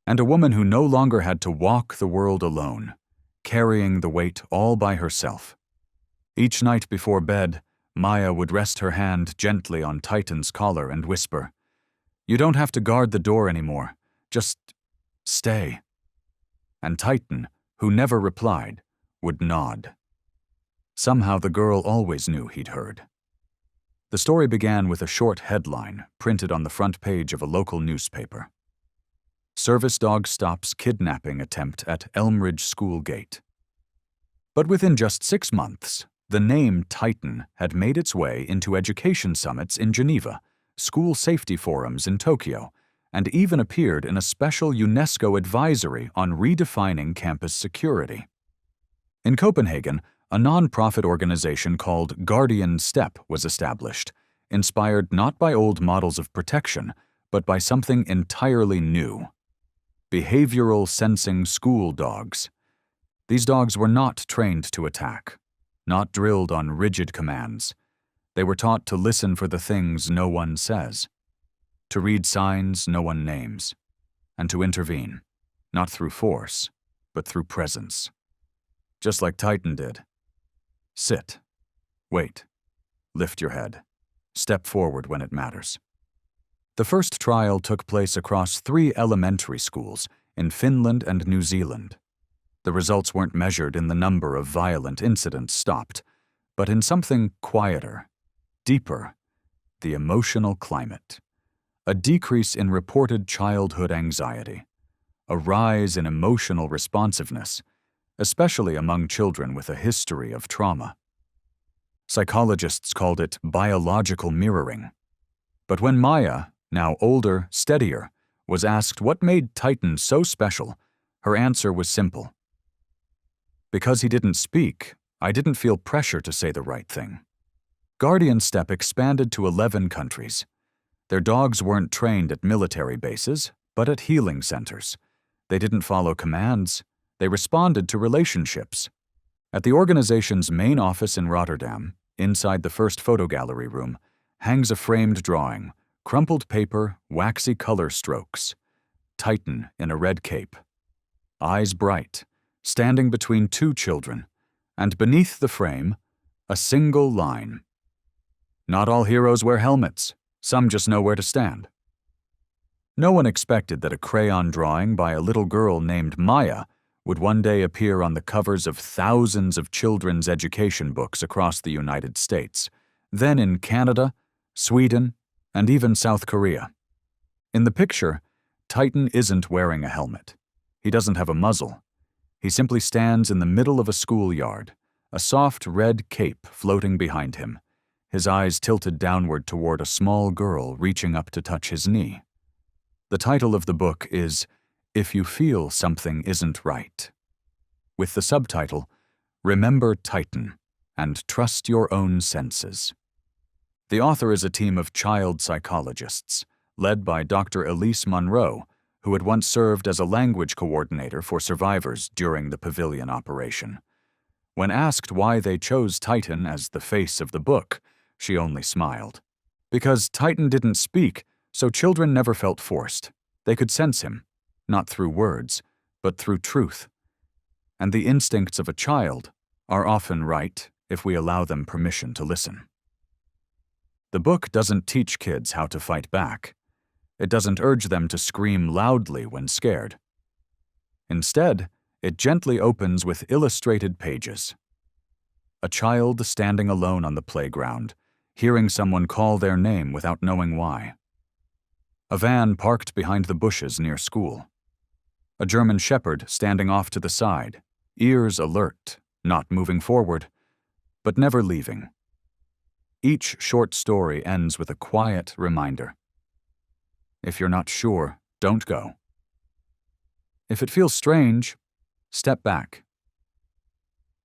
S1: And a woman who no longer had to walk the world alone, carrying the weight all by herself. Each night before bed, Maya would rest her hand gently on Titan's collar and whisper, "You don't have to guard the door anymore. Just stay." And Titan, who never replied, would nod. Somehow the girl always knew he'd heard. The story began with a short headline printed on the front page of a local newspaper. Service dog stops kidnapping attempt at Elm Ridge school gate. But within just 6 months, the name Titan had made its way into education summits in Geneva, school safety forums in Tokyo, and even appeared in a special UNESCO advisory on redefining campus security. In Copenhagen, a non-profit organization called Guardian Step was established, inspired not by old models of protection, but by something entirely new. Behavioral sensing school dogs. These dogs were not trained to attack, not drilled on rigid commands. They were taught to listen for the things no one says, to read signs no one names, and to intervene, not through force, but through presence. Just like Titan did. Sit. Wait. Lift your head. Step forward when it matters. The first trial took place across 3 elementary schools in Finland and New Zealand. The results weren't measured in the number of violent incidents stopped, but in something quieter, deeper, the emotional climate. A decrease in reported childhood anxiety. A rise in emotional responsiveness, especially among children with a history of trauma. Psychologists called it biological mirroring. But when Maya, now older, steadier, was asked what made Titan so special, her answer was simple. Because he didn't speak, I didn't feel pressure to say the right thing. Guardian Step expanded to 11 countries. Their dogs weren't trained at military bases, but at healing centers. They didn't follow commands. They responded to relationships. At the organization's main office in Rotterdam, inside the first photo gallery room, hangs a framed drawing, crumpled paper, waxy color strokes. Titan in a red cape. Eyes bright, standing between two children, and beneath the frame, a single line. Not all heroes wear helmets. Some just know where to stand. No one expected that a crayon drawing by a little girl named Maya would one day appear on the covers of thousands of children's education books across the United States, then in Canada, Sweden, and even South Korea. In the picture, Titan isn't wearing a helmet. He doesn't have a muzzle. He simply stands in the middle of a schoolyard, a soft red cape floating behind him, his eyes tilted downward toward a small girl reaching up to touch his knee. The title of the book is If You Feel Something Isn't Right, with the subtitle, Remember Titan and Trust Your Own Senses. The author is a team of child psychologists, led by Dr. Elise Monroe, who had once served as a language coordinator for survivors during the Pavilion operation. When asked why they chose Titan as the face of the book, she only smiled. Because Titan didn't speak, so children never felt forced. They could sense him, not through words, but through truth. And the instincts of a child are often right if we allow them permission to listen. The book doesn't teach kids how to fight back. It doesn't urge them to scream loudly when scared. Instead, it gently opens with illustrated pages. A child standing alone on the playground, hearing someone call their name without knowing why. A van parked behind the bushes near school. A German shepherd standing off to the side, ears alert, not moving forward, but never leaving. Each short story ends with a quiet reminder. If you're not sure, don't go. If it feels strange, step back.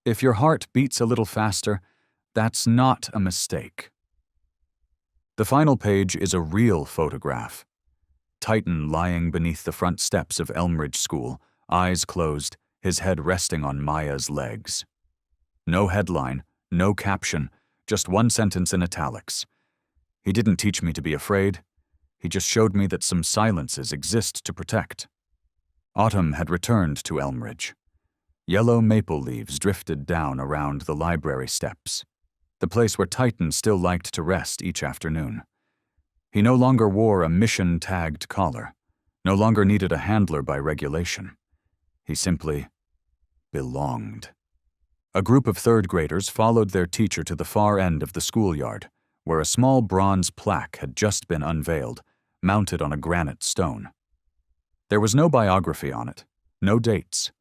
S1: If your heart beats a little faster, that's not a mistake. The final page is a real photograph. Titan lying beneath the front steps of Elmridge School, eyes closed, his head resting on Maya's legs. No headline, no caption, just one sentence in italics. He didn't teach me to be afraid. He just showed me that some silences exist to protect. Autumn had returned to Elmridge. Yellow maple leaves drifted down around the library steps, the place where Titan still liked to rest each afternoon. He no longer wore a mission-tagged collar, no longer needed a handler by regulation. He simply belonged. A group of third graders followed their teacher to the far end of the schoolyard, where a small bronze plaque had just been unveiled, mounted on a granite stone. There was no biography on it, no dates,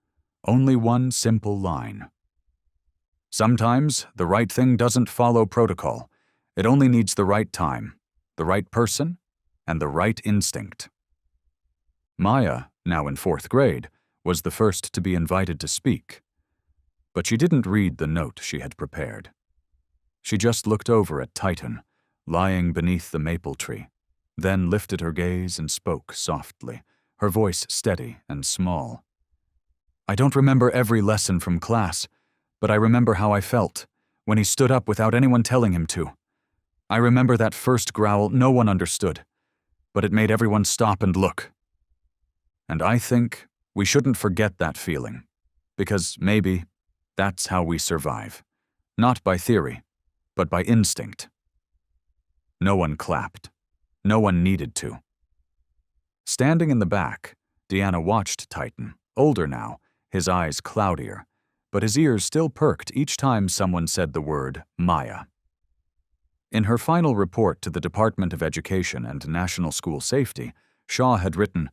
S1: only one simple line. Sometimes the right thing doesn't follow protocol. It only needs the right time, the right person, and the right instinct. Maya, now in 4th grade, was the first to be invited to speak. But she didn't read the note she had prepared. She just looked over at Titan, lying beneath the maple tree, then lifted her gaze and spoke softly, her voice steady and small. I don't remember every lesson from class, but I remember how I felt when he stood up without anyone telling him to. I remember that first growl no one understood, but it made everyone stop and look. And I think we shouldn't forget that feeling, because maybe that's how we survive, not by theory, but by instinct. No one clapped. No one needed to. Standing in the back, Deanna watched Titan, older now, his eyes cloudier, but his ears still perked each time someone said the word Maya. In her final report to the Department of Education and National School Safety, Shaw had written,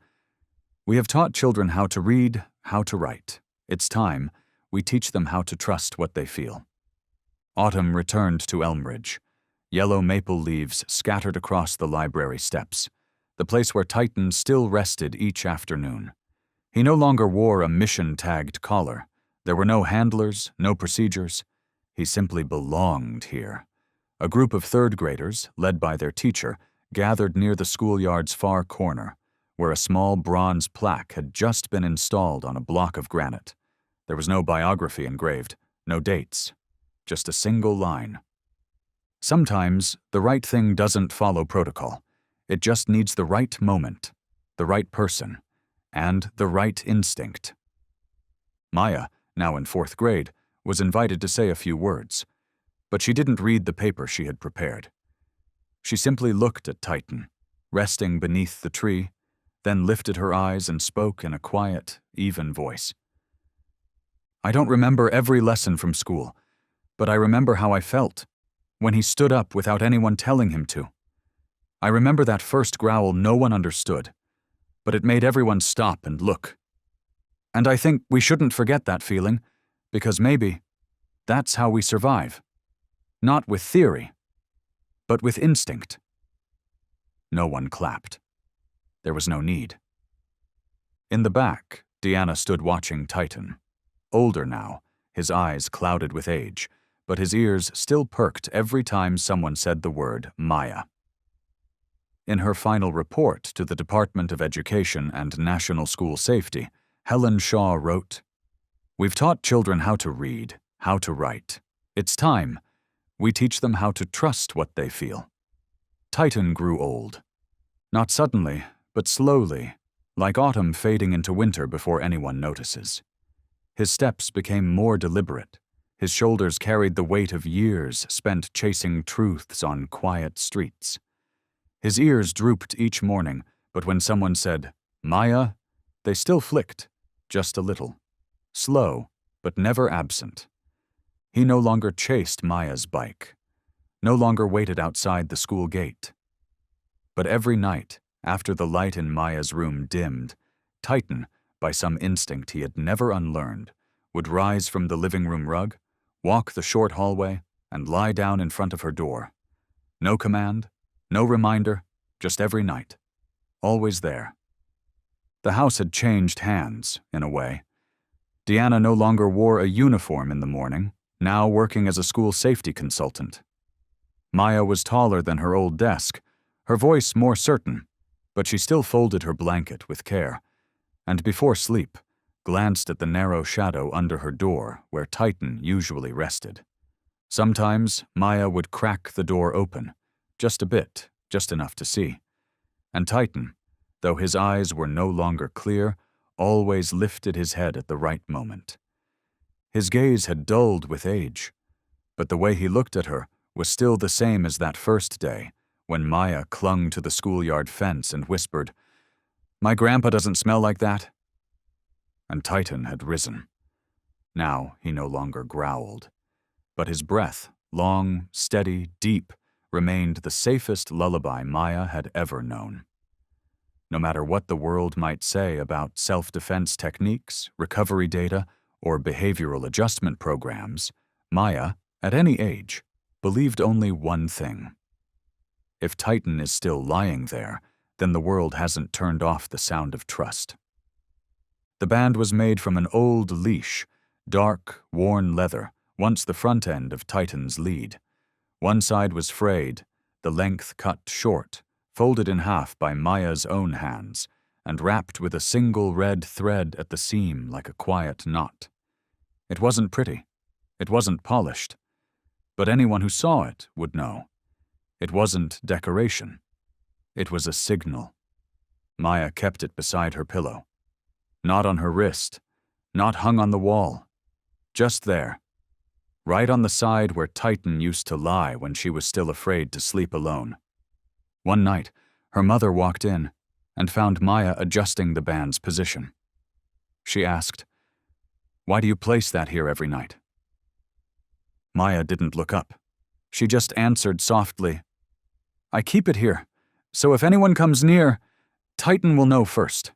S1: "We have taught children how to read, how to write. It's time we teach them how to trust what they feel." Autumn returned to Elmridge. yellow maple leaves scattered across the library steps, the place where Titan still rested each afternoon. He no longer wore a mission-tagged collar. There were no handlers, no procedures. He simply belonged here. A group of third graders, led by their teacher, gathered near the schoolyard's far corner, where a small bronze plaque had just been installed on a block of granite. There was no biography engraved, no dates, just a single line. Sometimes, the right thing doesn't follow protocol. It just needs the right moment, the right person, and the right instinct. Maya, now in 4th grade, was invited to say a few words, but she didn't read the paper she had prepared. She simply looked at Titan, resting beneath the tree, then lifted her eyes and spoke in a quiet, even voice. "I don't remember every lesson from school, but I remember how I felt when he stood up without anyone telling him to. I remember that first growl no one understood, but it made everyone stop and look. And I think we shouldn't forget that feeling, because maybe that's how we survive. Not with theory, but with instinct." No one clapped. There was no need. In the back, Deanna stood watching Titan. Older now, his eyes clouded with age, but his ears still perked every time someone said the word Maya. In her final report to the Department of Education and National School Safety, Helen Shaw wrote, "We've taught children how to read, how to write. It's time. We teach them how to trust what they feel." Titan grew old. Not suddenly, but slowly, like autumn fading into winter before anyone notices. His steps became more deliberate. His shoulders carried the weight of years spent chasing truths on quiet streets. His ears drooped each morning, but when someone said, "Maya," they still flicked, just a little. Slow, but never absent. He no longer chased Maya's bike, no longer waited outside the school gate. But every night, after the light in Maya's room dimmed, Titan, by some instinct he had never unlearned, would rise from the living room rug, walk the short hallway, and lie down in front of her door. No command, no reminder, just every night. Always there. The house had changed hands, in a way. Deanna no longer wore a uniform in the morning, now working as a school safety consultant. Maya was taller than her old desk, her voice more certain, but she still folded her blanket with care, and before sleep, glanced at the narrow shadow under her door where Titan usually rested. Sometimes Maya would crack the door open, just a bit, just enough to see. And Titan, though his eyes were no longer clear, always lifted his head at the right moment. His gaze had dulled with age, but the way he looked at her was still the same as that first day, when Maya clung to the schoolyard fence and whispered, "My grandpa doesn't smell like that." And Titan had risen. Now he no longer growled, but his breath, long, steady, deep, remained the safest lullaby Maya had ever known. No matter what the world might say about self-defense techniques, recovery data, or behavioral adjustment programs, Maya, at any age, believed only one thing. If Titan is still lying there, then the world hasn't turned off the sound of trust. The band was made from an old leash, dark, worn leather, once the front end of Titan's lead. One side was frayed, the length cut short, folded in half by Maya's own hands, and wrapped with a single red thread at the seam like a quiet knot. It wasn't pretty. It wasn't polished. But anyone who saw it would know. It wasn't decoration. It was a signal. Maya kept it beside her pillow. Not on her wrist, not hung on the wall. Just there. Right on the side where Titan used to lie when she was still afraid to sleep alone. One night, her mother walked in and found Maya adjusting the band's position. She asked, "Why do you place that here every night?" Maya didn't look up. She just answered softly, "I keep it here, so if anyone comes near, Titan will know first."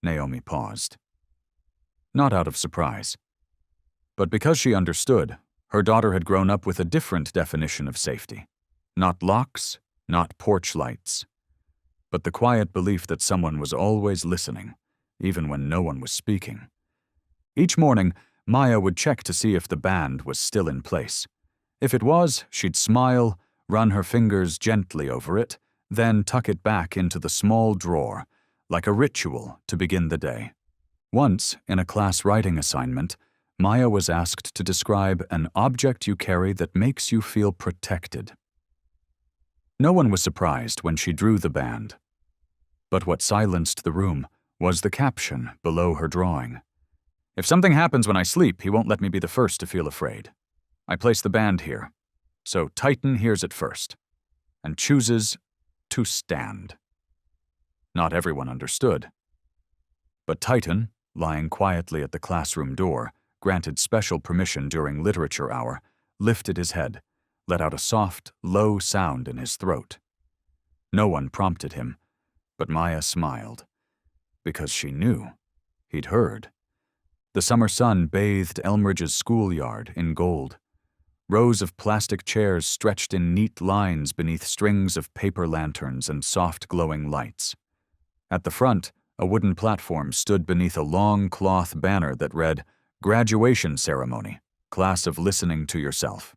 S1: Naomi paused. Not out of surprise. But because she understood, her daughter had grown up with a different definition of safety. Not locks, not porch lights, but the quiet belief that someone was always listening, even when no one was speaking. Each morning, Maya would check to see if the band was still in place. If it was, she'd smile, run her fingers gently over it, then tuck it back into the small drawer, like a ritual to begin the day. Once, in a class writing assignment, Maya was asked to describe an object you carry that makes you feel protected. No one was surprised when she drew the band. But what silenced the room was the caption below her drawing. "If something happens when I sleep, he won't let me be the first to feel afraid. I place the band here, so Titan hears it first, and chooses to stand." Not everyone understood. But Titan, lying quietly at the classroom door, granted special permission during literature hour, lifted his head, let out a soft, low sound in his throat. No one prompted him, but Maya smiled, because she knew. He'd heard. The summer sun bathed Elmridge's schoolyard in gold. Rows of plastic chairs stretched in neat lines beneath strings of paper lanterns and soft glowing lights. At the front, a wooden platform stood beneath a long cloth banner that read, "Graduation Ceremony, Class of Listening to Yourself."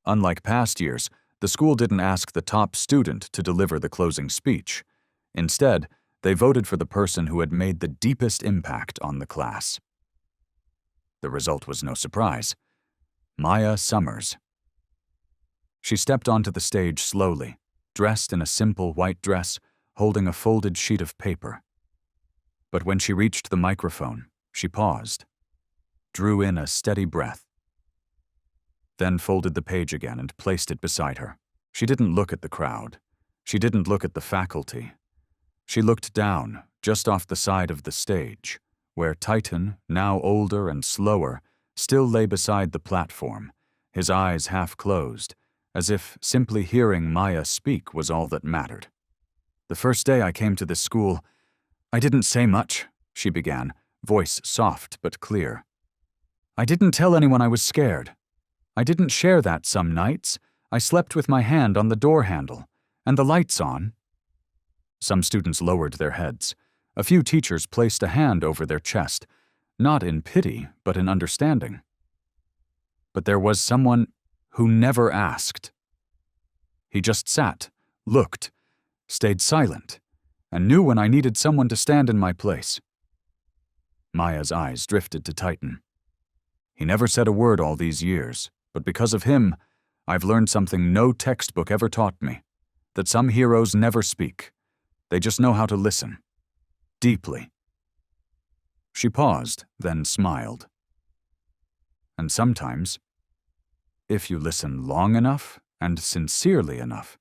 S1: Unlike past years, the school didn't ask the top student to deliver the closing speech. Instead, they voted for the person who had made the deepest impact on the class. The result was no surprise. Maya Summers. She stepped onto the stage slowly, dressed in a simple white dress, holding a folded sheet of paper. But when she reached the microphone, she paused, drew in a steady breath, then folded the page again and placed it beside her. She didn't look at the crowd. She didn't look at the faculty. She looked down, just off the side of the stage, where Titan, now older and slower, still lay beside the platform, his eyes half closed, as if simply hearing Maya speak was all that mattered. "The first day I came to this school, I didn't say much," she began, voice soft but clear. "I didn't tell anyone I was scared. I didn't share that some nights. I slept with my hand on the door handle, and the lights on." Some students lowered their heads. A few teachers placed a hand over their chest, not in pity, but in understanding. But there was someone who never asked. He just sat, looked, stayed silent, and knew when I needed someone to stand in my place. Maya's eyes drifted to Titan. He never said a word all these years, but because of him, I've learned something no textbook ever taught me, that some heroes never speak. They just know how to listen. Deeply. She paused, then smiled. And sometimes, if you listen long enough and sincerely enough,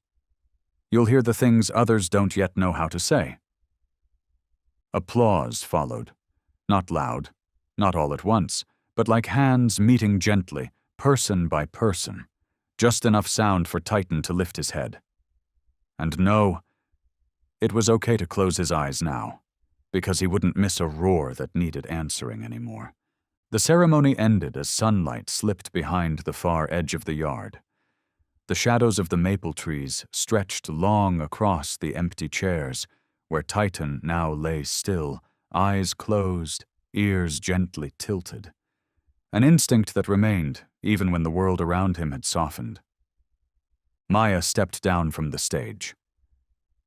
S1: you'll hear the things others don't yet know how to say. Applause followed. Not loud, not all at once, but like hands meeting gently, person by person. Just enough sound for Titan to lift his head. And no, it was okay to close his eyes now, because he wouldn't miss a roar that needed answering anymore. The ceremony ended as sunlight slipped behind the far edge of the yard. The shadows of the maple trees stretched long across the empty chairs, where Titan now lay still, eyes closed, ears gently tilted. An instinct that remained, even when the world around him had softened. Maya stepped down from the stage.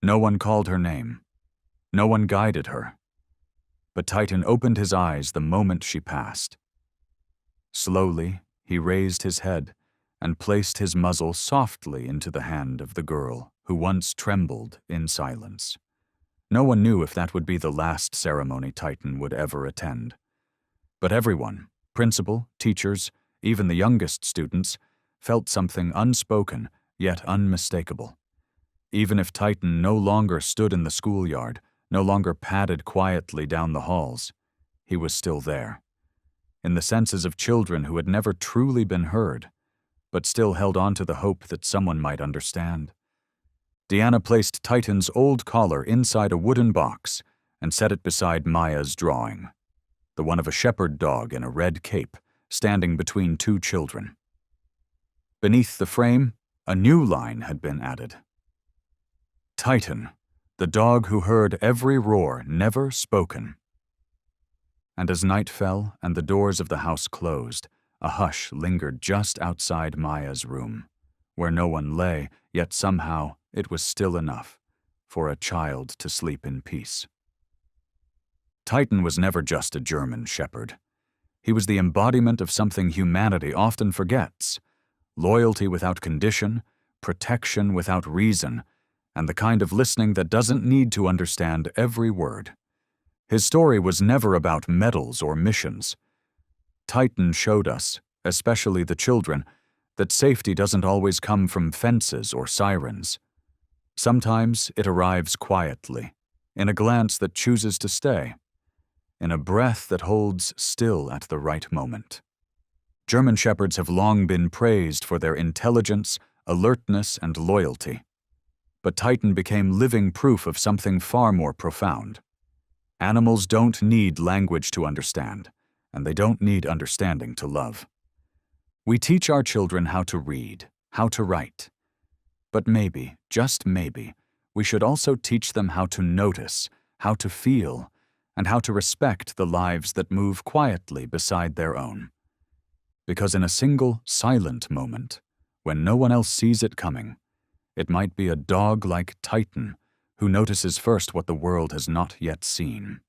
S1: No one called her name. No one guided her. But Titan opened his eyes the moment she passed. Slowly, he raised his head and placed his muzzle softly into the hand of the girl who once trembled in silence. No one knew if that would be the last ceremony Titan would ever attend. But everyone, principal, teachers, even the youngest students, felt something unspoken yet unmistakable. Even if Titan no longer stood in the schoolyard, no longer padded quietly down the halls, he was still there. In the senses of children who had never truly been heard, but still held on to the hope that someone might understand. Deanna placed Titan's old collar inside a wooden box and set it beside Maya's drawing, the one of a shepherd dog in a red cape, standing between two children. Beneath the frame, A new line had been added. Titan, the dog who heard every roar never spoken. And as night fell and the doors of the house closed, a hush lingered just outside Maya's room, where no one lay, yet somehow it was still enough for a child to sleep in peace. Titan was never just a German shepherd. He was the embodiment of something humanity often forgets: loyalty without condition, protection without reason, and the kind of listening that doesn't need to understand every word. His story was never about medals or missions. Titan showed us, especially the children, that safety doesn't always come from fences or sirens. Sometimes it arrives quietly, in a glance that chooses to stay, in a breath that holds still at the right moment. German shepherds have long been praised for their intelligence, alertness, and loyalty. But Titan became living proof of something far more profound. Animals don't need language to understand, and they don't need understanding to love. We teach our children how to read, how to write. But maybe, just maybe, we should also teach them how to notice, how to feel, and how to respect the lives that move quietly beside their own. Because in a single, silent moment, when no one else sees it coming, it might be a dog like Titan who notices first what the world has not yet seen.